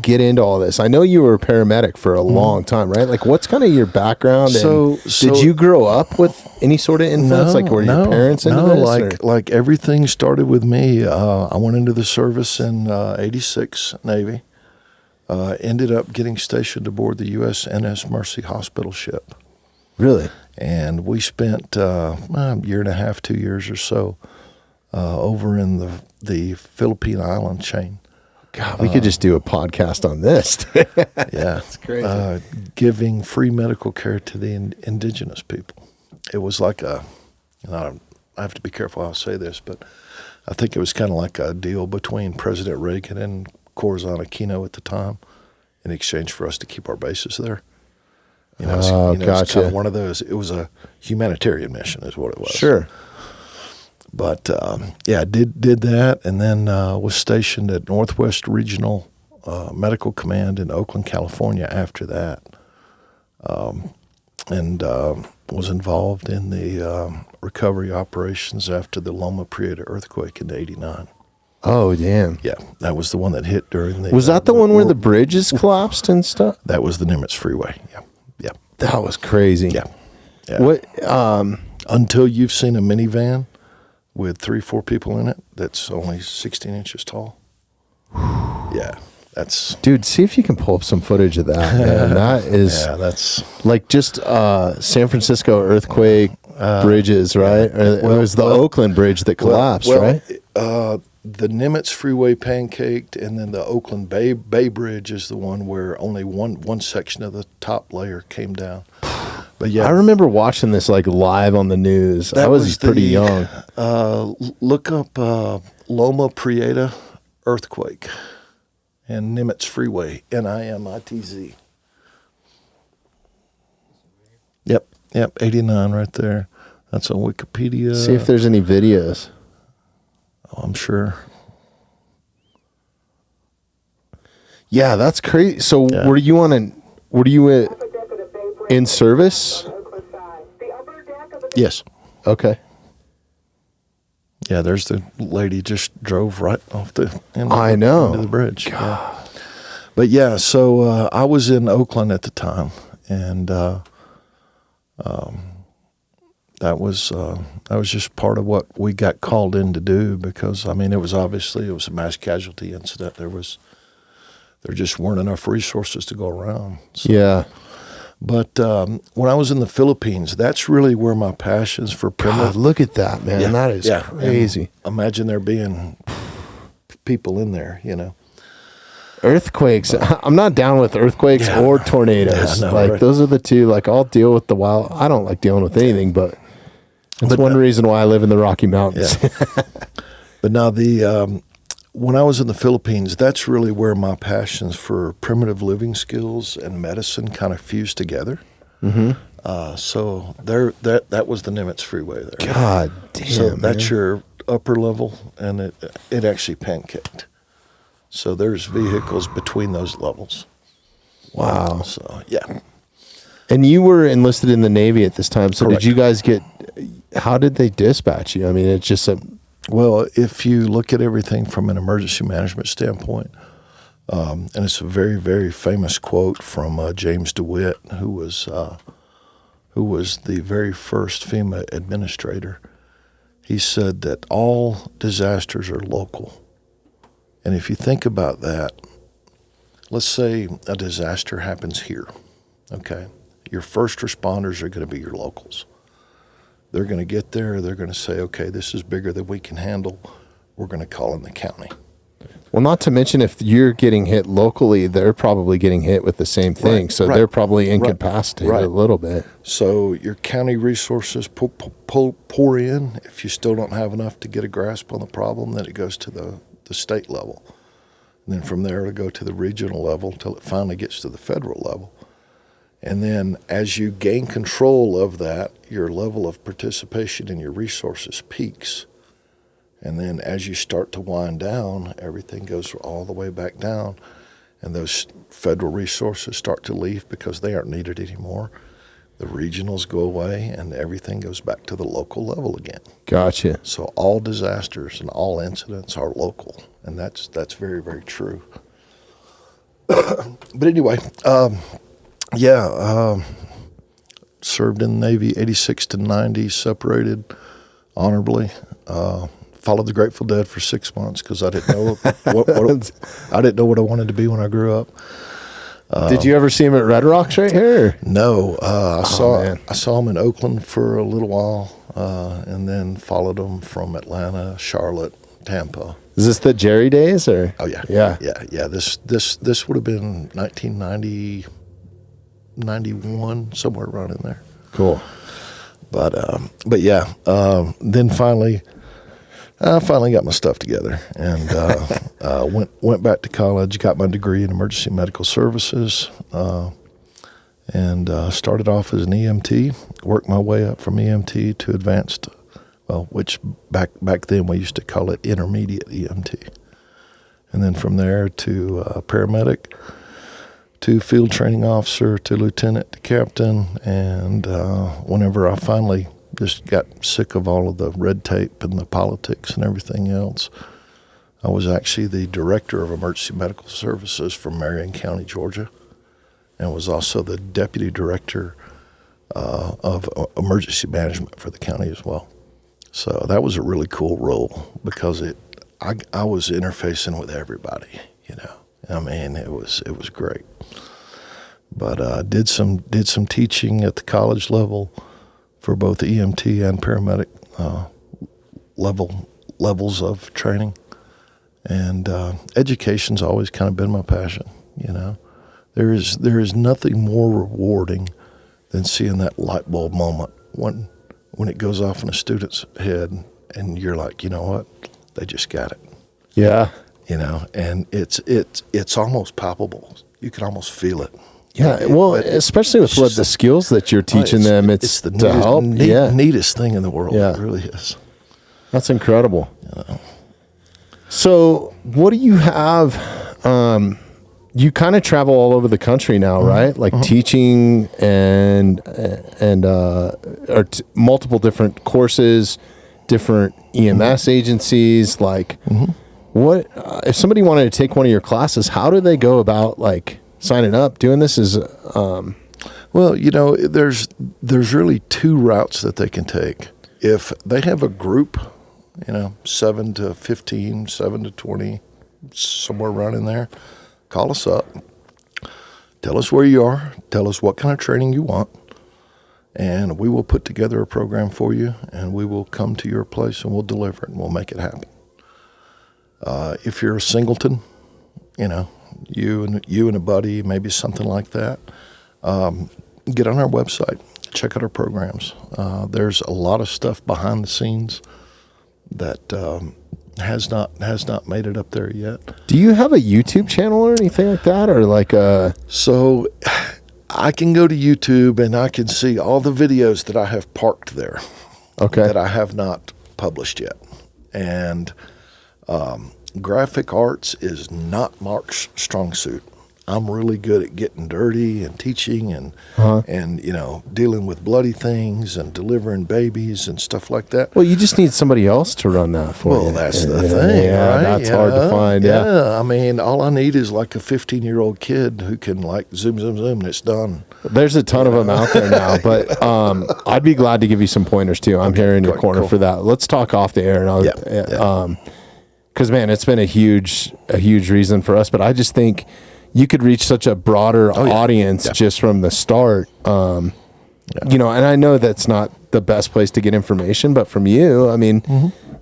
get into all this? I know you were a paramedic for a long time, right? Like, what's kind of your background?
So
did you grow up with any sort of influence? Were your parents into this?
Like everything started with me. I went into the service in '86 Navy. Ended up getting stationed aboard the USNS Mercy Hospital ship.
Really?
And we spent a year and a half, 2 years or so over in the Philippine island chain.
God, we could just do a podcast on this.
It's crazy. Giving free medical care to the indigenous people. It was like I have to be careful how I say this, but I think it was kind of like a deal between President Reagan and Corazon Aquino at the time in exchange for us to keep our bases there. It's kind of one of those. It was a humanitarian mission, is what it was.
Sure.
But did that, and then was stationed at Northwest Regional Medical Command in Oakland, California. After that, and was involved in the recovery operations after the Loma Prieta earthquake in '89.
Oh, damn.
Yeah, that was the one that hit during the.
Was that the one where the bridges collapsed and stuff?
That was the Nimitz Freeway. Yeah, yeah,
That was crazy.
yeah. Yeah.
What?
Until you've seen a minivan with 3-4 people in it that's only 16 inches tall. Yeah, that's...
Dude, see if you can pull up some footage of that, man. That is...
Yeah, that's...
Like just San Francisco earthquake bridges, right? It was the Oakland bridge that collapsed, right?
The Nimitz Freeway pancaked, and then the Oakland Bay Bridge is the one where only one section of the top layer came down. But yeah,
I remember watching this like live on the news. I was pretty young.
Look up Loma Prieta earthquake and Nimitz Freeway, Nimitz. Yep, 89 right there. That's on Wikipedia.
See if there's any videos.
Oh, I'm sure.
Yeah, that's crazy. So
Yeah.
were you in service?
Yes.
Okay.
Yeah, there's the lady just drove right off the end
I know.
into the bridge. Yeah. But yeah, so I was in Oakland at the time, and that was just part of what we got called in to do, because I mean it was a mass casualty incident. There just weren't enough resources to go around. So.
Yeah.
But when I was in the Philippines, that's really where my passions for primitive.
God, look at that, man.
Yeah,
That is crazy.
And imagine there being people in there, you know.
Earthquakes. I'm not down with earthquakes or tornadoes.
Yeah, no,
like
right.
those are the two. Like I'll deal with the wild. I don't like dealing with anything, but that's one reason why I live in the Rocky Mountains.
Yeah. But now when I was in the Philippines, that's really where my passions for primitive living skills and medicine kind of fused together. Mm-hmm. So that was the Nimitz Freeway there.
God damn.
So that's your upper level, and it actually pancaked. So there's vehicles between those levels.
Wow.
So yeah.
And you were enlisted in the Navy at this time. So
Correct.
did you guys how did they dispatch you? I mean, it's just
Well, if you look at everything from an emergency management standpoint, and it's a very, very famous quote from James DeWitt, who was the very first FEMA administrator. He said that all disasters are local. And if you think about that, let's say a disaster happens here, okay? Your first responders are going to be your locals. They're going to get there. They're going to say, okay, this is bigger than we can handle. We're going to call in the county.
well, not to mention if you're getting hit locally, they're probably getting hit with the same thing.
Right,
So
right,
they're probably incapacitated
right.
a little bit.
So your county resources pour in. If you still don't have enough to get a grasp on the problem, then it goes to the state level. And then from there it'll go to the regional level until it finally gets to the federal level. And then as you gain control of that, your level of participation in your resources peaks. And then as you start to wind down, everything goes all the way back down. And those federal resources start to leave because they aren't needed anymore. The regionals go away and everything goes back to the local level again.
Gotcha.
So all disasters and all incidents are local. And that's very, very true. But anyway, served in the Navy 86 to 90, separated honorably. Followed the Grateful Dead for 6 months because I didn't know I didn't know what I wanted to be when I grew up.
Did you ever see him at Red Rocks right here?
No, I
man.
saw him in Oakland for a little while, and then followed him from Atlanta, Charlotte, Tampa.
Is this the Jerry days or?
Oh yeah,
Yeah.
This would have been 1990, 91, somewhere around in there.
Cool.
But yeah, then finally, I finally got my stuff together and went back to college, got my degree in emergency medical services, and started off as an EMT, worked my way up from EMT to advanced, which back then we used to call it intermediate EMT. And then from there to paramedic, to field training officer, to lieutenant, to captain, and whenever I finally just got sick of all of the red tape and the politics and everything else, I was actually the director of emergency medical services for Marion County, Georgia, and was also the deputy director of emergency management for the county as well. So that was a really cool role because I was interfacing with everybody, you know. I mean, it was great. But did some teaching at the college level for both EMT and paramedic levels of training. And education's always kind of been my passion, you know. There is nothing more rewarding than seeing that light bulb moment when it goes off in a student's head and you're like, you know what, they just got it.
Yeah.
You know, and it's almost palpable. You can almost feel it.
Yeah, well, especially with the skills that you're teaching them, it's
the
to help.
neatest thing in the world.
Yeah.
It really is.
That's incredible.
Yeah.
So what do you have? You kind of travel all over the country now, right? Like teaching and multiple different courses, different EMS agencies. Like, what if somebody wanted to take one of your classes? How do they go about like signing up? Doing this is
well, you know, there's really two routes that they can take. If they have a group, you know, 7 to 15, 7 to 20, somewhere around in there, call us up. Tell us where you are. Tell us what kind of training you want. And we will put together a program for you, and we will come to your place, and we'll deliver it, and we'll make it happen. If you're a singleton, you know, you and a buddy, maybe something like that, get on our website. Check out our programs. There's a lot of stuff behind the scenes that has not made it up there yet.
Do you have a YouTube channel or anything like that, or like a?
So, I can go to YouTube and I can see all the videos that I have parked there.
Okay.
That I have not published yet, and graphic arts is not Mark's strong suit. I'm really good at getting dirty and teaching and you know, dealing with bloody things and delivering babies and stuff like that.
Well, you just need somebody else to run that for you.
Well, that's the thing,
yeah,
right?
That's hard to find.
Yeah, I mean, all I need is like a 15-year-old kid who can like zoom, and it's done.
There's a ton of them out there now, but I'd be glad to give you some pointers too. I'm here in your corner for that. Let's talk off the air, and because man, it's been a huge reason for us. But I just think you could reach such a broader audience just from the start. You know, and I know that's not the best place to get information, but from you, I mean,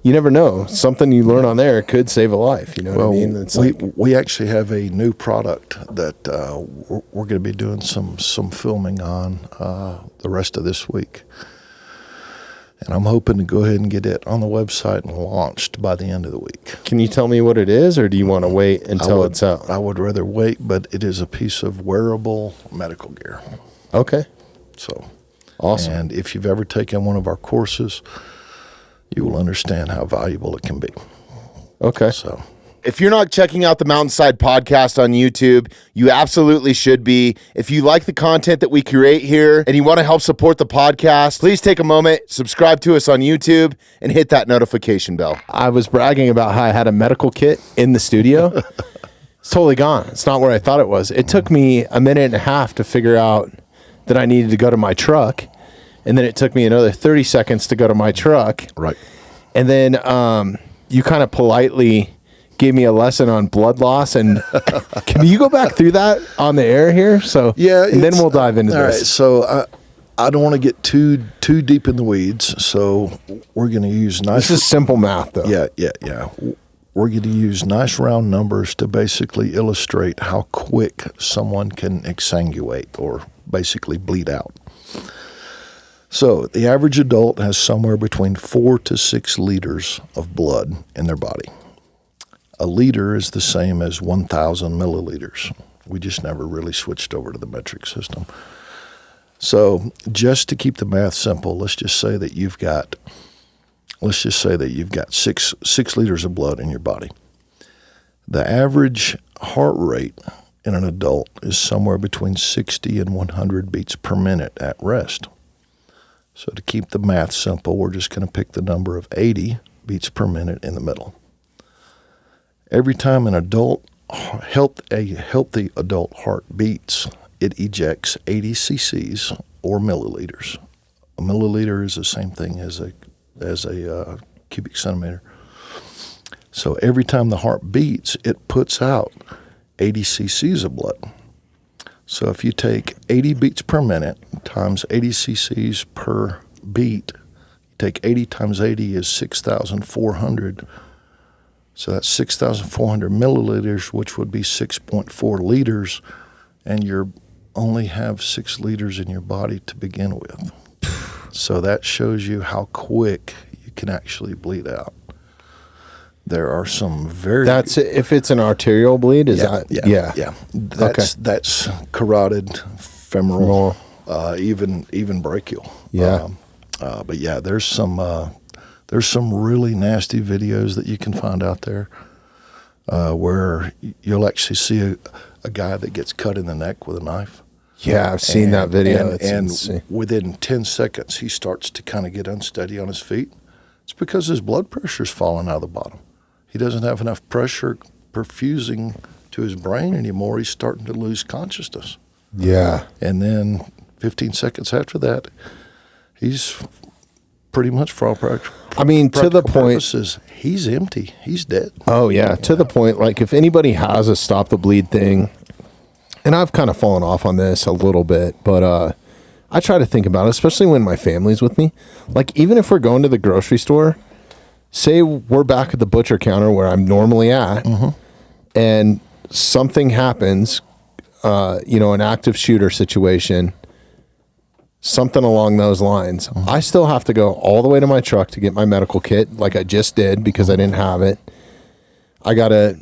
you never know. Something you learn on there could save a life. You know what I mean? It's
we actually have a new product that we're going to be doing some filming on the rest of this week. And I'm hoping to go ahead and get it on the website and launched by the end of the week.
Can you tell me what it is, or do you want to wait until it's out?
I would rather wait, but it is a piece of wearable medical gear.
Okay.
So
awesome.
And if you've ever taken one of our courses, you will understand how valuable it can be.
Okay.
So
if you're not checking out the Mountainside Podcast on YouTube, you absolutely should be. If you like the content that we create here and you want to help support the podcast, please take a moment, subscribe to us on YouTube, and hit that notification bell.
I was bragging about how I had a medical kit in the studio. It's totally gone. It's not where I thought it was. It took me a minute and a half to figure out that I needed to go to my truck. And then it took me another 30 seconds to go to my truck.
right.
And then you kind of politely gave me a lesson on blood loss. And can you go back through that on the air here? So
Yeah,
and then we'll dive into
all
this.
right, so I don't want to get too deep in the weeds, so we're going to use nice.
This is simple math, though.
Yeah. We're going to use nice round numbers to basically illustrate how quick someone can exsanguinate or basically bleed out. So the average adult has somewhere between 4 to 6 liters of blood in their body. A liter is the same as 1,000 milliliters. We just never really switched over to the metric system. So just to keep the math simple, let's just say that you've got 6 liters of blood in your body. The average heart rate in an adult is somewhere between 60 and 100 beats per minute at rest. So to keep the math simple, we're just going to pick the number of 80 beats per minute in the middle. Every time a healthy adult heart beats, it ejects 80 cc's or milliliters. A milliliter is the same thing as a cubic centimeter. So every time the heart beats, it puts out 80 cc's of blood. So if you take 80 beats per minute times 80 cc's per beat, you take 80 times 80 is 6,400. So that's 6,400 milliliters, which would be 6.4 liters, and you only have 6 liters in your body to begin with. So that shows you how quick you can actually bleed out. There are some very...
That's if it's an arterial bleed, is that?
Yeah. That's carotid, femoral, even brachial.
Yeah.
But yeah, there's some really nasty videos that you can find out there where you'll actually see a guy that gets cut in the neck with a knife.
Yeah, I've seen that video.
And within 10 seconds, he starts to kind of get unsteady on his feet. It's because his blood pressure's falling out of the bottom. He doesn't have enough pressure perfusing to his brain anymore. He's starting to lose consciousness.
Yeah.
And then 15 seconds after that, he's pretty much, for all
to the point,
purposes, he's empty. He's dead.
Oh, yeah. To the point, like if anybody has a stop the bleed thing, and I've kind of fallen off on this a little bit, but I try to think about it, especially when my family's with me. Like even if we're going to the grocery store, say we're back at the butcher counter where I'm normally at, and something happens, an active shooter situation, something along those lines. I still have to go all the way to my truck to get my medical kit like I just did because I didn't have it. I got to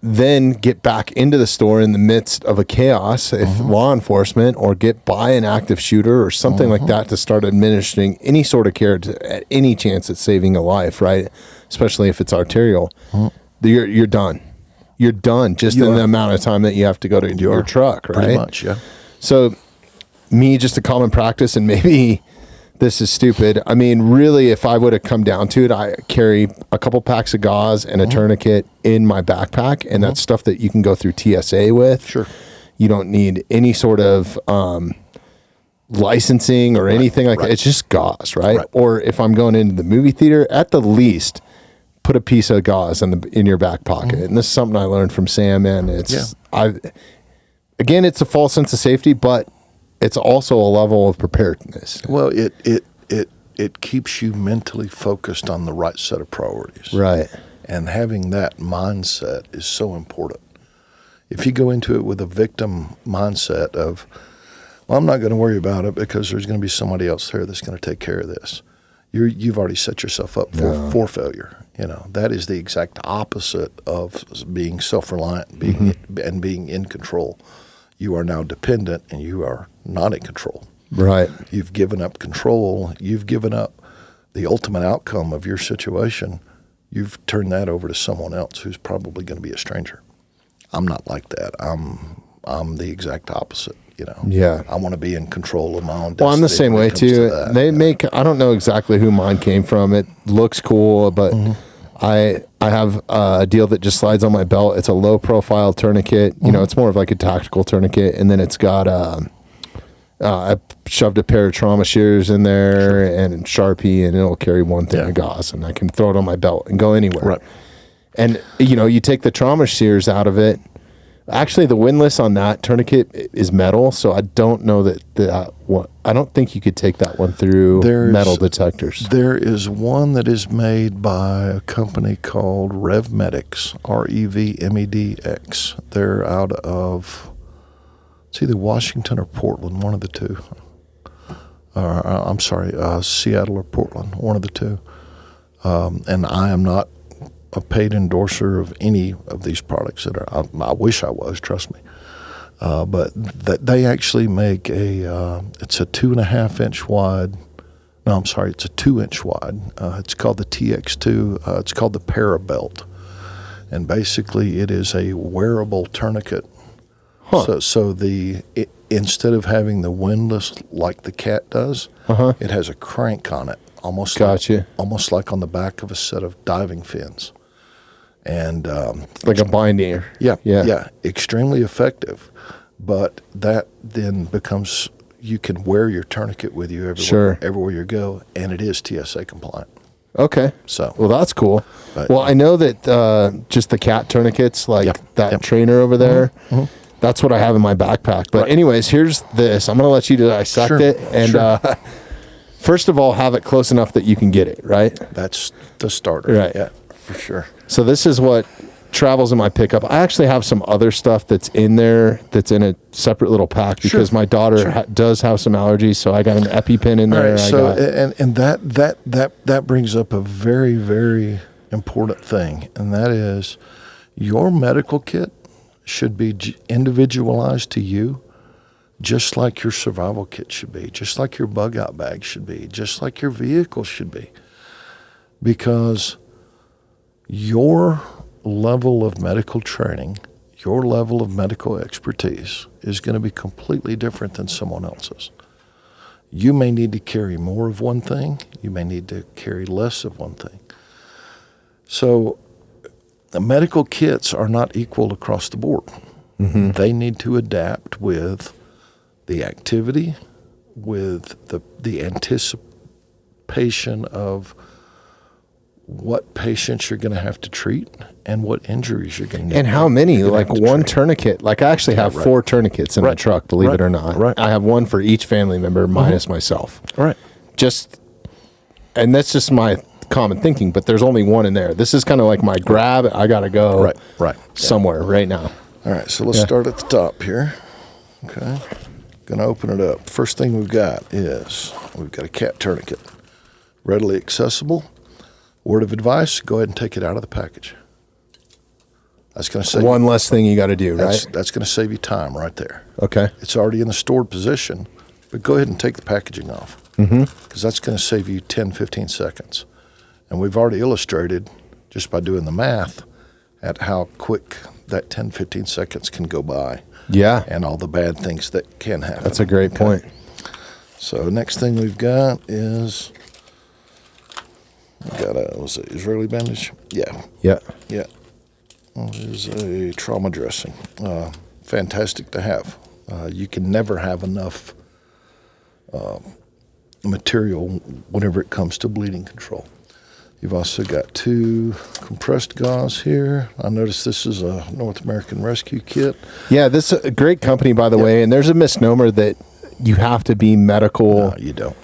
then get back into the store in the midst of a chaos, if law enforcement, or get by an active shooter or something like that to start administering any sort of care at any chance at saving a life, right? Especially if it's arterial. You're done. You're done just in the amount of time that you have to go to your truck, right?
Pretty much, yeah.
So me, just a common practice, and maybe this is stupid. I mean, really, if I would have come down to it, I carry a couple packs of gauze and a tourniquet in my backpack, and that's stuff that you can go through TSA with.
Sure.
You don't need any sort of licensing or anything like that. It's just gauze, right? Or if I'm going into the movie theater, at the least, put a piece of gauze in your back pocket. And this is something I learned from Sam, and it's a false sense of safety, but it's also a level of preparedness.
Well, it keeps you mentally focused on the right set of priorities.
Right.
And having that mindset is so important. If you go into it with a victim mindset of, well, I'm not going to worry about it because there's going to be somebody else there that's going to take care of this, you've already set yourself up for failure. That is the exact opposite of being self-reliant, being in control. You are now dependent, and you are not in control.
Right.
You've given up control. You've given up the ultimate outcome of your situation. You've turned that over to someone else who's probably going to be a stranger. I'm not like that. I'm the exact opposite.
Yeah.
I want to be in control of my own destiny.
Well, I'm the same way too. I don't know exactly who mine came from. It looks cool, but I have a deal that just slides on my belt. It's a low profile tourniquet. It's more of like a tactical tourniquet, and then it's got I shoved a pair of trauma shears in there and Sharpie, and it'll carry one thing of gauze, and I can throw it on my belt and go anywhere.
Right.
And you take the trauma shears out of it. Actually, the windlass on that tourniquet is metal, so I don't know I don't think you could take that one through metal detectors. There
is one that is made by a company called RevMedix, RevMedX. They're out of, it's either Washington or Portland, one of the two. Seattle or Portland, one of the two. And I am not a paid endorser of any of these products I wish I was, trust me. But they actually make it's a 2.5 inch wide. No, I'm sorry, it's a 2 inch wide. It's called the TX2. It's called the Parabelt. And basically it is a wearable tourniquet. So instead of having the windlass like the cat does, it has a crank on it, almost like on the back of a set of diving fins. And
like a binding.
yeah, extremely effective. But that then becomes, you can wear your tourniquet with you everywhere you go, and it is TSA compliant.
Okay.
So,
well, that's cool.
But,
well, I know that just the cat tourniquets, like that trainer over there, that's what I have in my backpack. But anyways, here's this. I'm going to let you dissect it. And first of all, have it close enough that you can get it, right?
That's the starter.
Right.
Yeah, for sure.
So this is what travels in my pickup. I actually have some other stuff that's in there that's in a separate little pack because my daughter does have some allergies. So I got an EpiPen in there.
All right, so and that brings up a very, very important thing, and that is your medical kit should be individualized to you, just like your survival kit should be, just like your bug out bag should be, just like your vehicle should be, because your level of medical training, your level of medical expertise is going to be completely different than someone else's. You may need to carry more of one thing. You may need to carry less of one thing. So the medical kits are not equal across the board. They need to adapt with the activity, with the anticipation of what patients you're going to have to treat and what injuries you're going to need.
And how many? Like one tourniquet. Like I actually have 4 tourniquets in my truck, believe it or not. I have one for each family member minus myself. And that's just my common thinking, but there's only one in there. This is kind of like my grab. I got to go somewhere right now.
All right, so let's start at the top here. Okay. Going to open it up. First thing we've got a cat tourniquet. Readily accessible. Word of advice, go ahead and take it out of the package. That's going to save
one less thing you got to do, right?
That's going to save you time right there.
Okay.
It's already in the stored position, but go ahead and take the packaging off because that's going to save you 10, 15 seconds. And we've already illustrated, just by doing the math, at how quick that 10, 15 seconds can go by.
Yeah.
And all the bad things that can happen.
That's a great point.
So next thing we've got is... was it Israeli bandage? Yeah. There's a trauma dressing. Fantastic to have. You can never have enough material whenever it comes to bleeding control. You've also got 2 compressed gauze here. I noticed this is a North American Rescue Kit.
Yeah, this is a great company, by the way, and there's a misnomer that you have to be medical.
No, you don't.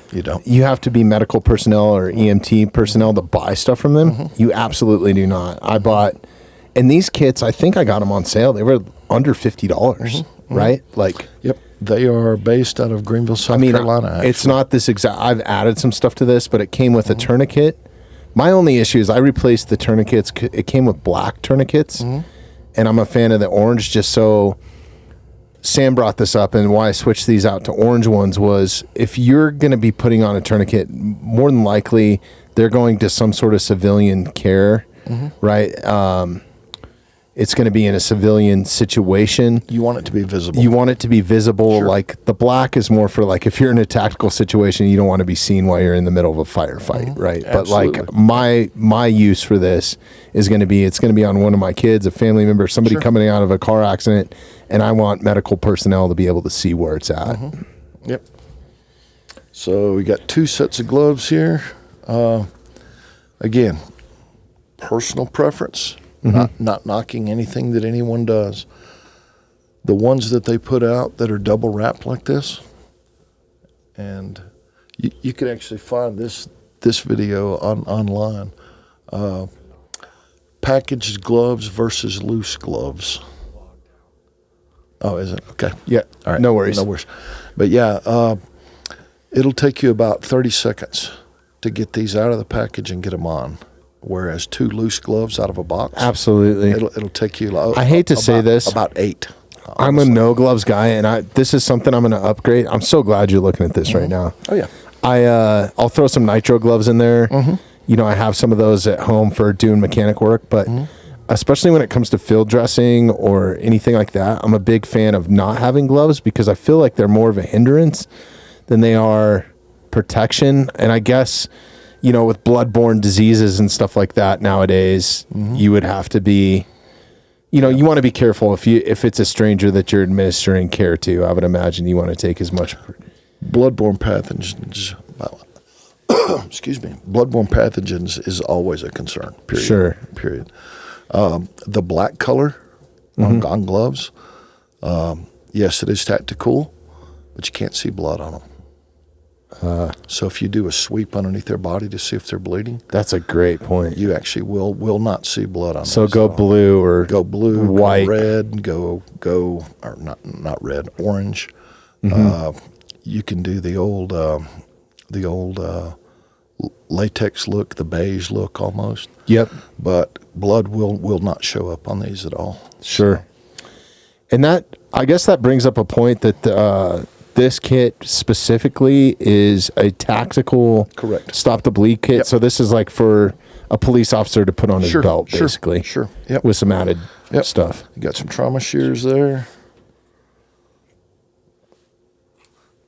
You have to be medical personnel or EMT personnel to buy stuff from them. You absolutely do not. I bought, and these kits, I think I got them on sale. They were under $50, right? Like,
yep. They are based out of Greenville, South Carolina. Actually.
It's not this exact. I've added some stuff to this, but it came with a tourniquet. My only issue is I replaced the tourniquets. It came with black tourniquets, and I'm a fan of the orange. Just so Sam brought this up, and why I switched these out to orange ones was if you're going to be putting on a tourniquet, more than likely they're going to some sort of civilian care, right? It's going to be in a civilian situation.
You want it to be visible.
Sure. Like the black is more for like if you're in a tactical situation, you don't want to be seen while you're in the middle of a firefight, right?
Absolutely.
But like my use for this is going to be, it's going to be on one of my kids, a family member, somebody coming out of a car accident, and I want medical personnel to be able to see where it's at.
Yep. So we got 2 sets of gloves here. Again, personal preference. Not knocking anything that anyone does. The ones that they put out that are double wrapped like this, and you can actually find this video online. Packaged gloves versus loose gloves. Oh, is it? Okay.
Yeah.
All right.
No worries.
But yeah, it'll take you about 30 seconds to get these out of the package and get them on. Whereas 2 loose gloves out of a box,
absolutely,
it'll take you.
I hate to say this,
about 8. Honestly.
I'm a no gloves guy, and this is something I'm going to upgrade. I'm so glad you're looking at this right now.
Oh yeah,
I'll throw some nitro gloves in there. You know, I have some of those at home for doing mechanic work, but especially when it comes to field dressing or anything like that, I'm a big fan of not having gloves because I feel like they're more of a hindrance than they are protection. And I guess, you know, with bloodborne diseases and stuff like that nowadays, you would have to be, you know, you want to be careful if it's a stranger that you're administering care to. I would imagine you want to take as much.
Bloodborne pathogens, excuse me, bloodborne pathogens is always a concern, period.
Sure.
Period. The black color on gloves, yes, it is tactical, but you can't see blood on them. So if you do a sweep underneath their body to see if they're bleeding,
That's a great point.
you actually will not see blood on them.
So go blue or
Go blue,
white.
go red, go or not red, orange. You can do the old latex look, the beige look almost.
Yep.
But blood will not show up on these at all.
Sure. And that, I guess that brings up a point that this kit specifically is a tactical
Correct.
stop the bleed kit.
Yep.
So this is like for a police officer to put on his belt, basically.
Sure. Yep.
With some added
Yep.
stuff.
You got some trauma shears there.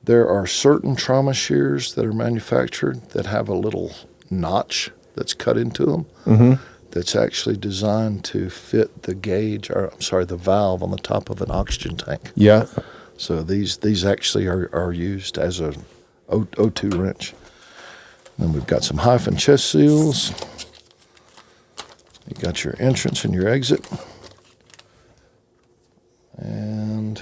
There are certain trauma shears that are manufactured that have a little notch that's cut into them. That's actually designed to fit the gauge, or I'm sorry, the valve on the top of an oxygen tank.
Yeah.
So these actually are used as a O2 wrench. Then we've got some hyphen chest seals. You got your entrance and your exit. And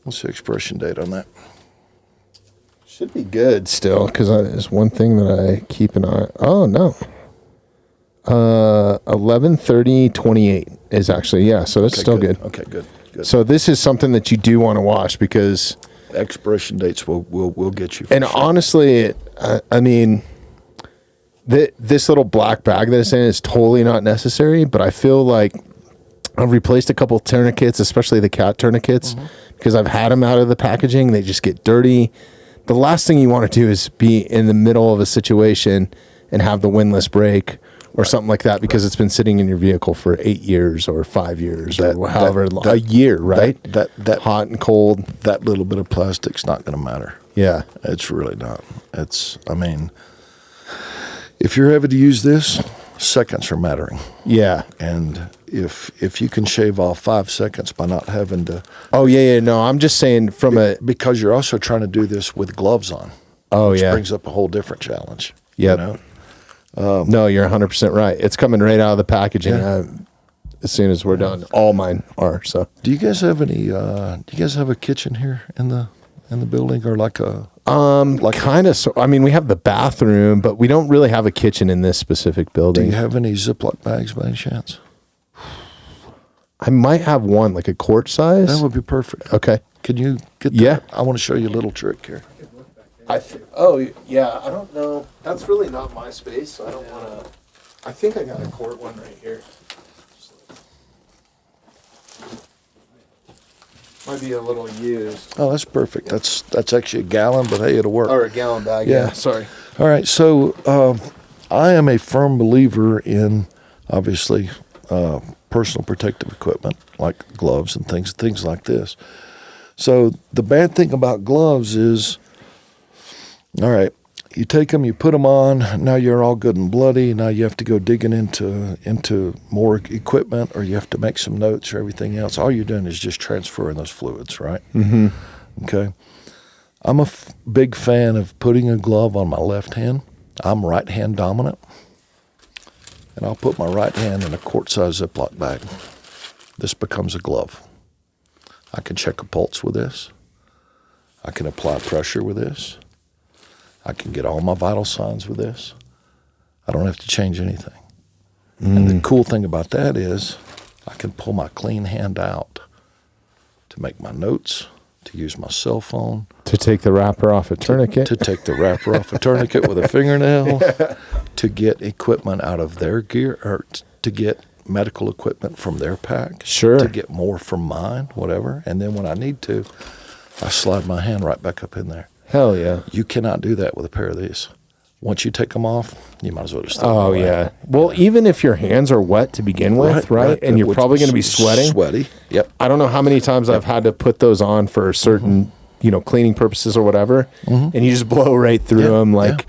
what's the expiration date on that?
Should be good still, because there's one thing that I keep an eye. Oh no, 11/30/28 is actually so that's still good.
Okay, good.
So this is something that you do want to wash because
Expiration dates will get you. For
and
sure.
honestly, I mean, this little black bag that it's in is totally not necessary. But I feel like I've replaced a couple tourniquets, especially the cat tourniquets, because I've had them out of the packaging. They just get dirty. The last thing you want to do is be in the middle of a situation and have the windlass break or something like that because it's been sitting in your vehicle for 8 years or 5 years or however long, a year, right?
That
hot and cold.
That little bit of plastic's not going to matter.
Yeah.
It's really not. I mean, if you're having to use this, seconds are mattering.
Yeah.
And if you can shave off 5 seconds by not having to.
Oh, yeah. No, I'm just saying
because you're also trying to do this with gloves on.
Oh,
which
yeah.
brings up a whole different challenge.
Yep.
You know?
No, you're 100% right. It's coming right out of the packaging as soon as we're done. All mine are. So,
do you guys have any? Do you guys have a kitchen here in the building, or like a?
kind of. So, I mean, we have the bathroom, but we don't really have a kitchen in this specific
Do
building.
you have any Ziploc bags by any chance?
I might have one, like a quart size.
That would be perfect.
Okay.
Can you get that?
Yeah.
I want to show you a little trick here.
I don't know. That's really not my space, so I don't want to. I think I got a quart one right here. Might be a little used.
Oh, that's perfect. That's actually a gallon, but hey, it'll work.
Or a gallon bag.
Yeah.
Sorry.
All right. So I am a firm believer in, obviously, personal protective equipment like gloves and things like this. So the bad thing about gloves is, all right, you take them, you put them on. Now you're all good and bloody. Now you have to go digging into more equipment, or you have to make some notes or everything else. All you're doing is just transferring those fluids, right? Mm-hmm. Okay. I'm a big fan of putting a glove on my left hand. I'm right hand dominant, and I'll put my right hand in a quart-size Ziploc bag. This becomes a glove. I can check a pulse with this. I can apply pressure with this. I can get all my vital signs with this. I don't have to change anything. And the cool thing about that is I can pull my clean hand out to make my notes, to use my cell phone.
To take the wrapper off a tourniquet.
To take the wrapper off a tourniquet with a fingernail. To get equipment out of their gear, or to get medical equipment from their pack.
Sure.
To get more from mine, whatever. And then when I need to, I slide my hand right back up in there.
Hell yeah.
You cannot do that with a pair of these. Once you take them off, you might as well just throw
Oh,
them away.
yeah. Well, even if your hands are wet to begin with, right? And you're
Which
probably going to be
is
sweating.
Sweaty, yep.
I don't know how many times I've had to put those on for certain cleaning purposes or whatever, and you just blow right through them. Like,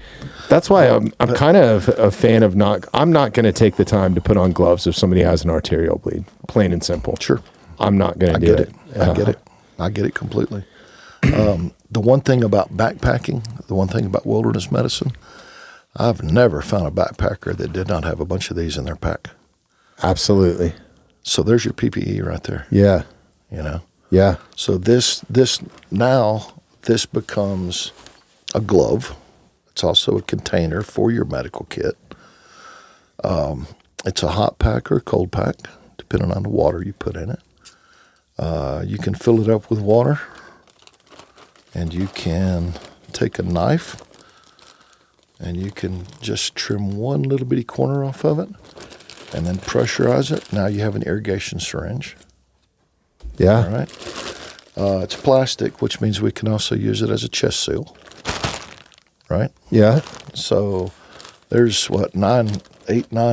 that's why I'm kind of a fan of I'm not going to take the time to put on gloves if somebody has an arterial bleed, plain and simple.
Sure.
I'm not going to do it.
I get it. I get it completely. The one thing about backpacking, the one thing about wilderness medicine, I've never found a backpacker that did not have a bunch of these in their pack.
Absolutely.
So there's your PPE right there.
Yeah. Yeah.
So this becomes a glove. It's also a container for your medical kit. It's a hot pack or a cold pack, depending on the water you put in it. You can fill it up with water, and you can take a knife, and you can just trim one little bitty corner off of it, and then pressurize it. Now you have an irrigation syringe.
Yeah.
All right. It's plastic, which means we can also use it as a chest seal. Right?
Yeah.
So there's 9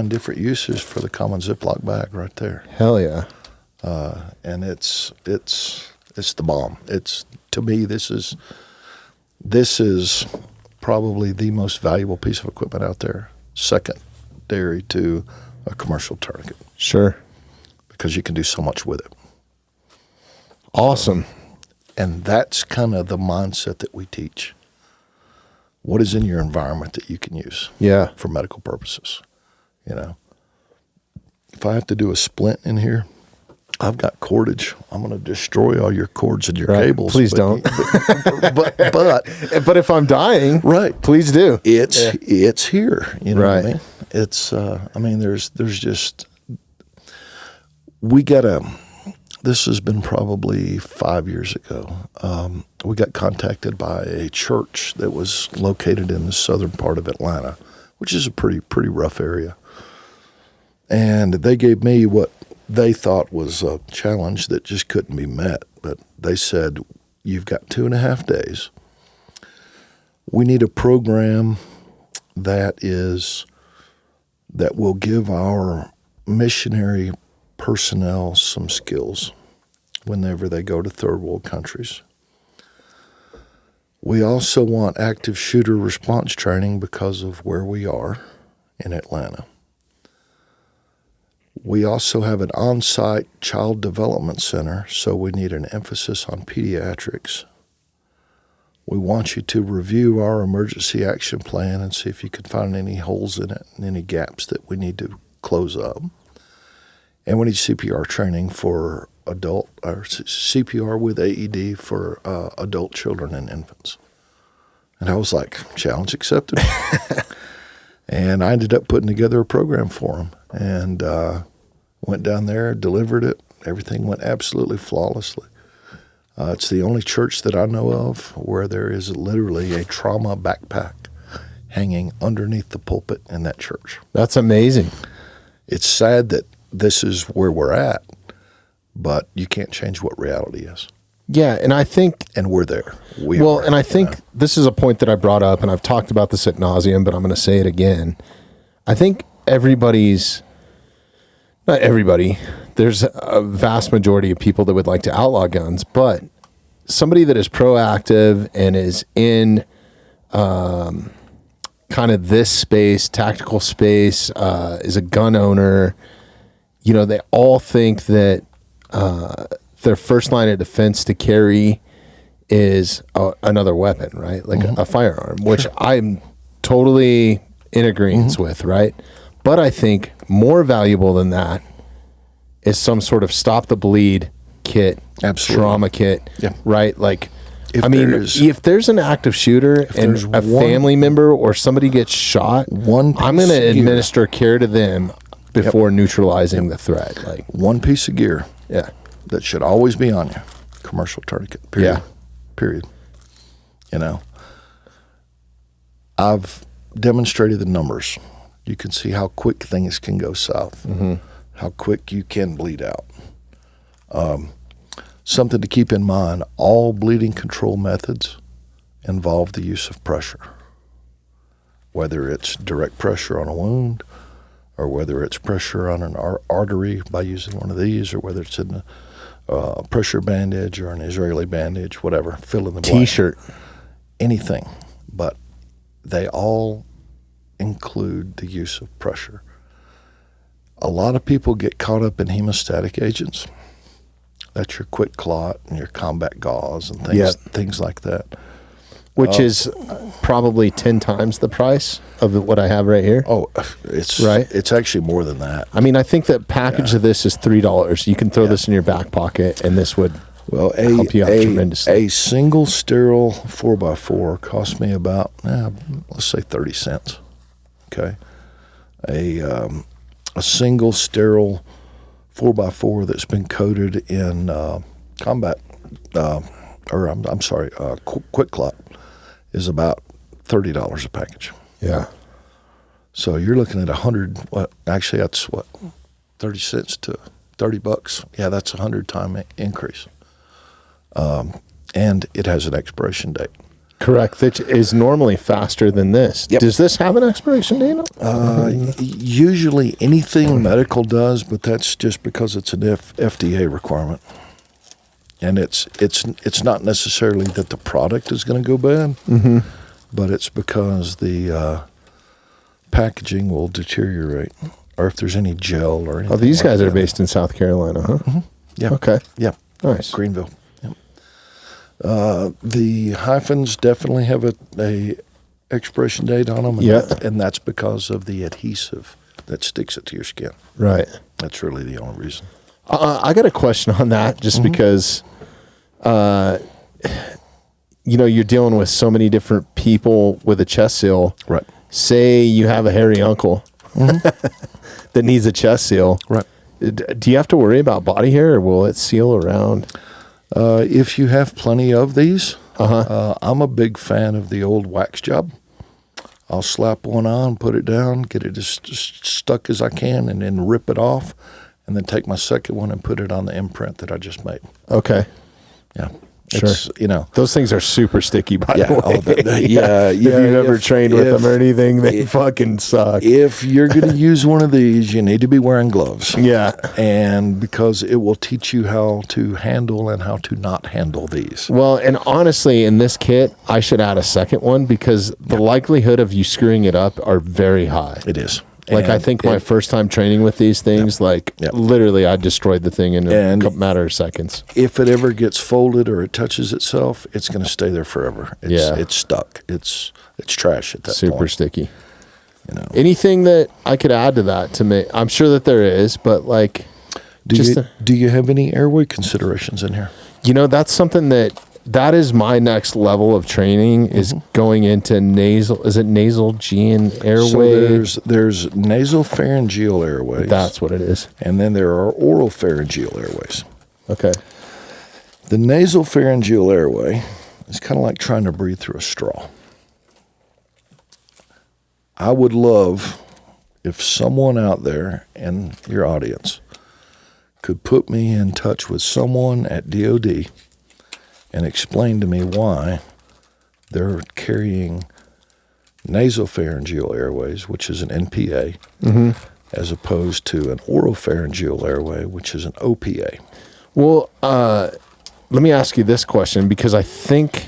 different uses for the common Ziploc bag right there.
Hell yeah.
And it's the bomb. To me, this is probably the most valuable piece of equipment out there, secondary to a commercial tourniquet.
Sure.
Because you can do so much with it.
Awesome.
And that's kind of the mindset that we teach. What is in your environment that you can use for medical purposes? If I have to do a splint in here, I've got cordage. I'm going to destroy all your cords and your cables.
Please don't.
But
if I'm dying,
right,
please do.
It's here. You know
right.
what I mean? It's. There's just we got a. This has been probably 5 years ago. We got contacted by a church that was located in the southern part of Atlanta, which is a pretty rough area. And they gave me what they thought was a challenge that just couldn't be met. But they said, you've got 2.5 days. We need a program that will give our missionary personnel some skills whenever they go to third world countries. We also want active shooter response training because of where we are in Atlanta. We also have an on-site child development center, so we need an emphasis on pediatrics. We want you to review our emergency action plan and see if you can find any holes in it and any gaps that we need to close up. And we need CPR training for adult, or CPR with AED for adult children and infants. And I was like, challenge accepted. And I ended up putting together a program for them. And went down there, delivered it. Everything went absolutely flawlessly. It's the only church that I know of where there is literally a trauma backpack hanging underneath the pulpit in that church.
That's amazing.
It's sad that this is where we're at, but you can't change what reality is.
Yeah, and I think...
And we're there.
And I think this is a point that I brought up, and I've talked about this ad nauseum, but I'm going to say it again. I think not everybody, there's a vast majority of people that would like to outlaw guns, but somebody that is proactive and is in kind of this space, tactical space, is a gun owner, they all think that their first line of defense to carry is another weapon, right? Like a firearm, which I'm totally in agreement with, right? But I think more valuable than that is some sort of stop the bleed kit, trauma kit, right? Like, if there's an active shooter and a family member or somebody gets shot, I'm going to administer care to them before neutralizing the threat. Like
one piece of gear, that should always be on you. Commercial tourniquet. Period. Period. I've demonstrated the numbers. You can see how quick things can go south, how quick you can bleed out. Something to keep in mind, all bleeding control methods involve the use of pressure, whether it's direct pressure on a wound or whether it's pressure on an artery by using one of these, or whether it's in pressure bandage or an Israeli bandage, whatever, fill in the blank.
T-shirt.
Anything, but they all include the use of pressure. A lot of people get caught up in hemostatic agents. That's your quick clot and your combat gauze and things like that.
Which is probably 10 times the price of what I have right here.
Oh, it's
right.
It's actually more than that.
I mean, I think that package of this is $3. You can throw this in your back pocket, and this would help you out tremendously.
A single sterile 4x4 cost me about, let's say 30 cents. Okay. A single sterile 4x4 that's been coated in quick clot is about $30 a package.
Yeah.
So you're looking at 100. Actually, that's 30 cents to $30. Yeah, that's a 100-time increase. And it has an expiration date.
Correct. That is normally faster than this.
Yep.
Does this have an expiration date?
Usually anything medical does, but that's just because it's an FDA requirement. And it's not necessarily that the product is going to go bad, but it's because the packaging will deteriorate, or if there's any gel or anything.
Oh, these guys
like
are
that.
based in South Carolina, huh?
Mm-hmm. Yeah.
Okay.
Yeah.
Nice.
Greenville. Yep. The hyphens definitely have a expiration date on them, and that's because of the adhesive that sticks it to your skin.
Right.
That's really the only reason.
I got a question on that, just because, you're dealing with so many different people with a chest seal.
Right.
Say you have a hairy uncle that needs a chest seal.
Right.
Do you have to worry about body hair, or will it seal around?
If you have plenty of these, I'm a big fan of the old wax job. I'll slap one on, put it down, get it as stuck as I can, and then rip it off, and then take my second one and put it on the imprint that I just made.
Okay.
Yeah.
Sure.
It's,
those things are super sticky, by the way.
If
you've ever trained with them or anything, they fucking suck.
If you're going to use one of these, you need to be wearing gloves.
Yeah.
And because it will teach you how to handle and how to not handle these.
Well, and honestly, in this kit, I should add a second one, because the likelihood of you screwing it up are very high.
It is.
Like, I think my first time training with these things, literally I destroyed the thing in a matter of seconds.
If it ever gets folded or it touches itself, it's going to stay there forever. It's stuck. It's trash at that point.
Super sticky. Anything that I could add to that to make, I'm sure that there is, but like,
do you have any airway considerations in here?
That's something that is my next level of training, is going into nasal. Is it nasal gene airway?
So there's nasal pharyngeal airways.
That's what it is.
And then there are oral pharyngeal airways.
Okay.
The nasal pharyngeal airway is kind of like trying to breathe through a straw. I would love if someone out there in your audience could put me in touch with someone at DOD and explain to me why they're carrying nasopharyngeal airways, which is an NPA, as opposed to an oropharyngeal airway, which is an OPA.
Well, let me ask you this question, because I think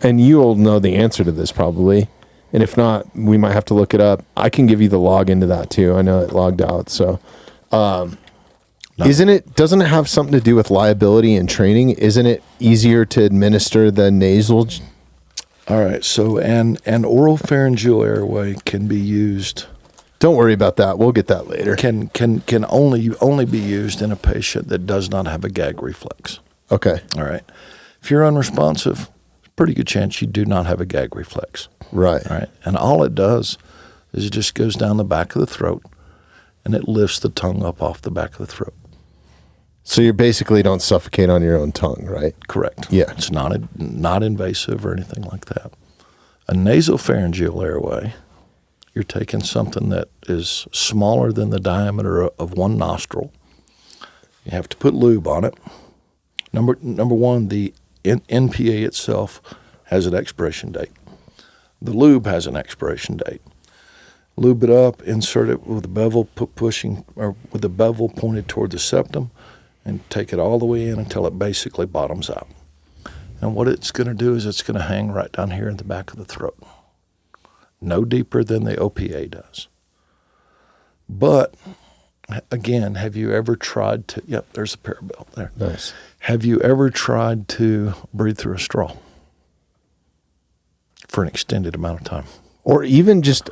and you'll know the answer to this probably, and if not, we might have to look it up. I can give you the log into that too. I know it logged out, so... Doesn't it have something to do with liability and training? Isn't it easier to administer the nasal?
All right. So an oropharyngeal airway can be used.
Don't worry about that. We'll get that later.
Can only be used in a patient that does not have a gag reflex.
Okay.
All right. If you're unresponsive, pretty good chance you do not have a gag reflex.
Right.
All right. And all it does is it just goes down the back of the throat, and it lifts the tongue up off the back of the throat.
So you basically don't suffocate on your own tongue, right?
Correct.
Yeah.
It's not invasive or anything like that. A nasopharyngeal airway, you're taking something that is smaller than the diameter of one nostril. You have to put lube on it. Number one, the NPA itself has an expiration date. The lube has an expiration date. Lube it up, insert it with the bevel with the bevel pointed toward the septum, and take it all the way in until it basically bottoms out. And what it's going to do is it's going to hang right down here in the back of the throat. No deeper than the OPA does. But, again, have you ever tried to, yep, there's a parabelt there.
Nice.
Have you ever tried to breathe through a straw for an extended amount of time?
Or even just,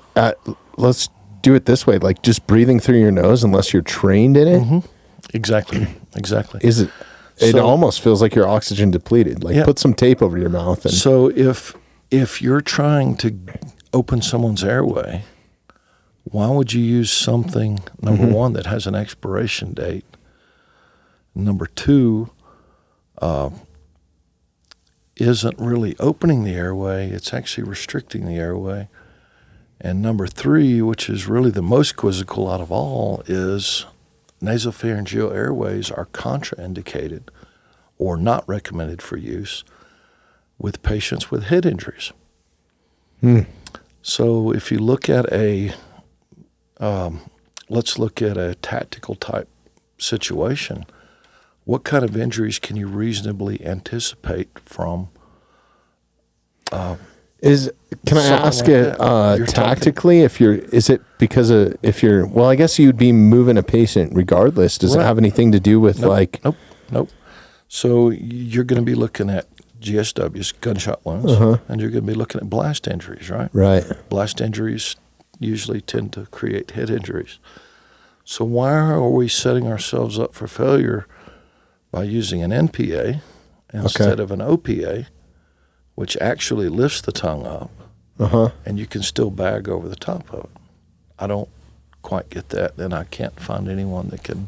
let's do it this way, like just breathing through your nose unless you're trained in it.
Mm-hmm. Exactly.
Is it? It
So-
almost feels like you're oxygen depleted. Like
Yeah.
put some tape over your mouth. And
So if you're trying to open someone's airway, why would you use something, number one, that has an expiration date? Number two, isn't really opening the airway, it's actually restricting the airway. And number three, which is really the most quizzical out of all, is nasopharyngeal airways are contraindicated or not recommended for use with patients with head injuries. So if you look at let's look at a tactical type situation. What kind of injuries can you reasonably anticipate from?
can I
Something
ask
like
it
that. You're
tactically? Is it because of, well, I guess you'd be moving a patient regardless. Does it
Right.
have anything to do with
Nope. So you're going to be looking at GSWs, gunshot wounds, and you're going to be looking at blast injuries, right?
Right.
Blast injuries usually tend to create head injuries. So why are we setting ourselves up for failure by using an NPA instead of an OPA, which actually lifts the tongue up, and you can still bag over the top of it? I don't quite get that, and I can't find anyone that can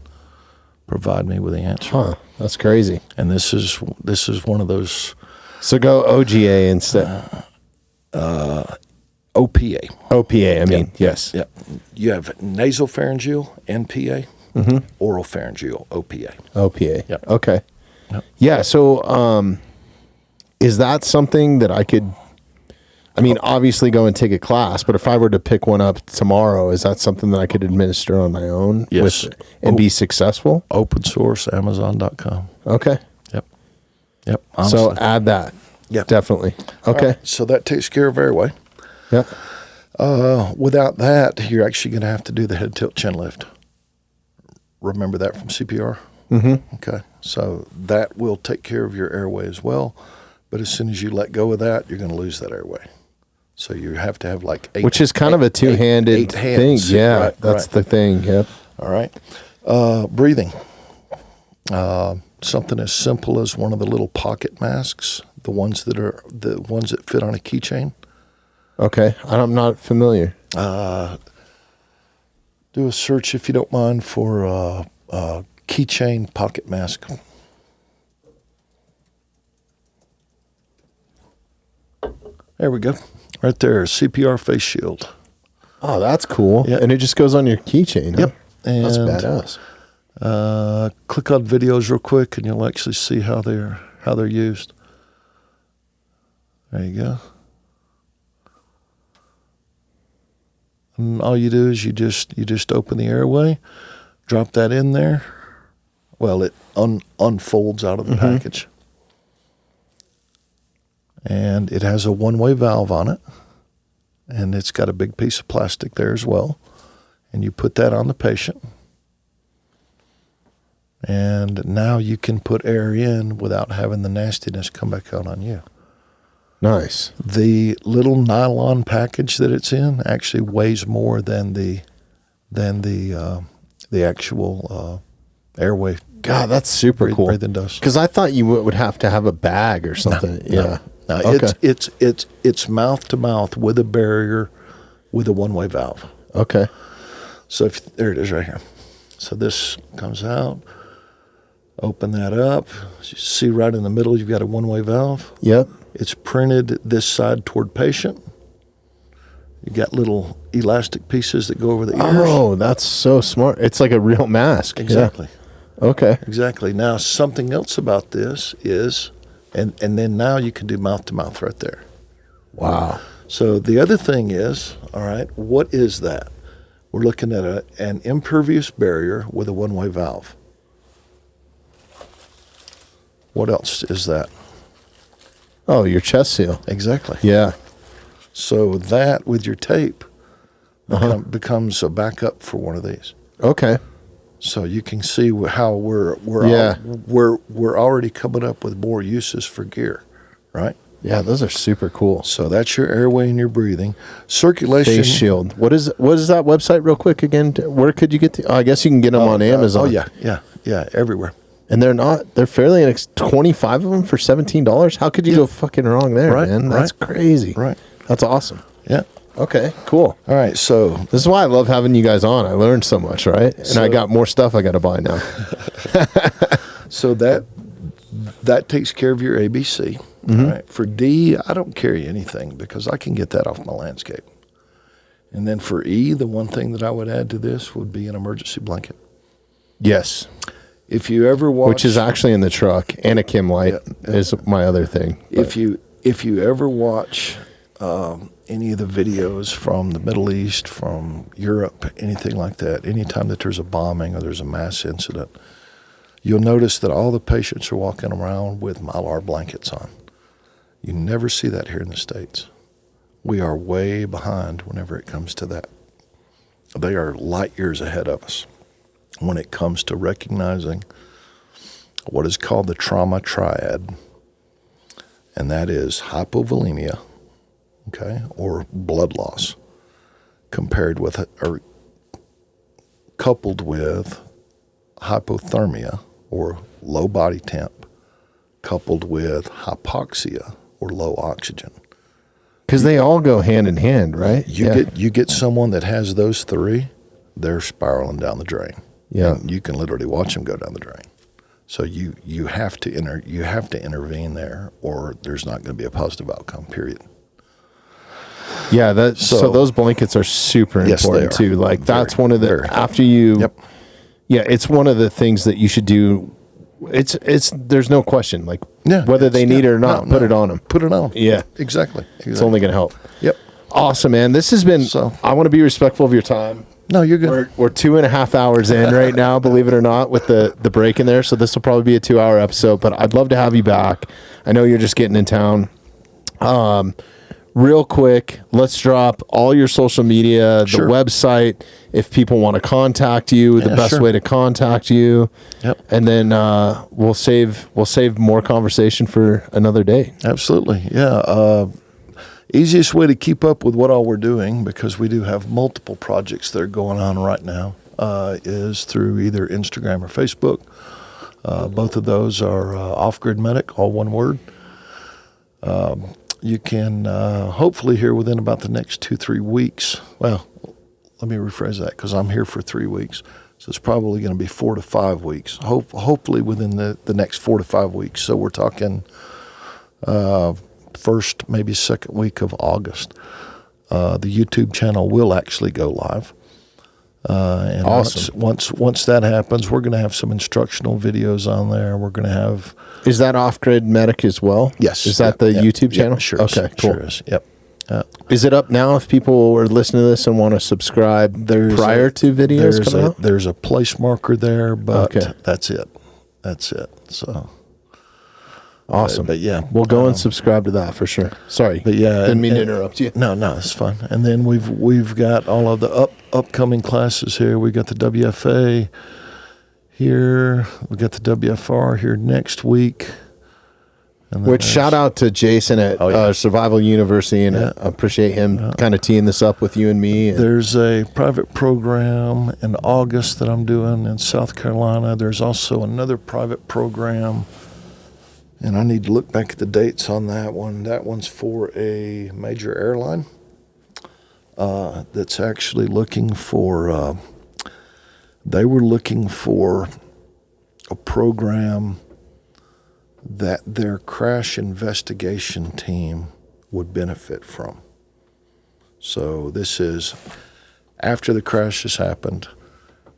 provide me with the answer.
Huh. That's crazy.
And this is one of those
So go OGA instead.
OPA.
OPA, I mean, yes.
Yeah, you have nasopharyngeal NPA, oropharyngeal OPA.
OPA.
Yep.
Okay.
Yep.
Yeah. So, is that something that I could, I mean, obviously go and take a class, but if I were to pick one up tomorrow, is that something that I could administer on my own
Yes.
and be successful?
Open source, Amazon.com.
Okay.
Yep.
So
Honestly.
add that.
Yeah.
Definitely.
All
Okay.
right, so that takes care of airway.
Yeah.
Without that, you're actually going to have to do the head tilt chin lift. Remember that from CPR? Mm-hmm. Okay. So that will take care of your airway as well. But as soon as you let go of that, you're going to lose that airway. So you have to have like eight.
Which is kind of a two-handed
eight
thing.
hands.
Yeah.
Right,
That's
right.
the thing. Yep.
All right. Breathing. Something as simple as one of the little pocket masks, the ones that fit on a keychain.
Okay. I'm not familiar.
Do a search, if you don't mind, for keychain pocket mask. There we go. Right there, CPR face shield.
Oh, that's cool.
Yeah.
And it just goes on your keychain. Huh?
Yep. And
That's badass.
click on videos real quick, and you'll actually see how they're used. There you go. And all you do is you just open the airway, drop that in there. Well, it unfolds out of the package, and it has a one-way valve on it, and it's got a big piece of plastic there as well. And you put that on the patient. And now you can put air in without having the nastiness come back out on you.
Nice.
The little nylon package that it's in actually weighs more than the actual airway.
God, that's super cool.
Breathing dust.
Because I thought you would have to have a bag or something. Yeah.
No,
Okay.
it's mouth to mouth with a barrier with a one-way valve.
Okay.
So there it is right here. So this comes out. Open that up. You see right in the middle, you've got a one-way valve.
Yep.
It's printed this side toward patient. You got little elastic pieces that go over the ears.
Oh, that's so smart. It's like a real mask.
Exactly.
Yeah. Okay.
Exactly. Now, something else about this is, and then now you can do mouth-to-mouth right there.
Wow.
So the other thing is, all right, what is that? We're looking at an impervious barrier with a one-way valve. What else is that?
Oh, your chest seal.
Exactly.
Yeah.
So that with your tape becomes a backup for one of these.
Okay.
So you can see how we're already coming up with more uses for gear, right?
Yeah, those are super cool.
So that's your airway and your breathing. Circulation.
Face shield. What is that website real quick again? Where could you get the? I guess you can get them on Amazon.
Yeah, everywhere.
And they're fairly 25 of them for $17. How could you go fucking wrong there,
Right,
man? That's crazy.
Right.
That's awesome.
Yeah.
Okay, cool.
All right, so
This is why I love having you guys on. I learned so much, right? And I got more stuff I got to buy now.
so that takes care of your ABC.
Mm-hmm.
All right. For D, I don't carry anything because I can get that off my landscape. And then for E, the one thing that I would add to this would be an emergency blanket.
Yes.
If you ever watch,
Which is actually in the truck, and a Kim light is my other thing.
if you ever watch any of the videos from the Middle East, from Europe, anything like that, anytime that there's a bombing or there's a mass incident, you'll notice that all the patients are walking around with Mylar blankets on. You never see that here in the States. We are way behind whenever it comes to that. They are light years ahead of us when it comes to recognizing what is called the trauma triad, and that is hypovolemia, okay, or blood loss, compared with or coupled with hypothermia, or low body temp, coupled with hypoxia, or low oxygen.
Because they all go hand in hand, right?
You get someone that has those three, they're spiraling down the drain.
Yeah.
And you can literally watch them go down the drain. So you have to intervene there, or there's not going to be a positive outcome. Period.
Yeah. So those blankets are super important too. Like that's one of the after you.
Yep.
Yeah, it's one of the things that you should do. It's there's no question. Like whether they need it or not, put it on them.
Put it on.
Yeah,
exactly.
It's only going to help.
Yep.
Awesome, man. This has been. I want to be respectful of your time.
No, you're good.
We're 2.5 hours in right now, believe it or not, with the break in there. So this will probably be a 2-hour episode, but I'd love to have you back. I know you're just getting in town. Real quick, let's drop all your social media, the website, if people want to contact you, the best way to contact you.
Yep.
And then we'll save more conversation for another day.
Absolutely. Yeah. Easiest way to keep up with what all we're doing, because we do have multiple projects that are going on right now, is through either Instagram or Facebook. Both of those are Off-Grid Medic, all one word. You can hopefully here within about the next 2-3 weeks. Well, let me rephrase that, because I'm here for 3 weeks. So it's probably going to be 4 to 5 weeks, hopefully within the next 4 to 5 weeks. So we're talking first, maybe second week of August. The YouTube channel will actually go live. And
awesome.
Once that happens, we're going to have some instructional videos on there. We're going to have.
Is that Off-Grid Medic as well?
Yes.
Is that the YouTube channel?
Yeah, sure.
Okay, cool.
Sure is. Yep.
Is it up now if people are listening to this and want to subscribe prior to videos coming out?
There's a place marker there, but that's it. That's it. So.
Awesome.
But yeah.
We'll go and subscribe to that for sure. Sorry.
But yeah.
Didn't mean to interrupt you.
No, it's fine. And then we've got all of the upcoming classes here. We got the WFA here. We got the WFR here next week.
Which shout out to Jason at Survival University, and I appreciate him kind of teeing this up with you and me.
There's a private program in August that I'm doing in South Carolina. There's also another private program, and I need to look back at the dates on that one. That one's for a major airline that's actually looking for, they were looking for a program that their crash investigation team would benefit from. So this is after the crash has happened,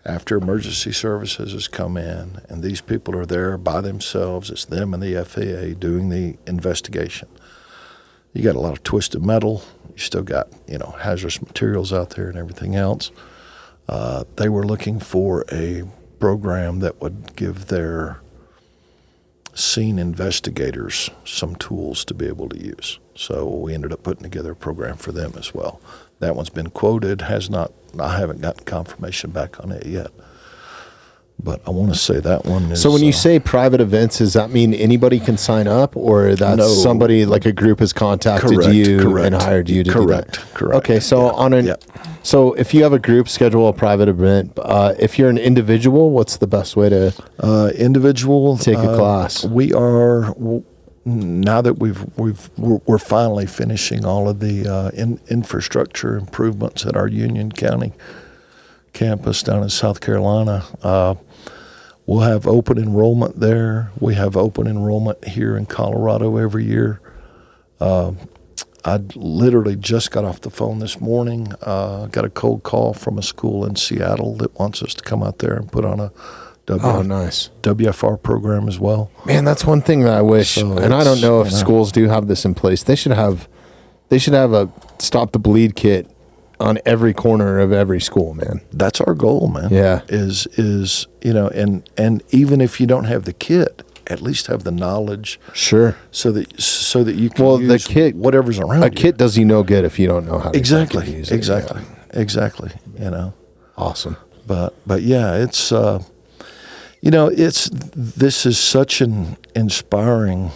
after emergency services has come in, and these people are there by themselves. It's them and the FAA doing the investigation. You got a lot of twisted metal. You still got, hazardous materials out there and everything else. They were looking for a program that would give their scene investigators some tools to be able to use. So we ended up putting together a program for them as well. That one's been quoted, I haven't gotten confirmation back on it yet. But I want to say that one is...
So when you say private events, does that mean anybody can sign up, or that's somebody, like a group has contacted you and hired you to do that?
Correct.
Okay, so so if you have a group, schedule a private event. If you're an individual, what's the best way to take a class?
We are... Now that we're finally finishing all of the infrastructure improvements at our Union County campus down in South Carolina, we'll have open enrollment there. We have open enrollment here in Colorado every year. I literally just got off the phone this morning. Got a cold call from a school in Seattle that wants us to come out there and put on a
nice
WFR program as well.
Man, that's one thing that I wish, and I don't know if schools do have this in place. They should have a Stop the Bleed kit on every corner of every school, man.
That's our goal, man.
Yeah.
Is and even if you don't have the kit, at least have the knowledge.
Sure.
So that you can use
the kit,
whatever's around
a kit does you no good if you don't know how to use it.
Exactly.
Awesome.
But yeah, it's this is such an inspiring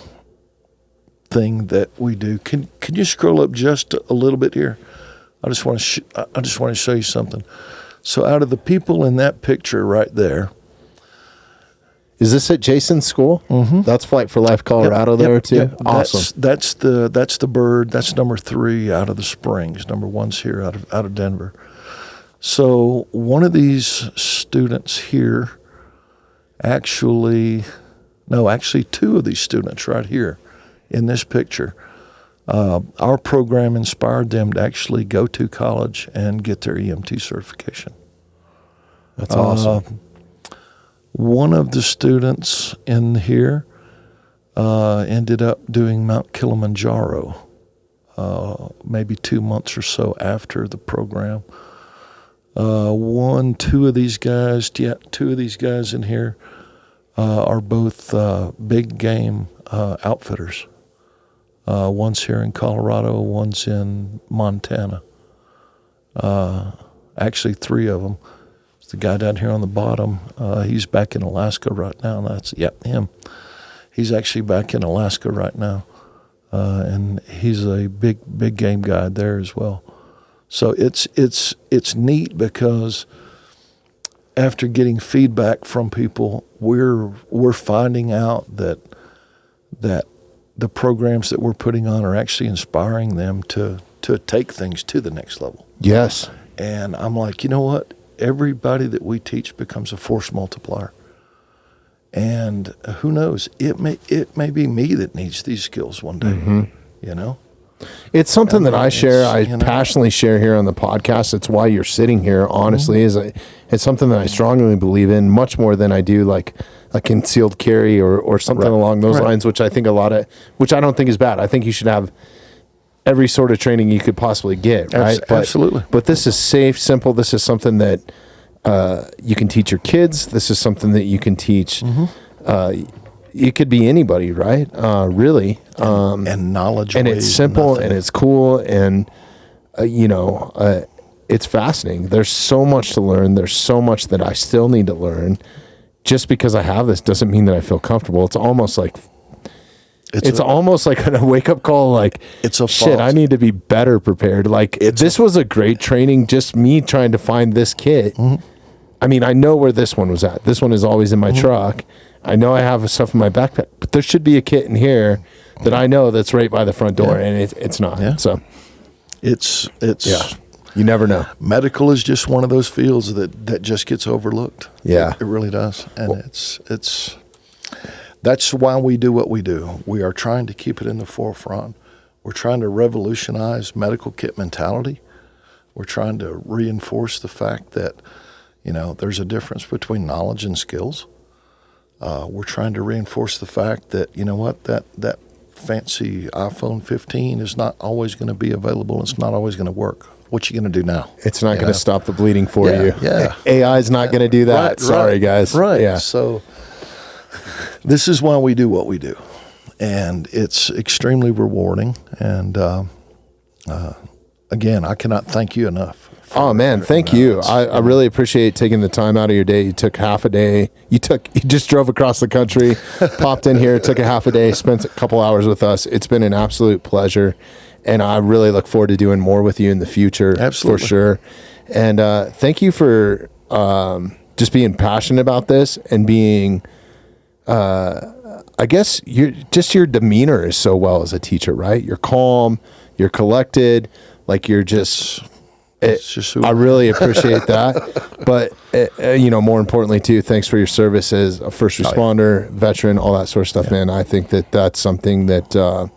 thing that we do. Can you scroll up just a little bit here? I just want to show you something. So out of the people in that picture right there,
is this at Jason's school? Mm-hmm. That's Flight for Life Colorado there too.
Yep.
Awesome.
That's the bird. That's number 3 out of the Springs. Number 1's here out of Denver. So one of these students here, actually 2 of these students right here in this picture. Our program inspired them to actually go to college and get their EMT certification.
That's awesome.
One of the students in here ended up doing Mount Kilimanjaro maybe 2 months or so after the program. 2 of these guys in here are both big game outfitters. One's here in Colorado, one's in Montana. Actually, 3 of them. It's the guy down here on the bottom. He's back in Alaska right now. Him. He's actually back in Alaska right now, and he's a big game guide there as well. So it's neat because after getting feedback from people, we're finding out that the programs that we're putting on are actually inspiring them to take things to the next level.
Yes.
And I'm like, you know what? Everybody that we teach becomes a force multiplier. And who knows? It may be me that needs these skills one day. Mm-hmm.
It's something that I share. I passionately share here on the podcast. It's why you're sitting here. Honestly, it's something that I strongly believe in, much more than I do like a concealed carry or something along those lines. Which I think which I don't think is bad. I think you should have every sort of training you could possibly get. Right?
Absolutely.
But this is safe, simple. This is something that you can teach your kids. This is something that you can teach. Mm-hmm. It could be anybody, right? Really.
And knowledge.
And it's simple and it's cool and, it's fascinating. There's so much to learn. There's so much that I still need to learn. Just because I have this doesn't mean that I feel comfortable. It's almost like almost like a wake-up call. Like, shit, I need to be better prepared. Like, this was a great training, just me trying to find this kit. Mm-hmm. I mean, I know where this one was at. This one is always in my truck. I know I have stuff in my backpack, but there should be a kit in here that I know that's right by the front door, and it's not. Yeah. So
it's
you never know.
Medical is just one of those fields that just gets overlooked.
Yeah,
it really does, and that's why we do what we do. We are trying to keep it in the forefront. We're trying to revolutionize medical kit mentality. We're trying to reinforce the fact that there's a difference between knowledge and skills. We're trying to reinforce the fact that, that fancy iPhone 15 is not always going to be available. It's not always going to work. What you going to do now?
It's not going to stop the bleeding for you.
Yeah.
AI is not going to do that.
Right,
Sorry, guys.
Right.
Yeah.
So this is why we do what we do, and it's extremely rewarding. And again, I cannot thank you enough.
Oh man, thank you. I really appreciate taking the time out of your day. You took half a day. You just drove across the country, popped in here, took a half a day, spent a couple hours with us. It's been an absolute pleasure, and I really look forward to doing more with you in the future.
Absolutely.
For sure. And thank you for just being passionate about this and being. I guess your demeanor is so well as a teacher, right? You're calm, you're collected, like you're just. I really appreciate that. But, more importantly, too, thanks for your service as a first responder, veteran, all that sort of stuff, man. I think that that's something that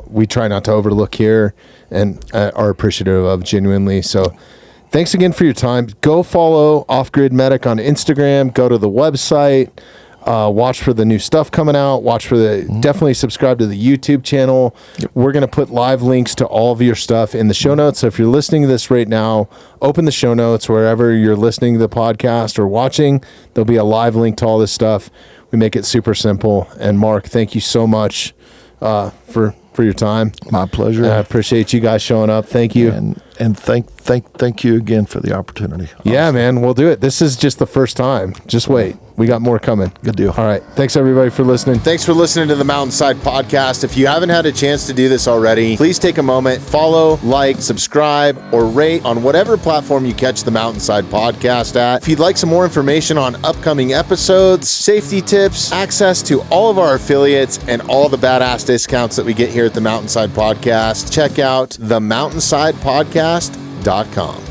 we try not to overlook here and are appreciative of genuinely. So thanks again for your time. Go follow Off Grid Medic on Instagram. Go to the website. Watch for the new stuff coming out. Definitely subscribe to the YouTube channel. Yep. We're going to put live links to all of your stuff in the show notes. So if you're listening to this right now, open the show notes wherever you're listening to the podcast or watching. There'll be a live link to all this stuff. We make it super simple. And Mark, thank you so much for your time.
My pleasure.
I appreciate you guys showing up. Thank you.
And thank you again for the opportunity. Honestly.
Yeah, man, we'll do it. This is just the first time. Just wait. We got more coming.
Good deal.
All right. Thanks, everybody, for listening.
Thanks for listening to the Mountainside Podcast. If you haven't had a chance to do this already, please take a moment, follow, like, subscribe, or rate on whatever platform you catch the Mountainside Podcast at. If you'd like some more information on upcoming episodes, safety tips, access to all of our affiliates, and all the badass discounts that we get here at the Mountainside Podcast, check out themountainsidepodcast.com.